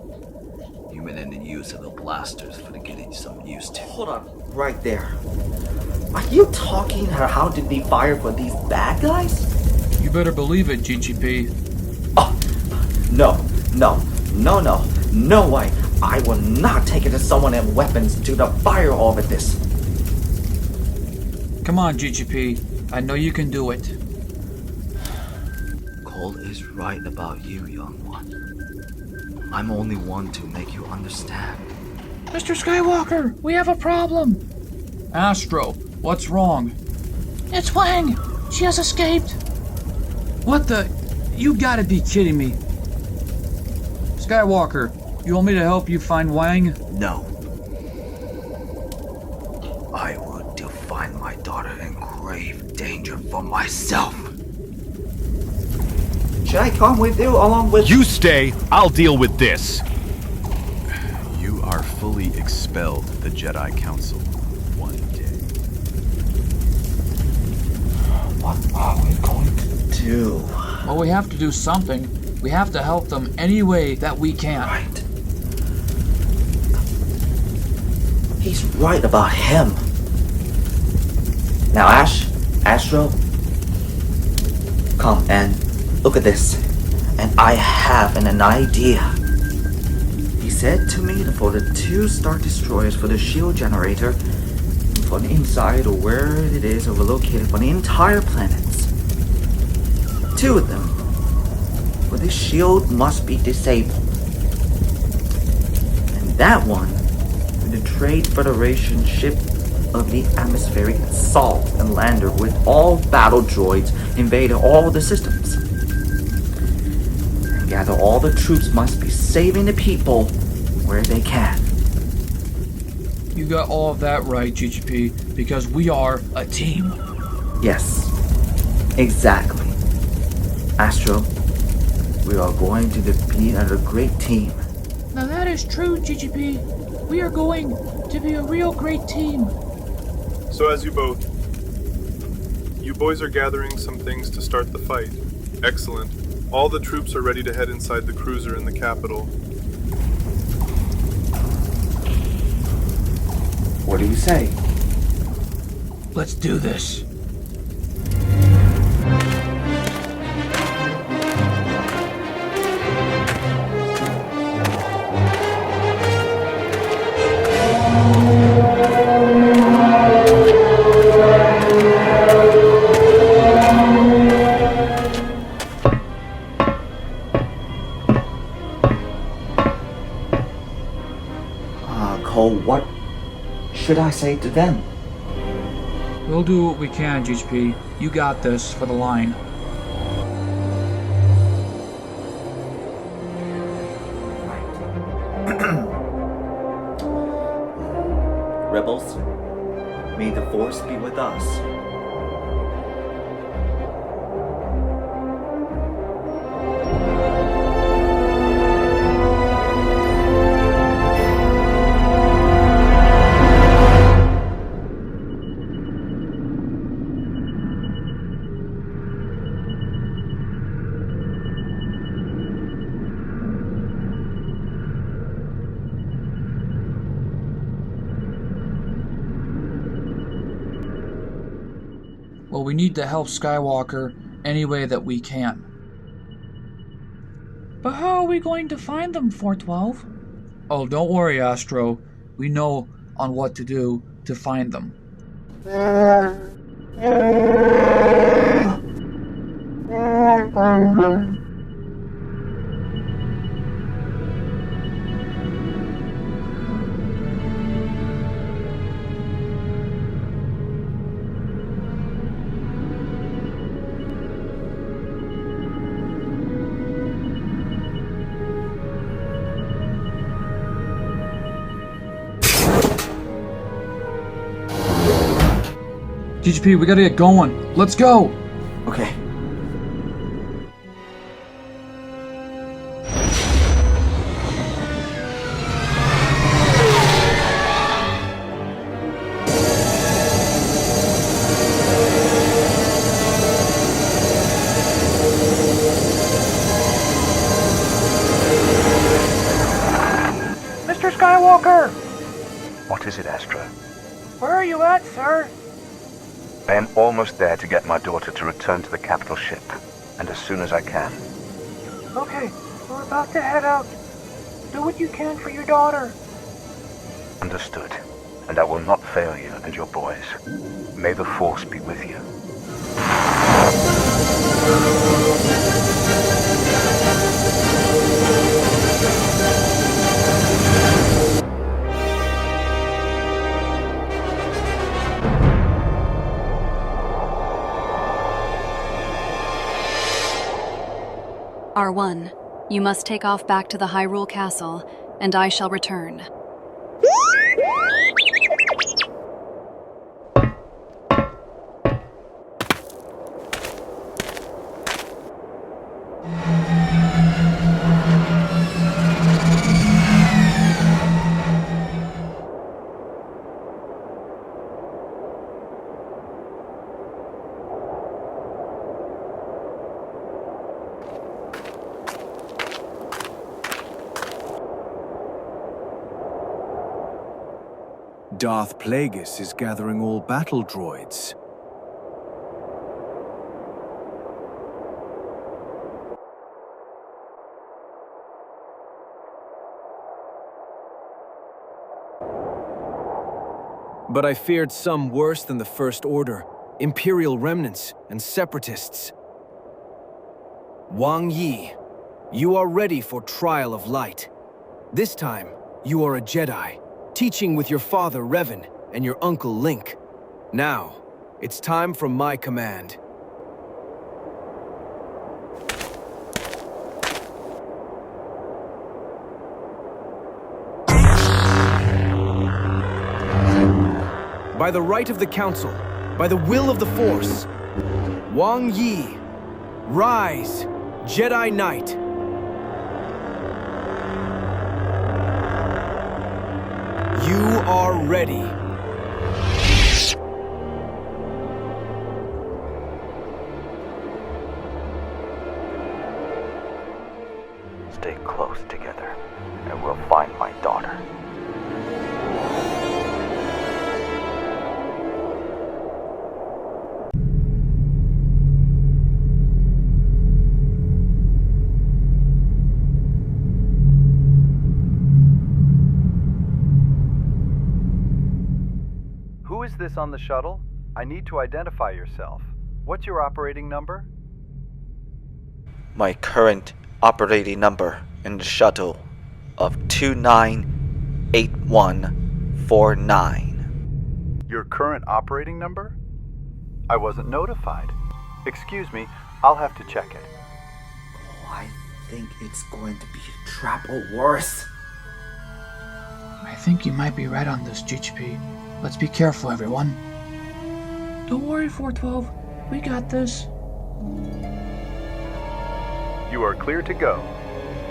You been in the use of the blasters for getting some use to. Hold on, right there. Are you talking about how to be fired for these bad guys? You better believe it, GGP. Oh, no way. I will not take it to someone and weapons to the fire all of this. Come on, GGP. I know you can do it. Cole is right about you, young one. I'm only one to make you understand. Mr. Skywalker, we have a problem. Astro, what's wrong? It's Wang. She has escaped. What the? You gotta be kidding me. Skywalker, you want me to help you find Wang? No. I would find my daughter in grave danger for myself. Should I come with you along with... You stay, I'll deal with this. You are fully expelled the Jedi Council one day. What are we going to do? Well, we have to do something. We have to help them any way that we can. Right. He's right about him. Now, Astro, come and look at this. And I have an idea. He said to me that for the 2 Star Destroyers for the shield generator, and for the inside or where it is are located for the entire planets. 2 of them. For this shield must be disabled. And that one, the Trade Federation ship of the atmospheric assault and lander with all battle droids invaded all the systems. And gather all the troops must be saving the people where they can. You got all of that right, GGP, because we are a team. Yes, exactly. Astro, we are going to be a great team. Now that is true, GGP. We are going to be a real great team. So as you boys are gathering some things to start the fight. Excellent. All the troops are ready to head inside the cruiser in the capital. What do you say? Let's do this. Cole, what should I say to them? We'll do what we can, GGP. You got this for the line. Rebels, may the Force be with us. Well, we need to help Skywalker any way that we can. But how are we going to find them, 412? Oh, don't worry, Astro. We know on what to do to find them. GGP, we gotta get going. Let's go! Okay. Mr. Skywalker! What is it, Astro? Where are you at, sir? I am almost there to get my daughter to return to the capital ship, and as soon as I can. Okay, we're about to head out. Do what you can for your daughter. Understood. And I will not fail you and your boys. May the Force be with you. R1, you must take off back to the Hyrule Castle, and I shall return. Darth Plagueis is gathering all battle droids. But I feared some worse than the First Order, Imperial remnants, and separatists. Wang Yi, you are ready for Trial of Light. This time, you are a Jedi, teaching with your father Revan and your uncle Link. Now, it's time for my command. By the right of the Council, by the will of the Force, Wang Yi, rise, Jedi Knight. You are ready. Stay close together, and we'll find my daughter. Who is this on the shuttle? I need to identify yourself. What's your operating number? My current operating number in the shuttle of 298149. Your current operating number? I wasn't notified. Excuse me, I'll have to check it. Oh, I think it's going to be a trap or worse. I think you might be right on this, GGP. Let's be careful, everyone. Don't worry, 412. We got this. You are clear to go.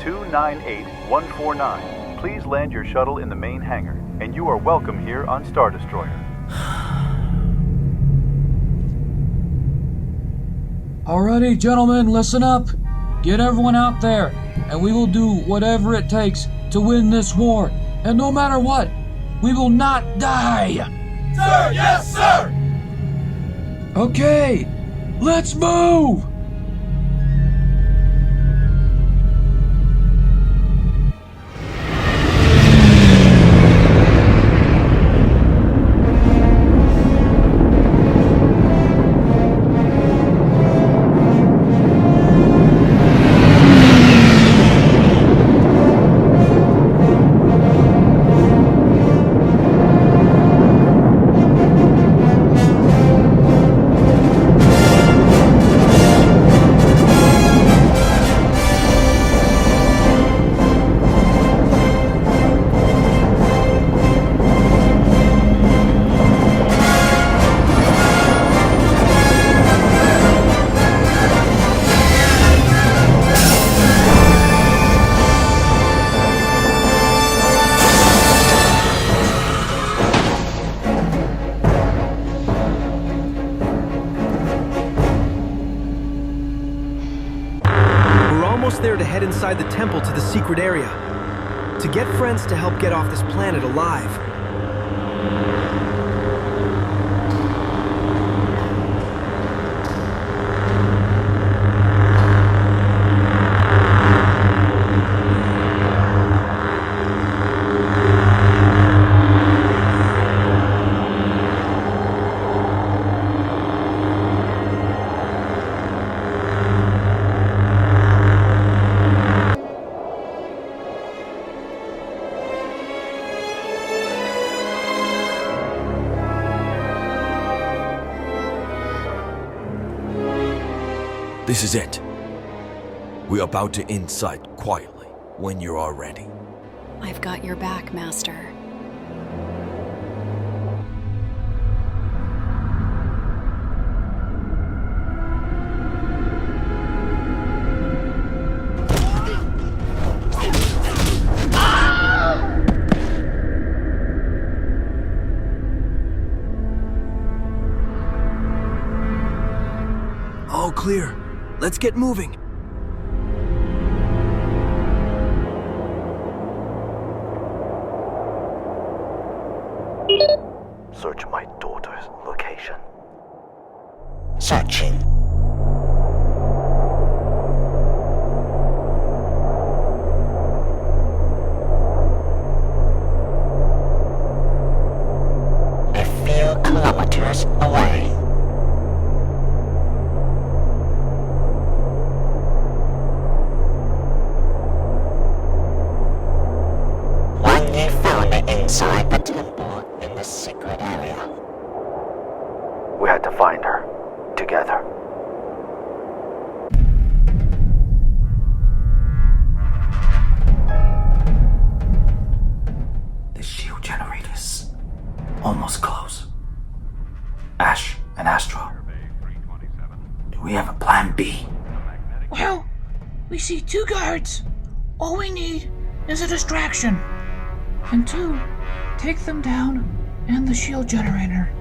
298149. Please land your shuttle in the main hangar, and you are welcome here on Star Destroyer. Alrighty, gentlemen, listen up. Get everyone out there, and we will do whatever it takes to win this war. And no matter what, we will not die! Sir, yes, sir! Okay, let's move! There to head inside the temple to the secret area. To get friends to help get off this planet alive. This is it. We're about to inside quietly when you are ready. I've got your back, Master. All clear. Let's get moving. Search my daughter's location. Searching. A few kilometers away. Inside the temple in the secret area. We had to find her. Together. The shield generators. Almost close. Ash and Astro. Do we have a plan B? Well, we see 2 guards. All we need is a distraction. And 2, take them down and the shield generator.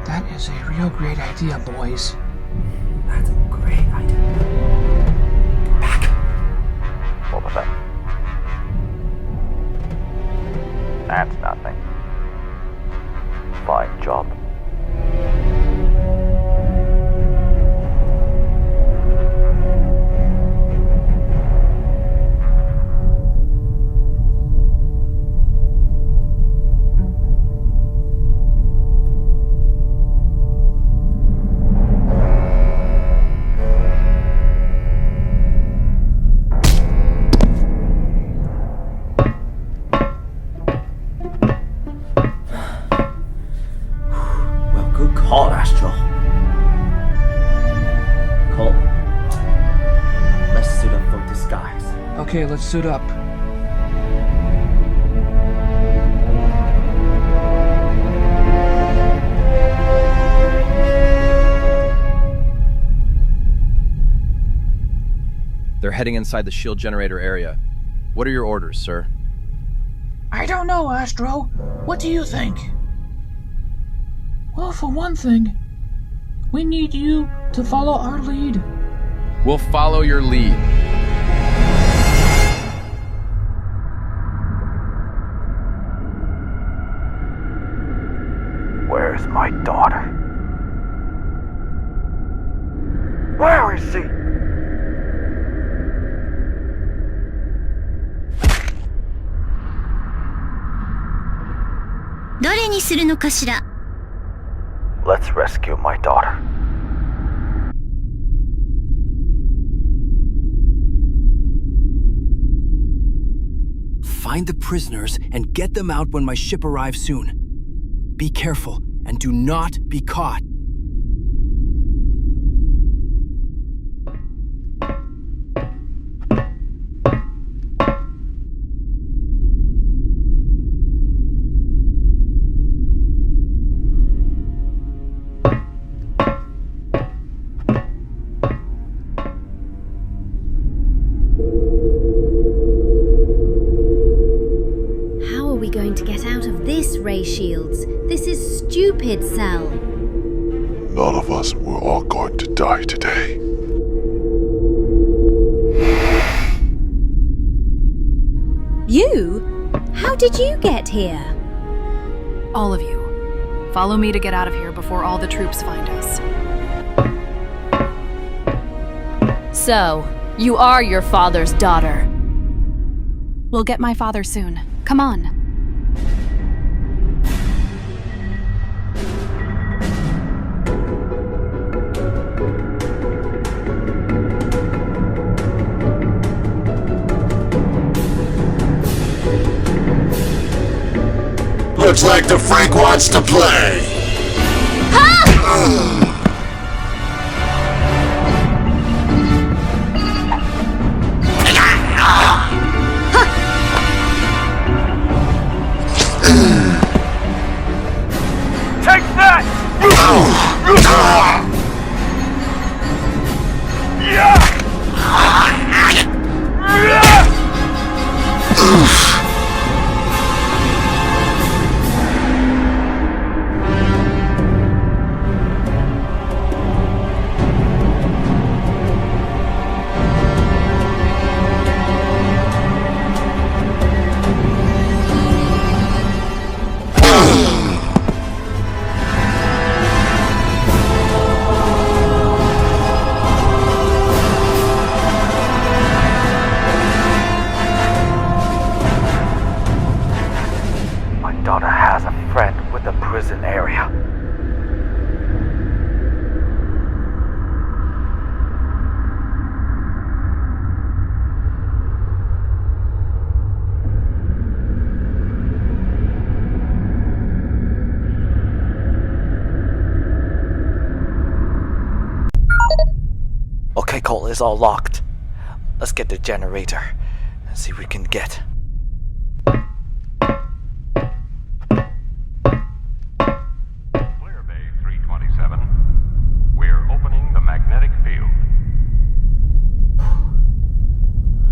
That is a real great idea, boys. That's a great idea. Back. What was that? That's nothing. Fine job. Call, Astro. Cole. Let's suit up for disguise. Okay, let's suit up. They're heading inside the shield generator area. What are your orders, sir? I don't know, Astro. What do you think? Well, for one thing, we need you to follow our lead. We'll follow your lead. Where's my daughter? どれにするのかしら。 Let's rescue my daughter. Find the prisoners and get them out when my ship arrives soon. Be careful and do not be caught. How are we going to get out of this, Ray Shields? This is stupid, Cell. None of us were all going to die today. You? How did you get here? All of you. Follow me to get out of here before all the troops find us. So, you are your father's daughter. We'll get my father soon. Come on. Looks like the Frank wants to play. Take that! My daughter has a friend with the prison area. Okay, Cole, it's all locked. Let's get the generator and see if we can get. Clear Bay 327. We're opening the magnetic field.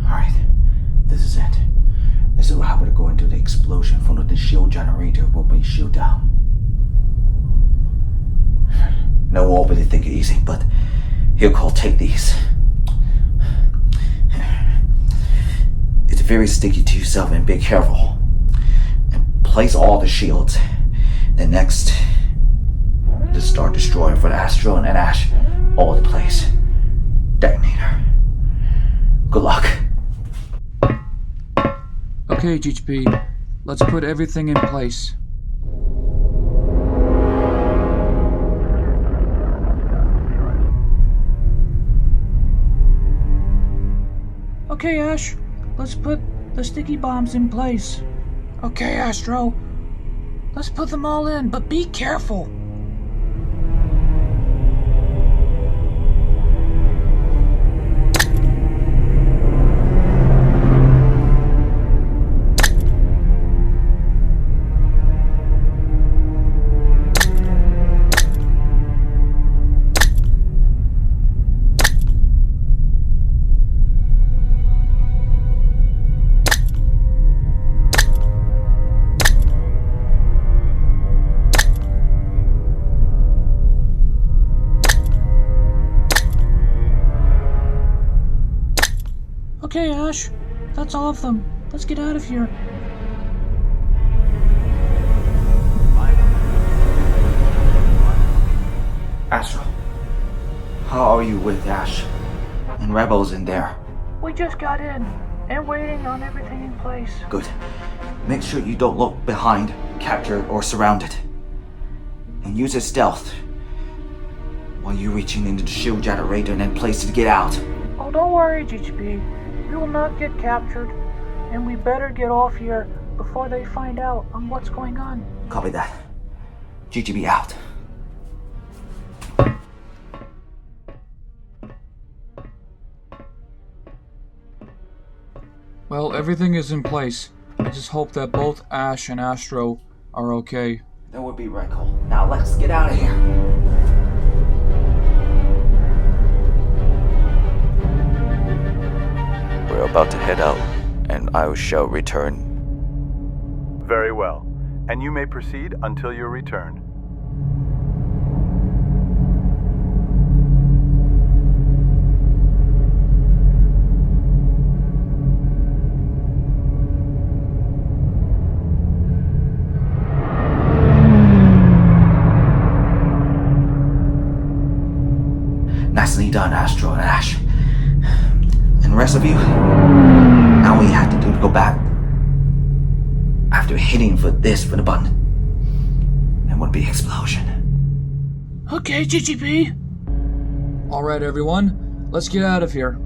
Alright, this is it. This is how we're going to the explosion in front of the shield generator will be shield down. No, we'll really think it easy, but here, Cole, take these. It's very sticky to yourself and be careful. And place all the shields. Then next, just start destroying for the Astro and Ash all the place. Detonator. Good luck. Okay, GHP. Let's put everything in place. Okay, Ash. Let's put the sticky bombs in place. Okay, Astro. Let's put them all in, but be careful. Okay, Ash. That's all of them. Let's get out of here. Astro, how are you with Ash and Rebels in there? We just got in, and waiting on everything in place. Good. Make sure you don't look behind, captured, or surrounded. And use your stealth while you're reaching into the shield generator and then place it to get out. Oh, don't worry, GGB. We will not get captured, and we better get off here before they find out on what's going on. Copy that. GGB out. Well, everything is in place. I just hope that both Ash and Astro are okay. That would be right, Cole. Now let's get out of here. We're about to head out, and I shall return. Very well. And you may proceed until your return. Nicely done, Astro and Ash. And the rest of you, now all you have to do to go back after hitting for the button, and would be explosion. Okay, GGB. Alright, everyone, let's get out of here.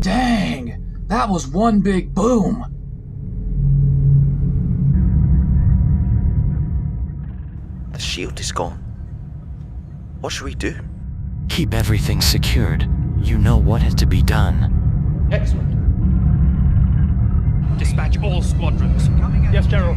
Dang, that was one big boom. The shield is gone. What should we do? Keep everything secured. You know what has to be done. Excellent. Dispatch all squadrons. Yes, General.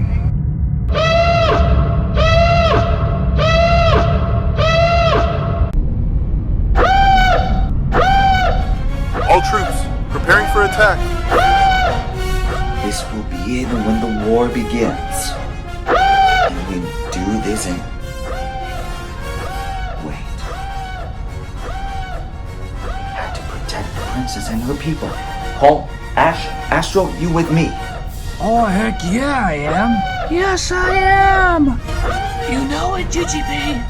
All troops, preparing for attack. This will be it when the war begins. And we do this in... Wait. We had to protect the princess and her people. Cole, Ash, Astro, you with me. Oh, heck yeah, I am. Yes, I am. You know it, GGB.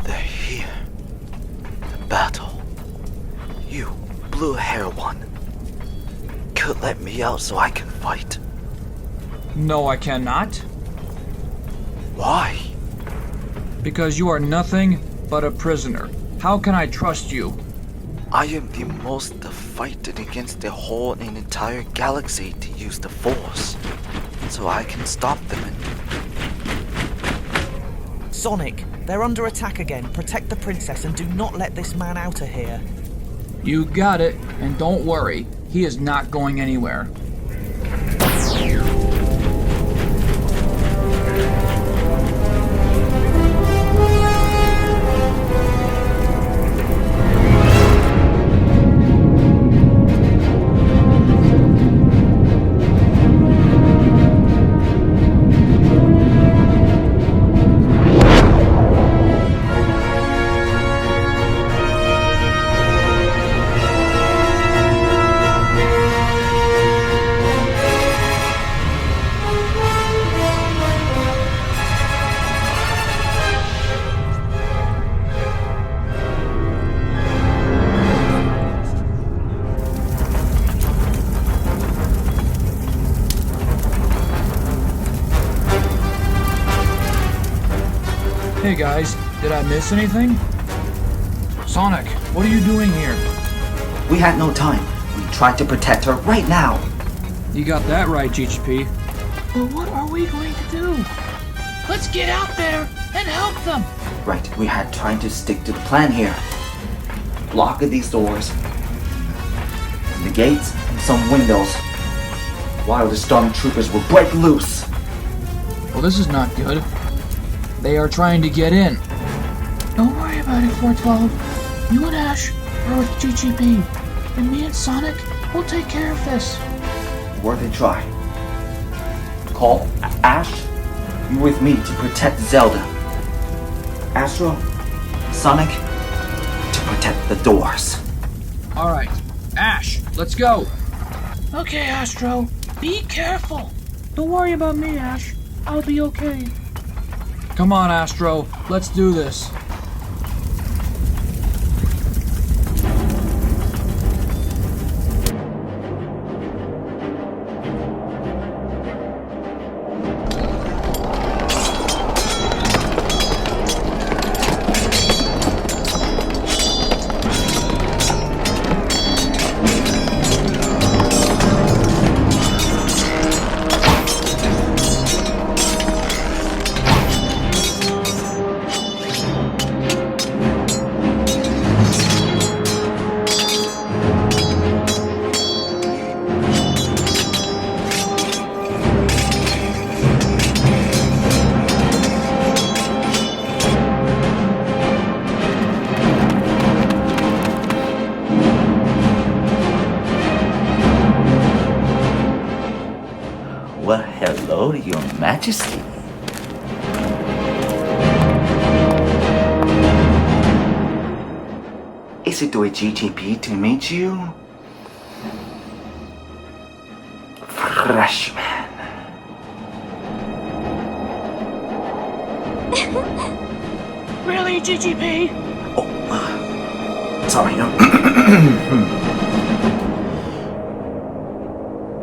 They're here. The battle. You, blue hair one, could let me out so I can fight. No, I cannot. Why? Because you are nothing but a prisoner. How can I trust you? I am the most fighted against the whole and entire galaxy to use the Force, so I can stop them. Sonic, they're under attack again. Protect the princess and do not let this man out of here. You got it, and don't worry, he is not going anywhere. Hey guys, did I miss anything? Sonic, what are you doing here? We had no time. We tried to protect her right now. You got that right, GGP. But what are we going to do? Let's get out there and help them. Right, we had trying to stick to the plan here. Block these doors, the gates, and some windows, while the stormtroopers will break loose. Well, this is not good. They are trying to get in. Don't worry about it, 412. You and Ash are with GGP, and me and Sonic will take care of this. Worth a try. Call Ash, you with me to protect Zelda. Astro, Sonic, to protect the doors. Alright, Ash, let's go. Okay, Astro, be careful. Don't worry about me, Ash. I'll be okay. Come on, Astro, let's do this. Well, hello, Your Majesty. Is it a GGP to meet you? Freshman. Really, GGP? Sorry,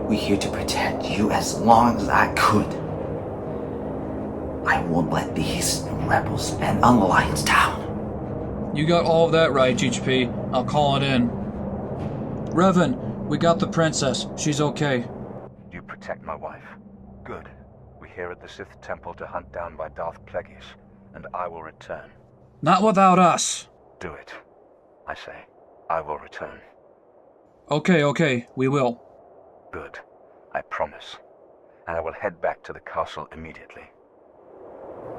We're here to protect you as long as I could. I won't let these rebels and Alliance down. You got all of that right, GGP. I'll call it in. Revan, we got the princess. She's okay. You protect my wife. Good. We're here at the Sith Temple to hunt down by Darth Plagueis, and I will return. Not without us. Do it. I say, I will return. Okay, we will. Good. I promise. And I will head back to the castle immediately.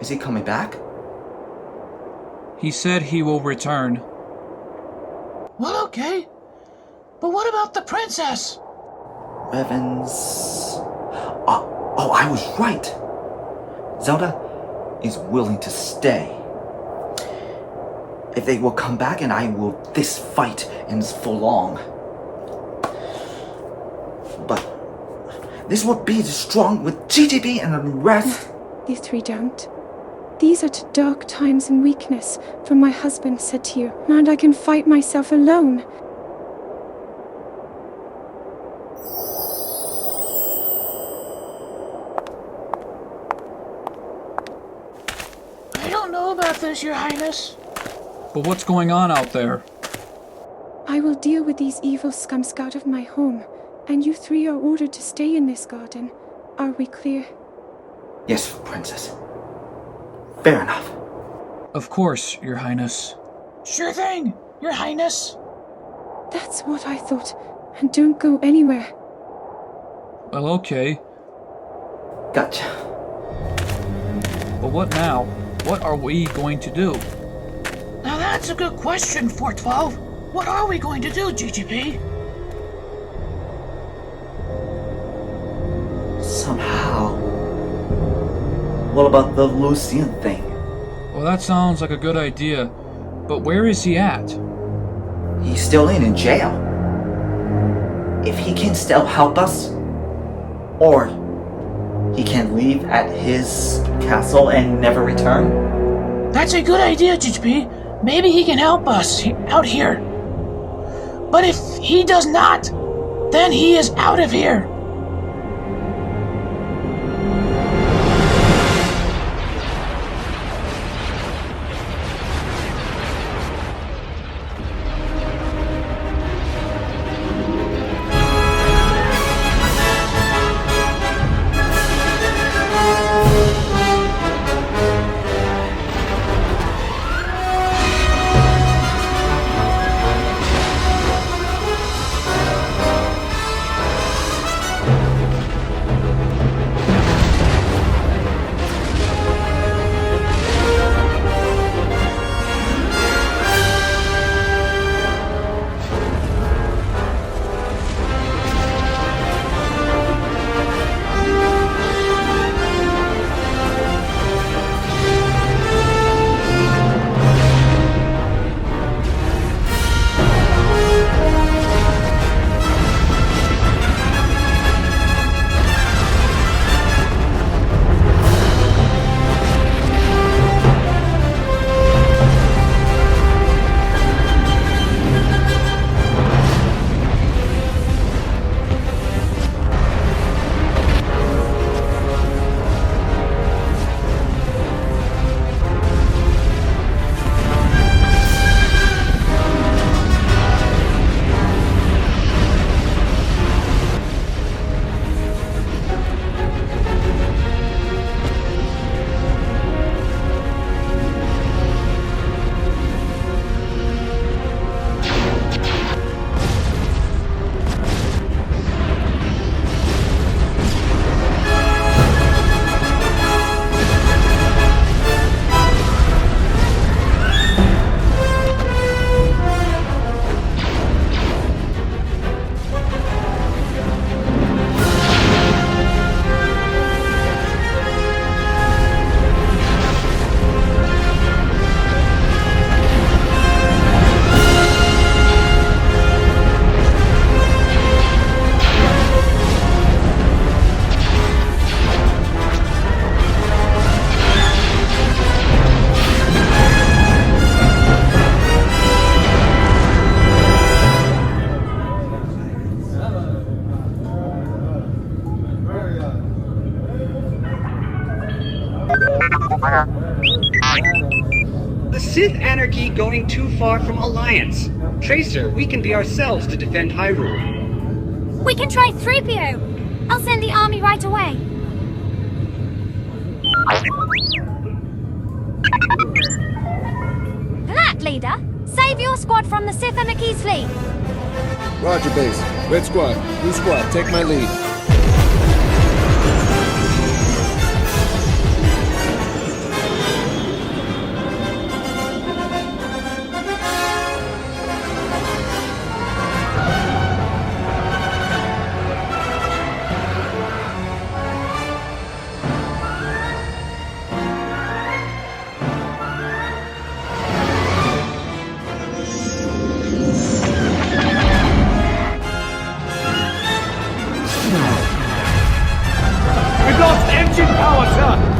Is he coming back? He said he will return. Well, okay. But what about the princess? Revan's... Oh, I was right. Zelda is willing to stay. If they will come back and I will... This fight ends for long. But this will be strong with GGP and the rest. You three don't. These are to dark times and weakness, for my husband said to you, and I can fight myself alone. I don't know about this, Your Highness. But what's going on out there? I will deal with these evil scums out of my home, and you three are ordered to stay in this garden. Are we clear? Yes, Princess. Fair enough. Of course, Your Highness. Sure thing, Your Highness. That's what I thought. And don't go anywhere. Well, okay. Gotcha. But what now? What are we going to do? Now that's a good question, 412. What are we going to do, GGP? Somehow. What about the Lucian thing? Well, that sounds like a good idea. But where is he at? He's still in jail. If he can still help us, or he can leave at his castle and never return. That's a good idea, GGP. Maybe he can help us out here. But if he does not, then he is out of here. Sith anarchy going too far from Alliance. Tracer, we can be ourselves to defend Hyrule. We can try 3PO. I'll send the army right away. That leader, save your squad from the Sith anarchy's fleet. Roger, base. Red squad, blue squad, take my lead. We've lost engine power, sir!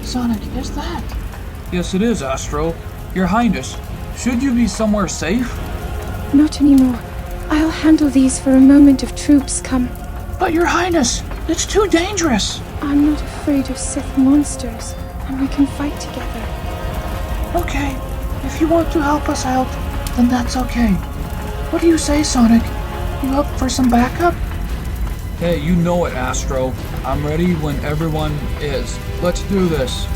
Sonic, is that? Yes, it is, Astro. Your Highness, should you be somewhere safe? Not anymore. I'll handle these for a moment if troops come. But Your Highness, it's too dangerous. I'm not afraid of Sith monsters, and we can fight together. Okay, if you want to help us out, then that's okay. What do you say, Sonic? You up for some backup? Hey, you know it, Astro. I'm ready when everyone is. Let's do this.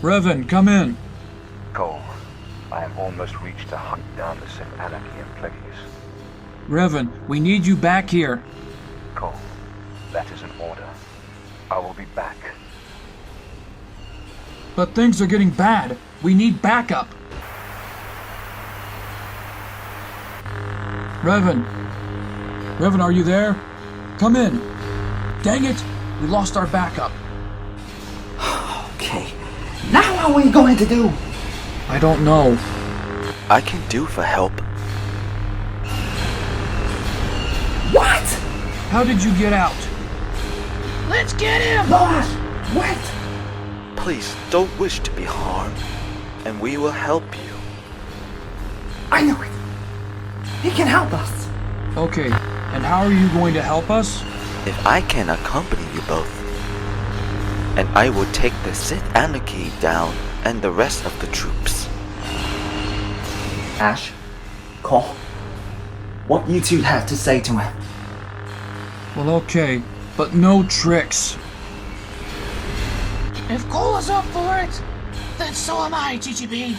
Revan, come in. Cole, I have almost reached to hunt down the Sith Anarchy in Plagueis. Revan, we need you back here. Cole, that is an order. I will be back. But things are getting bad. We need backup. Revan. Revan, are you there? Come in. Dang it! We lost our backup. Okay. Now what are we going to do? I don't know. I can do for help. What? How did you get out? Let's get him! Boss! What? Please don't wish to be harmed, and we will help you. I know it. He can help us. Okay, and how are you going to help us? If I can accompany you both, and I will take the Sith Anarchy down and the rest of the troops. Ash, Cole, what you two have to say to him? Well, okay, but no tricks. If Cole is up for it, then so am I, GGB.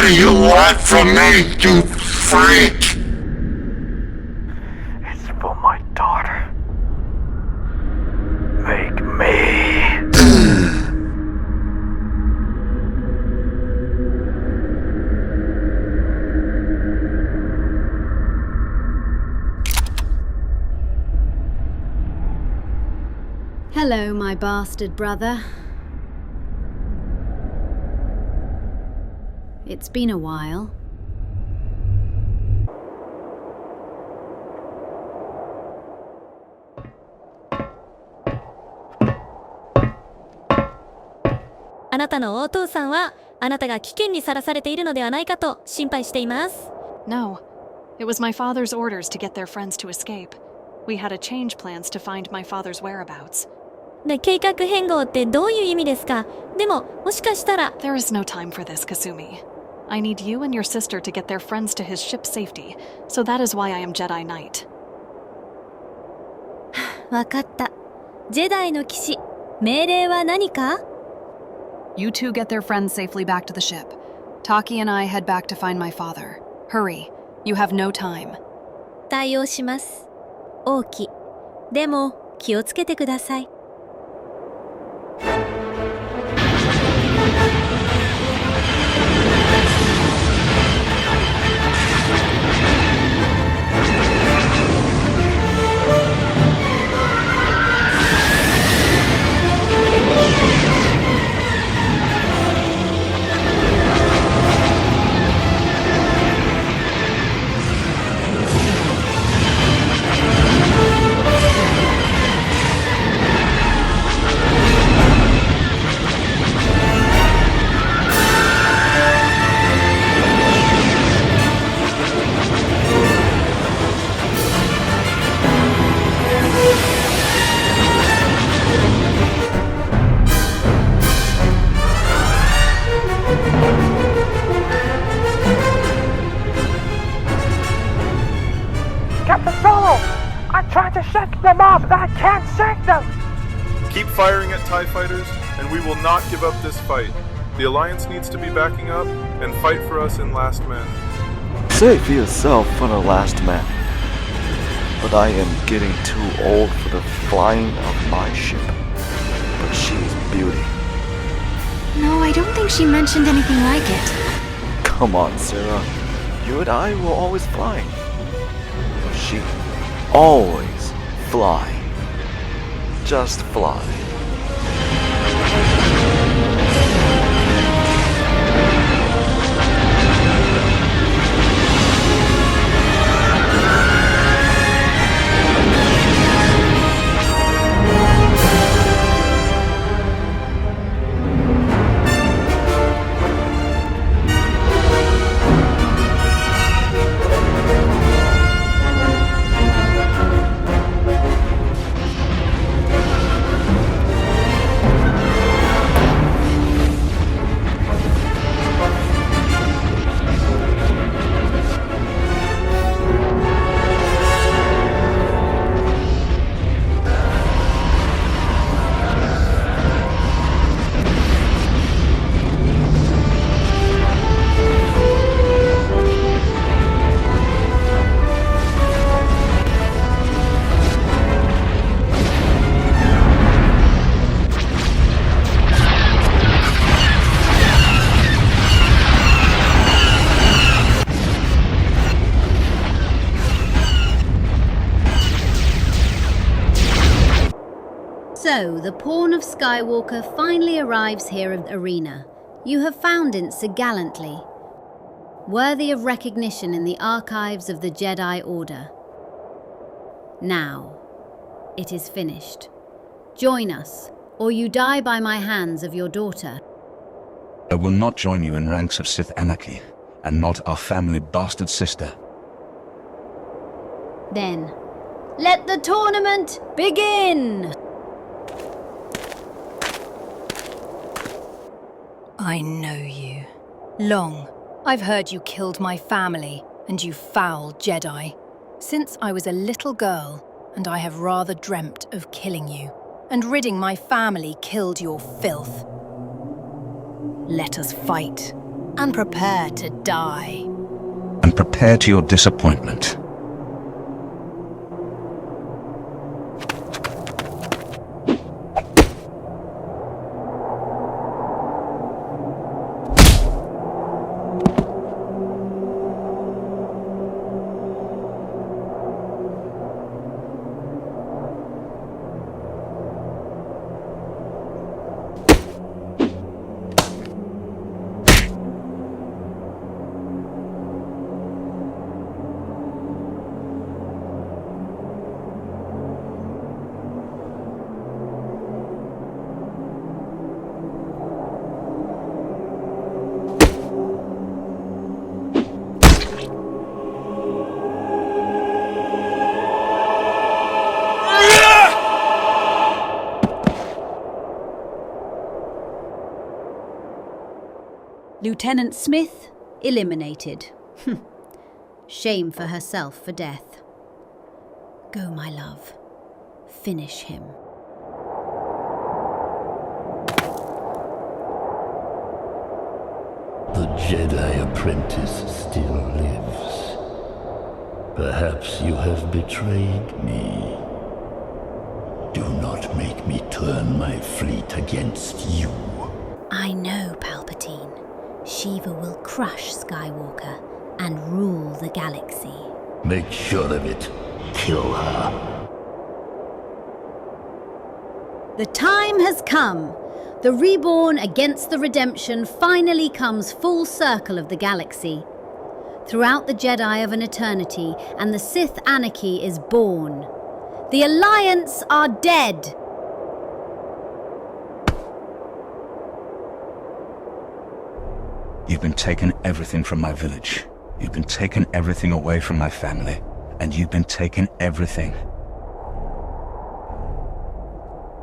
do you want from me, you freak? It's for my daughter. Make me. Hello, my bastard brother. It's been a while.「あなたのお父さんはあなたが危険にさらされているのではないかと心配しています。 No. It was my father's orders to get their friends to escape. We had to change plans to find my father's whereabouts. で、計画変更ってどういう意味ですか？でも、もしかしたら There is no time for this, Kasumi. I need you and your sister to get their friends to his ship's safety, so that is why I am Jedi Knight. わかった。ジェダイの騎士、命令は何か？ You two get their friends safely back to the ship. Taki and I head back to find my father. Hurry. You have no time. 対応します。王騎。でも、気をつけてください。them off! I can't sink them! Keep firing at TIE fighters, and we will not give up this fight. The Alliance needs to be backing up and fight for us in Last Man. Say for yourself for the last man. But I am getting too old for the flying of my ship. But she's beauty. No, I don't think she mentioned anything like it. Come on, Sarah. You and I will always fly. She always fly. Just fly. So, the pawn of Skywalker finally arrives here at Arena. You have found it so gallantly, worthy of recognition in the archives of the Jedi Order. Now, it is finished. Join us, or you die by my hands of your daughter. I will not join you in ranks of Sith anarchy, and not our family bastard sister. Then, let the tournament begin! I know you. Long, I've heard you killed my family, and you foul Jedi. Since I was a little girl, and I have rather dreamt of killing you, and ridding my family killed your filth. Let us fight. and prepare to die. And prepare to your disappointment. Lieutenant Smith eliminated. Shame for herself for death. Go, my love. Finish him. The Jedi apprentice still lives. Perhaps you have betrayed me. Do not make me turn my fleet against you. I know, Palpatine. Shiva will crush Skywalker and rule the galaxy. Make sure of it. Kill her. The time has come. The reborn against the redemption finally comes full circle of the galaxy. Throughout the Jedi of an eternity, and the Sith anarchy is born. The Alliance are dead. You've been taking everything from my village. You've been taking everything away from my family. And you've been taking everything.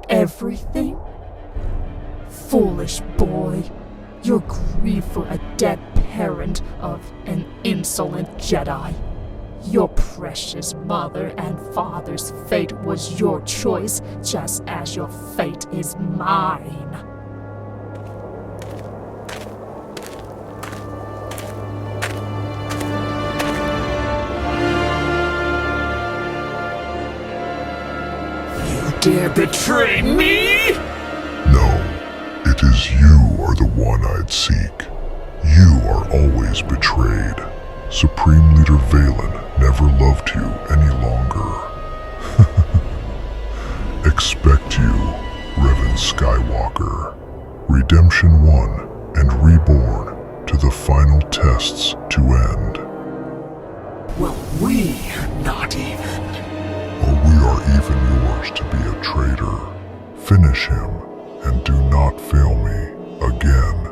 Everything? Foolish boy. Your grief for a dead parent of an insolent Jedi. Your precious mother and father's fate was your choice, just as your fate is mine. Dare betray me? No, it is you are the one I'd seek. You are always betrayed. Supreme Leader Valen never loved you any longer. Expect you, Revan Skywalker. Redemption 1 and Reborn to the final tests to end. Well, we're not even. Or we are even yours to be a traitor. Finish him, and do not fail me again.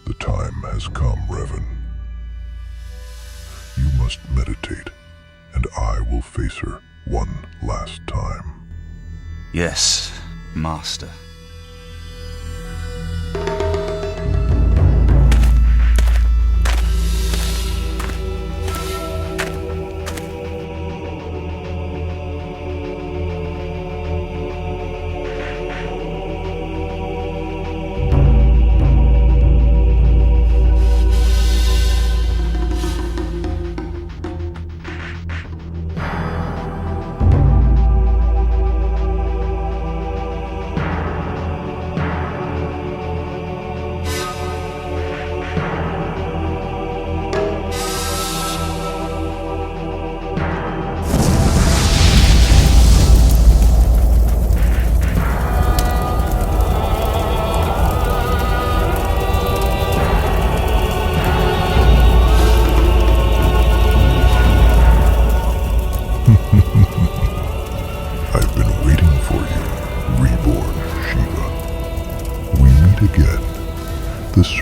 The time has come, Revan. You must meditate, and I will face her one last time. Yes, Master.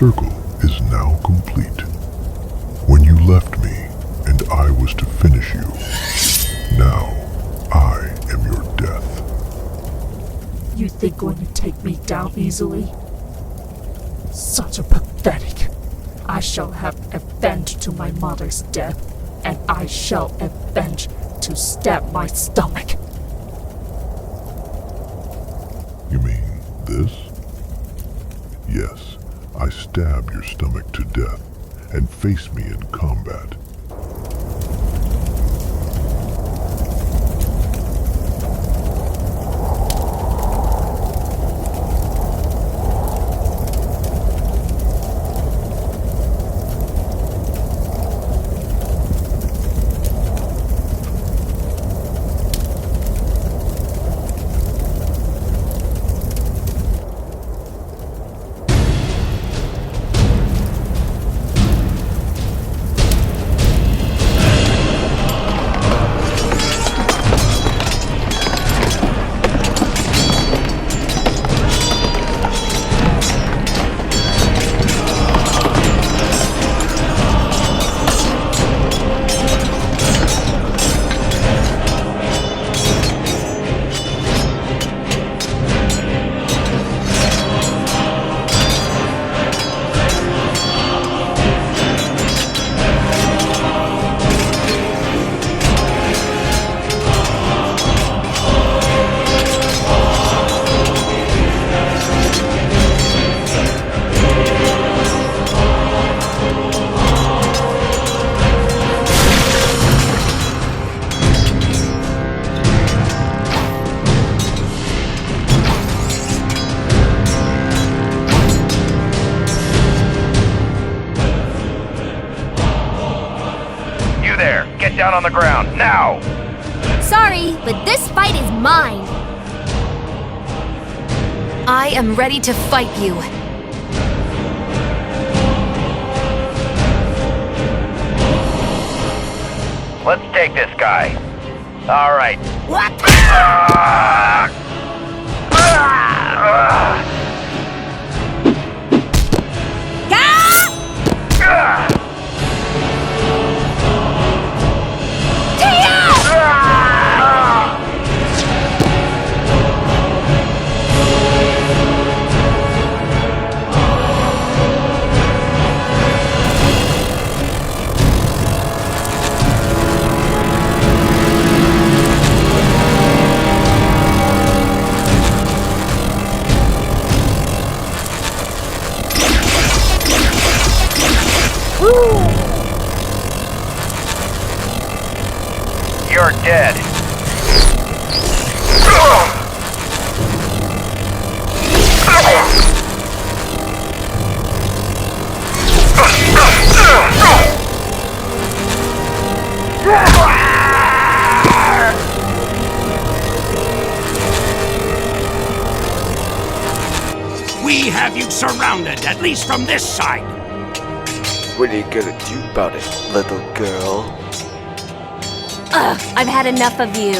circle is now complete. When you left me, and I was to finish you, now I am your death. You think going to take me down easily? Such a pathetic. I shall have avenge to my mother's death, and I shall avenge to stab my stomach. You mean this? Yes, I stab your stomach to death and face me in combat. Down on the ground, now! Sorry, but this fight is mine. I am ready to fight you. Let's take this guy. All right. What? You're dead. We have you surrounded, at least from this side. What are you gonna do about it, little girl? Ugh, I've had enough of you.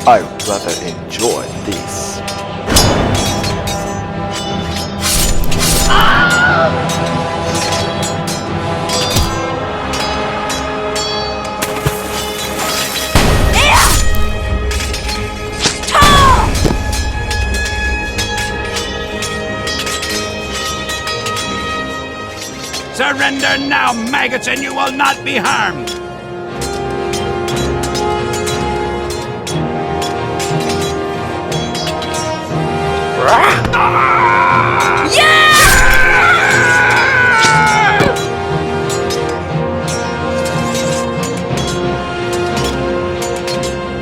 I'd rather enjoy this. Surrender now, maggots, and you will not be harmed.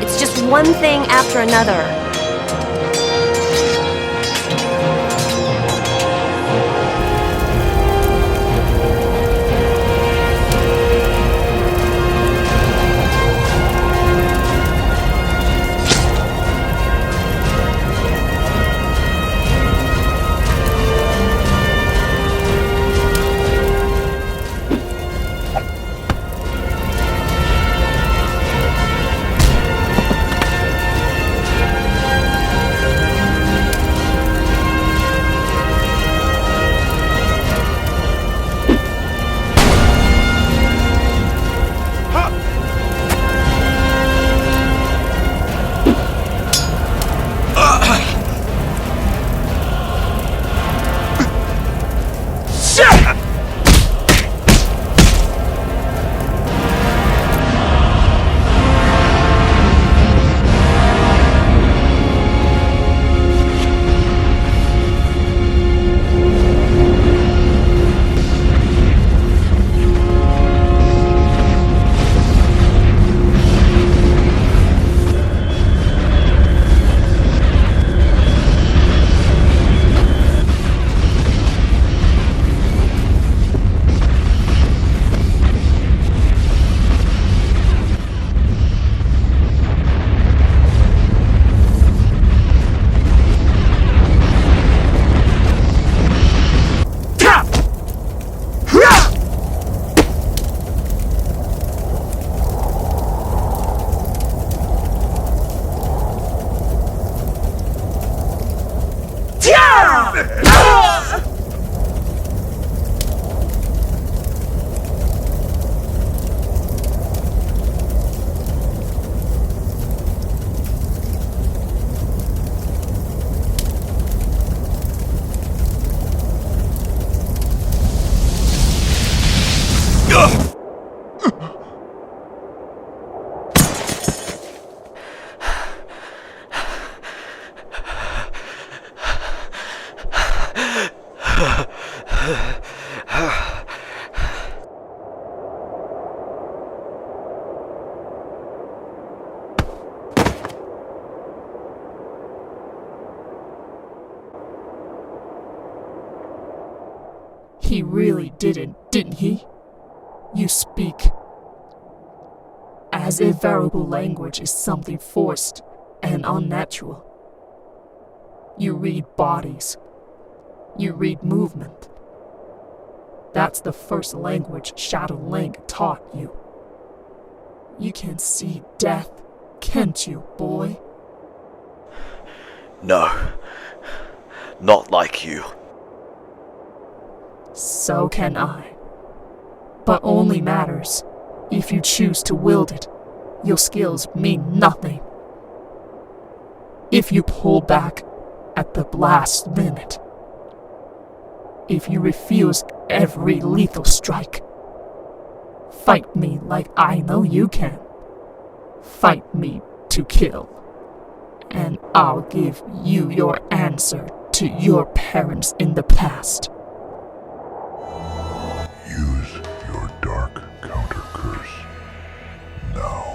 It's just one thing after another. didn't he? You speak as if verbal language is something forced and unnatural. You read bodies. You read movement. That's the first language Shadow Link taught you. You can see death, can't you, boy? No. Not like you. So can I. But only matters if you choose to wield it. Your skills mean nothing. If you pull back at the last minute. If you refuse every lethal strike. Fight me like I know you can. Fight me to kill. And I'll give you your answer to your parents in the past. Use your dark counter curse now.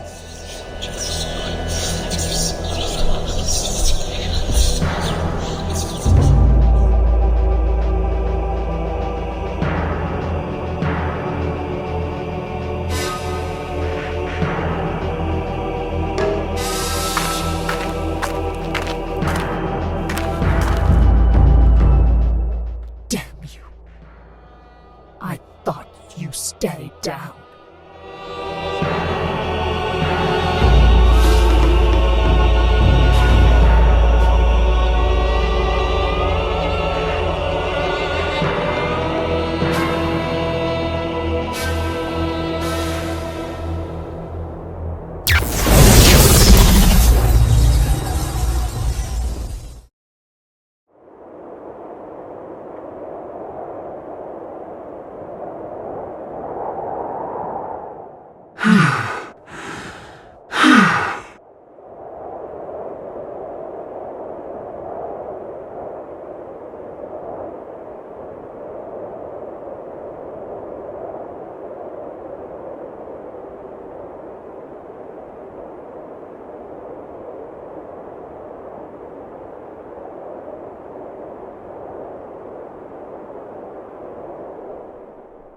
Stay down.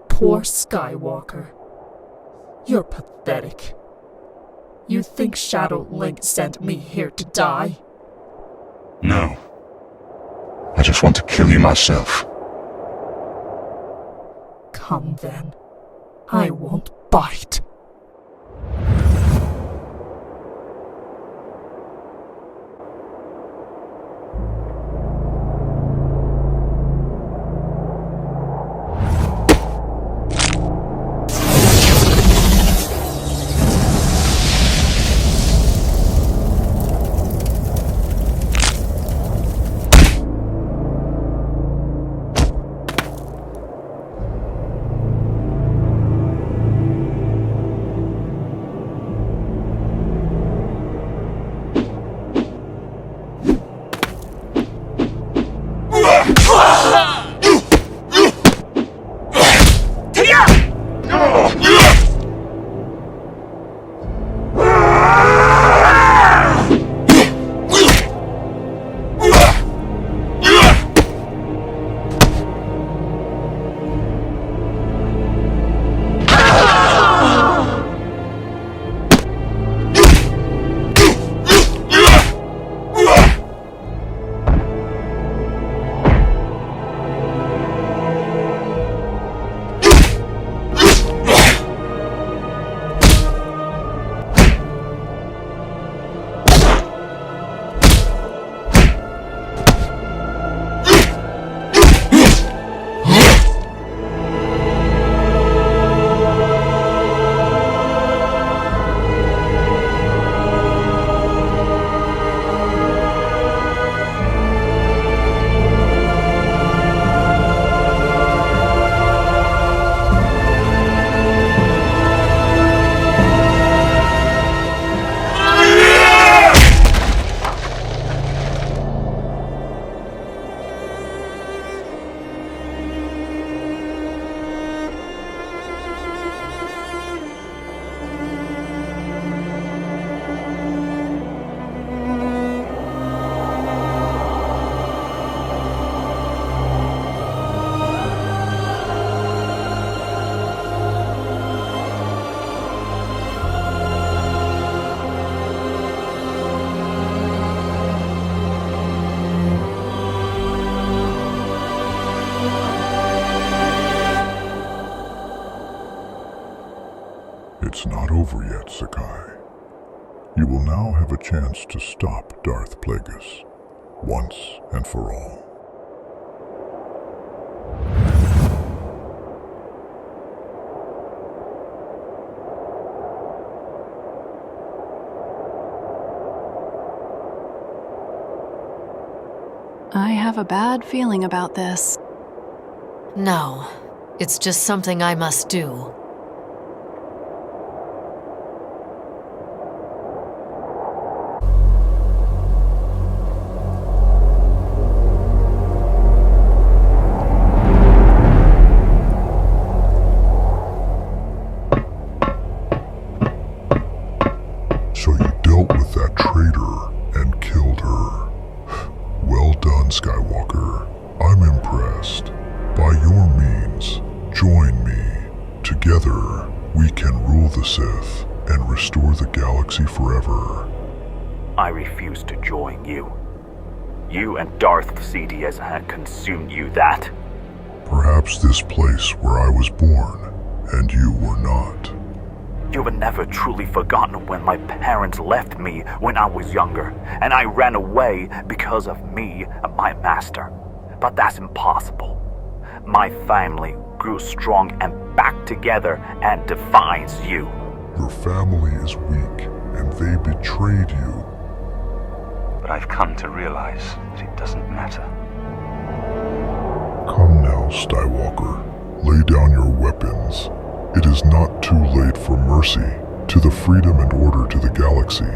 Poor Skywalker. You're pathetic. You think Shadow Link sent me here to die? No. I just want to kill you myself. Come then. I won't bite. It's not over yet, Sakai. You will now have a chance to stop Darth Plagueis, once and for all. I have a bad feeling about this. No, it's just something I must do. So you dealt with that traitor and killed her. Well done, Skywalker. I'm impressed. By your means, join me. Together, we can rule the Sith and restore the galaxy forever. I refuse to join you. You and Darth Sidious had consumed you that. Perhaps this place where I was born, and you were not. You have never truly forgotten when my parents left me when I was younger, and I ran away because of me and my master. But that's impossible. My family grew strong and back together and defines you. Your family is weak, and they betrayed you. But I've come to realize that it doesn't matter. Come now, Skywalker. Lay down your weapons. It is not too late for mercy, to the freedom and order to the galaxy.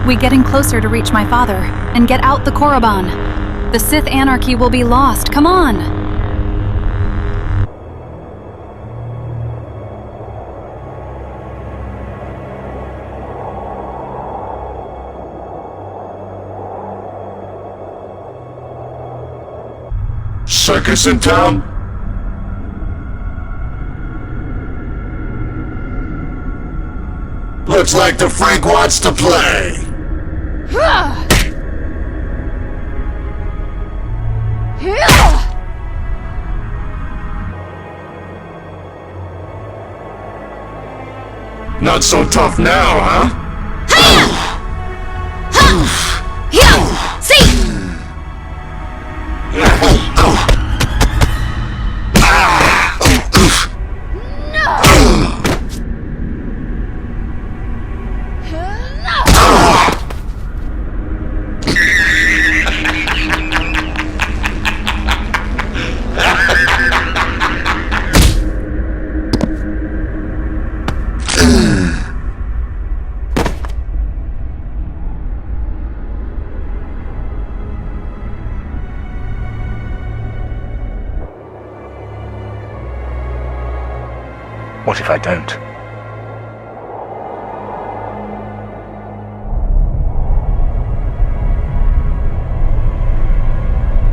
We getting closer to reach my father and get out the Korriban. The Sith anarchy will be lost. Come on! Circus in town? Looks like the freak wants to play. Not so tough now, huh? What if I don't?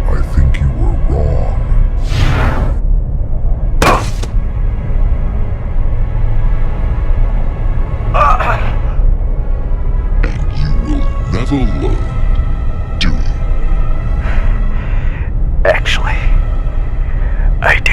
I think you were wrong. And you will never learn, do you? Actually, I do.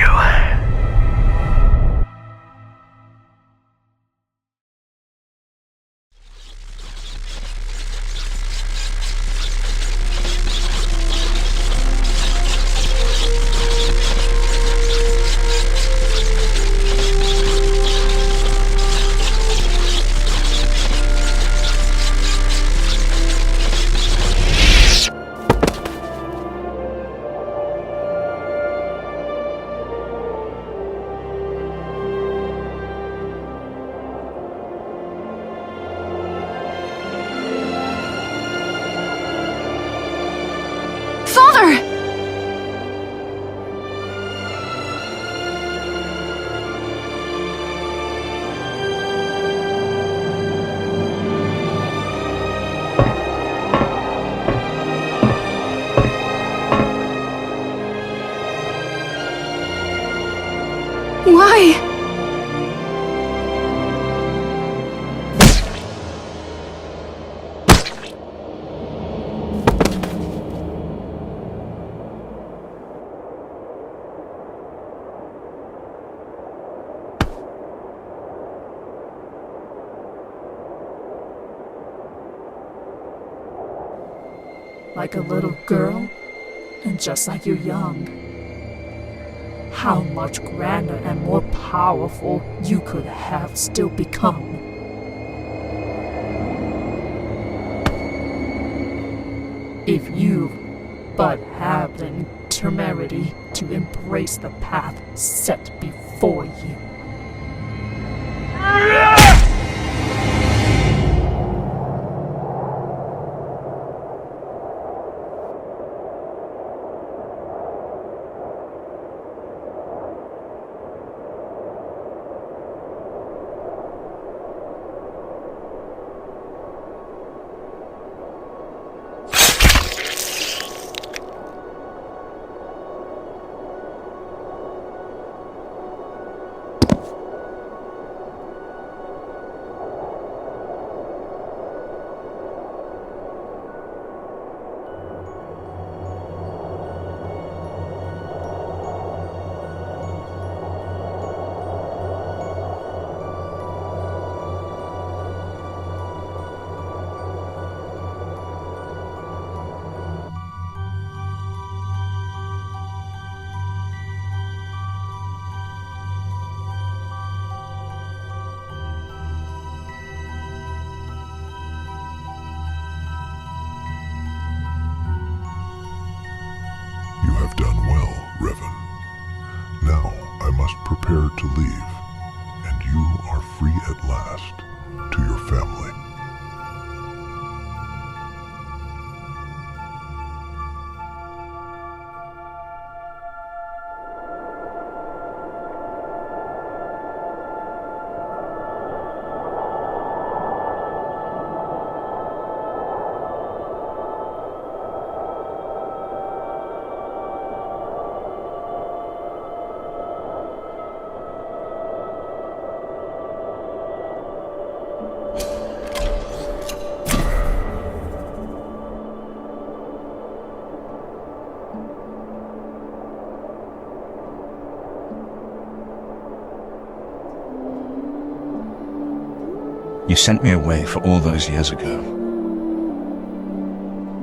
like a little girl, and just like you're young. How much grander and more powerful you could have still become. If you but have the temerity to embrace the path set before you. You have done well, Revan. Now I must prepare to leave, and you are free at last to your family. You sent me away for all those years ago.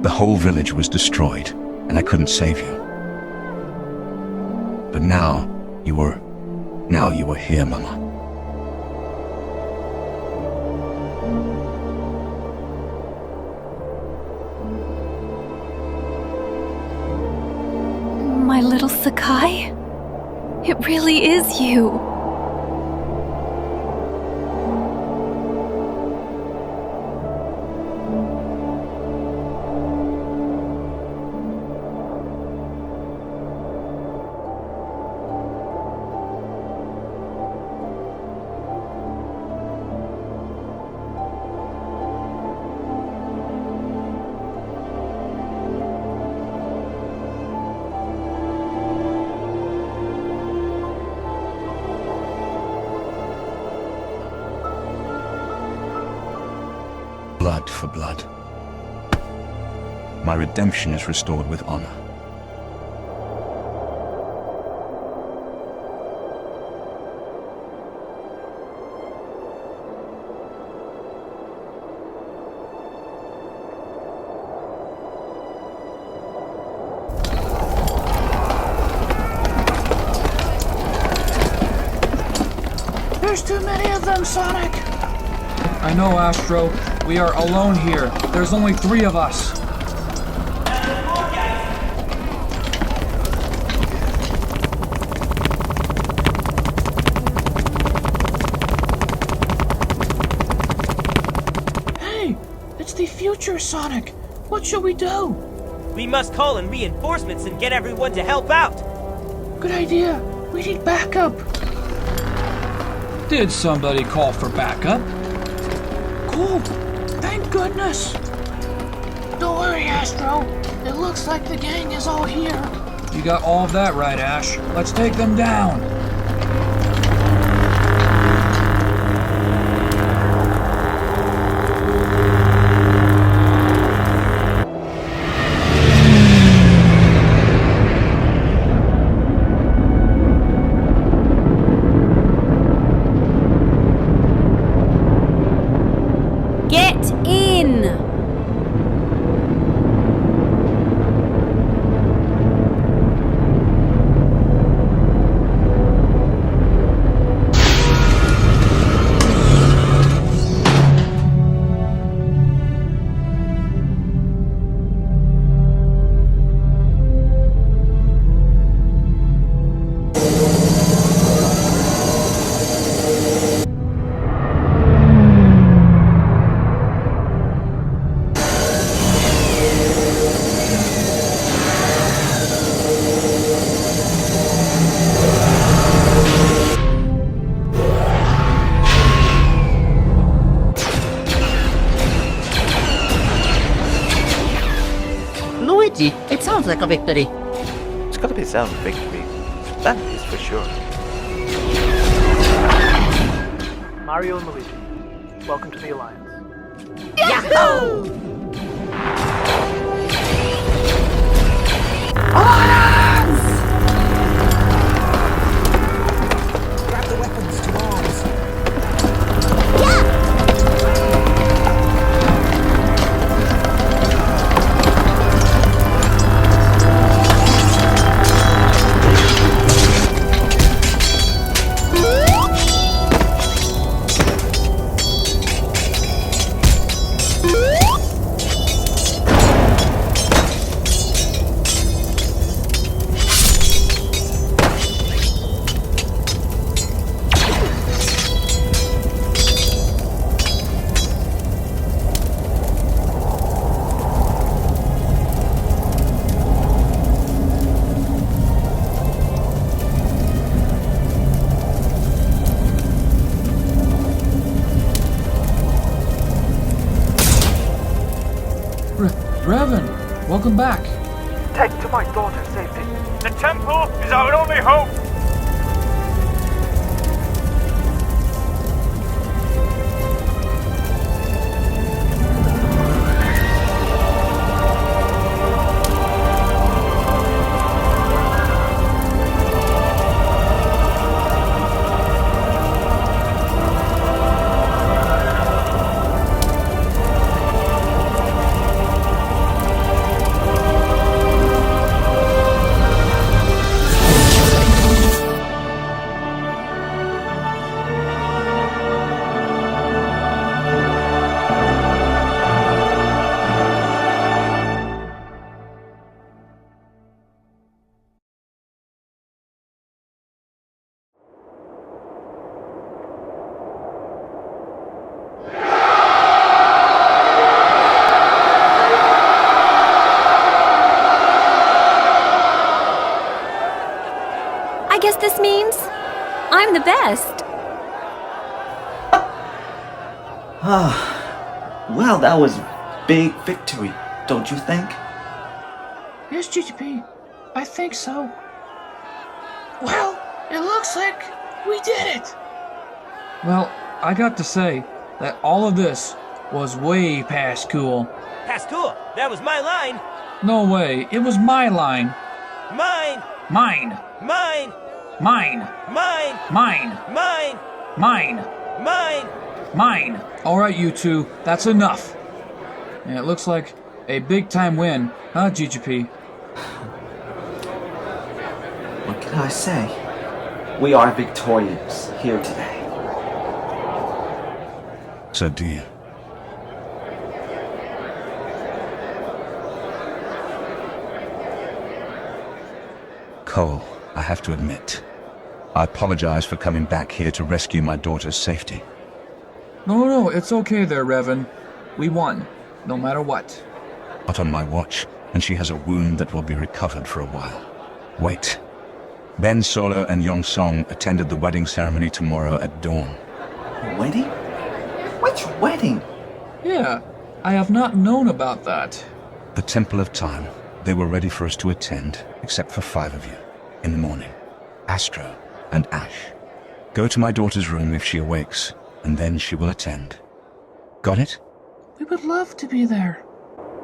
The whole village was destroyed, and I couldn't save you. But now you were here, Mama. My little Sakai? It really is you. Blood for blood. My redemption is restored with honor. There's too many of them, Sonic! I know, Astro. We are alone here. There's only 3 of us. Hey! It's the future, Sonic! What should we do? We must call in reinforcements and get everyone to help out. Good idea. We need backup. Did somebody call for backup? Cool. Thank goodness. Don't worry, Astro. It looks like the gang is all here. You got all of that right, Ash. Let's take them down. Get in! sounds like a victory. It's gonna be some victory. That is for sure. Mario and Luigi, welcome to the Alliance. Yahoo! Grab the weapons to arms. Revan, welcome back. Take to my daughter's safety. The temple is our only hope. I guess this means I'm the best. Well, that was big victory, don't you think? Yes, GGP. I think so. Well, it looks like we did it. Well, I got to say that all of this was way past cool. Past cool. That was my line. No way, it was my line. Mine. Mine. Mine. Mine. Mine. Mine. Mine. Mine. Mine. Mine. Alright, you two, that's enough. And it looks like a big time win, huh, GGP? What can I say? We are victorious here today. So do you? Cole, I have to admit, I apologize for coming back here to rescue my daughter's safety. No, it's okay there, Revan. We won, no matter what. Not on my watch, and she has a wound that will be recovered for a while. Wait. Ben Solo and Yong Song attended the wedding ceremony tomorrow at dawn. Wedding? Which wedding? Yeah, I have not known about that. The Temple of Time. They were ready for us to attend, except for 5 of you, in the morning. Astro and Ash. Go to my daughter's room if she awakes, and then she will attend. Got it? We would love to be there.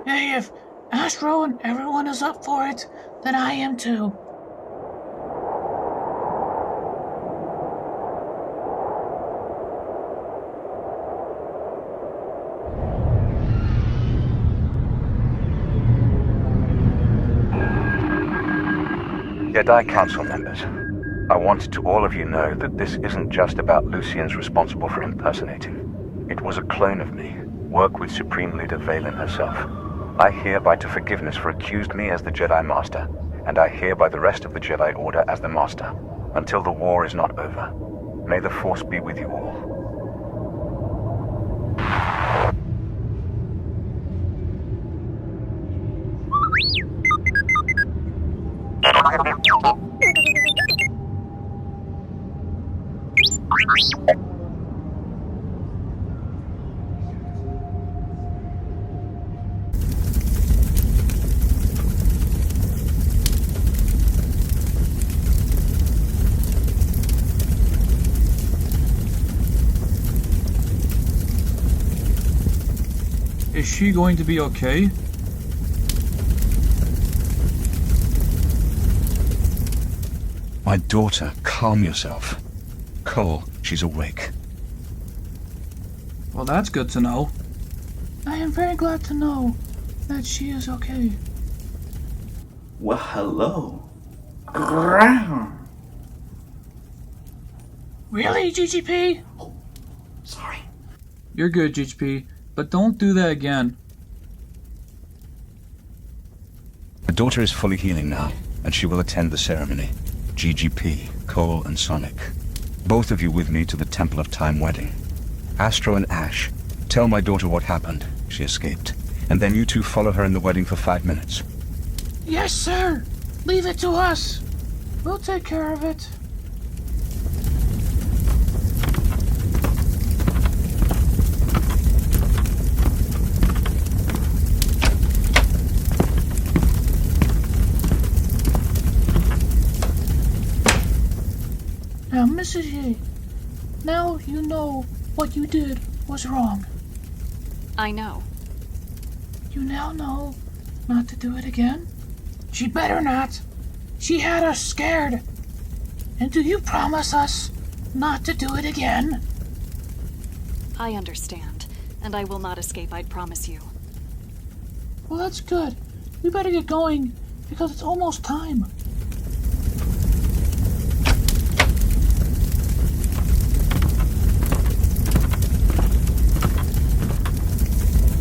Hey, if Astro and everyone is up for it, then I am too. Jedi Council members, I want to all of you know that this isn't just about Lucien's responsible for impersonating. It was a clone of me, work with Supreme Leader Valen herself. I hereby to forgiveness for accused me as the Jedi Master, and I hereby the rest of the Jedi Order as the Master, until the war is not over. May the Force be with you all. Is she going to be okay? My daughter, calm yourself. Cole, she's awake. Well, that's good to know. I am very glad to know that she is okay. Well, hello. Really, GGP? Sorry. You're good, GGP, but don't do that again. My daughter is fully healing now, and she will attend the ceremony. GGP, Cole and Sonic. Both of you with me to the Temple of Time wedding. Astro and Ash, tell my daughter what happened. She escaped. And then you two follow her in the wedding for 5 minutes. Yes, sir. Leave it to us. We'll take care of it. Now, Mrs. Yi, now you know what you did was wrong. I know. You now know not to do it again? She better not. She had us scared. And do you promise us not to do it again? I understand, and I will not escape, I promise you. Well, that's good. We better get going, because it's almost time.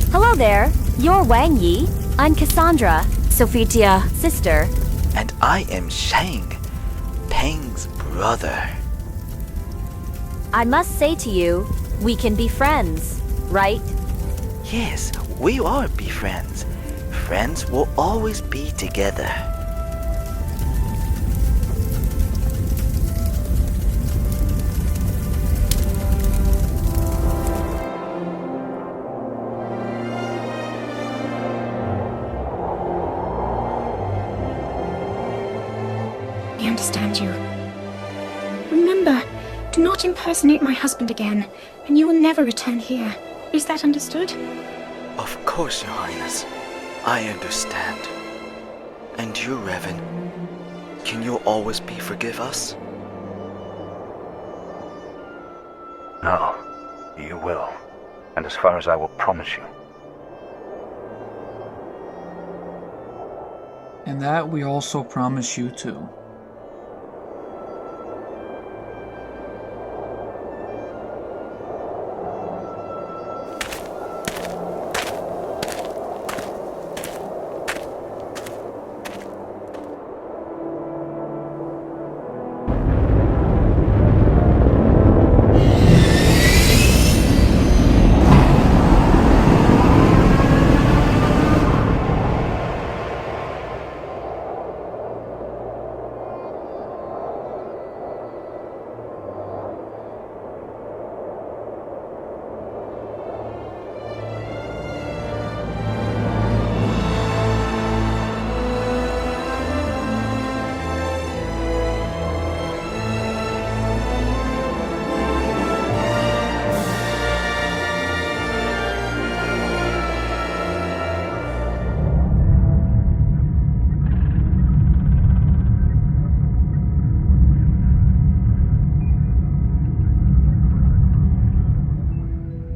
Hello there. You're Wang Yi. I'm Cassandra, Sophia's sister. And I am Shang, Peng's brother. I must say to you, we can be friends, right? Yes, we are be friends. Friends will always be together. I understand you. Remember, do not impersonate my husband again, and you will never return here. Is that understood? Of course, Your Highness. I understand. And you, Revan, can you always forgive us? No, you will. And as far as I will promise you. And that we also promise you too.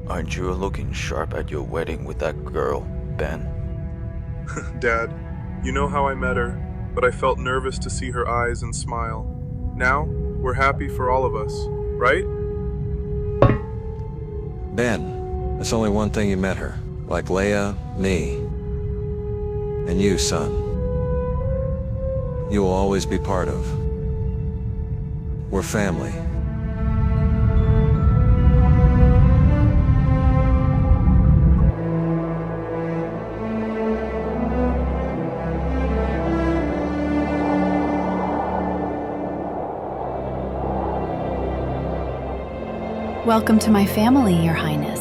Aren't you looking sharp at your wedding with that girl, Ben? Dad, you know how I met her, but I felt nervous to see her eyes and smile. Now, we're happy for all of us, right? Ben, there's only one thing you met her. Like Leia, me, and you, son. You will always be part of. We're family. Welcome to my family, Your Highness.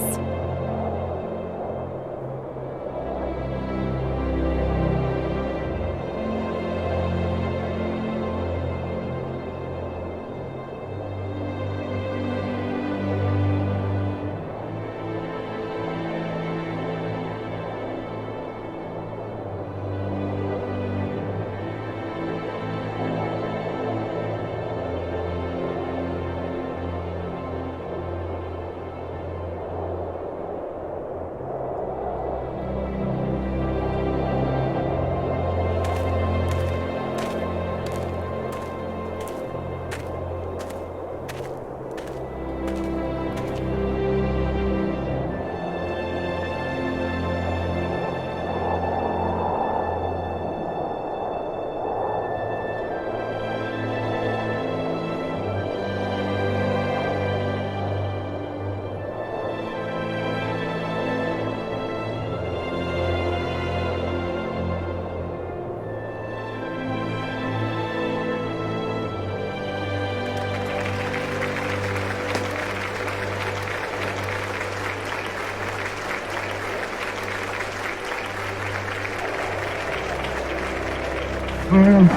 you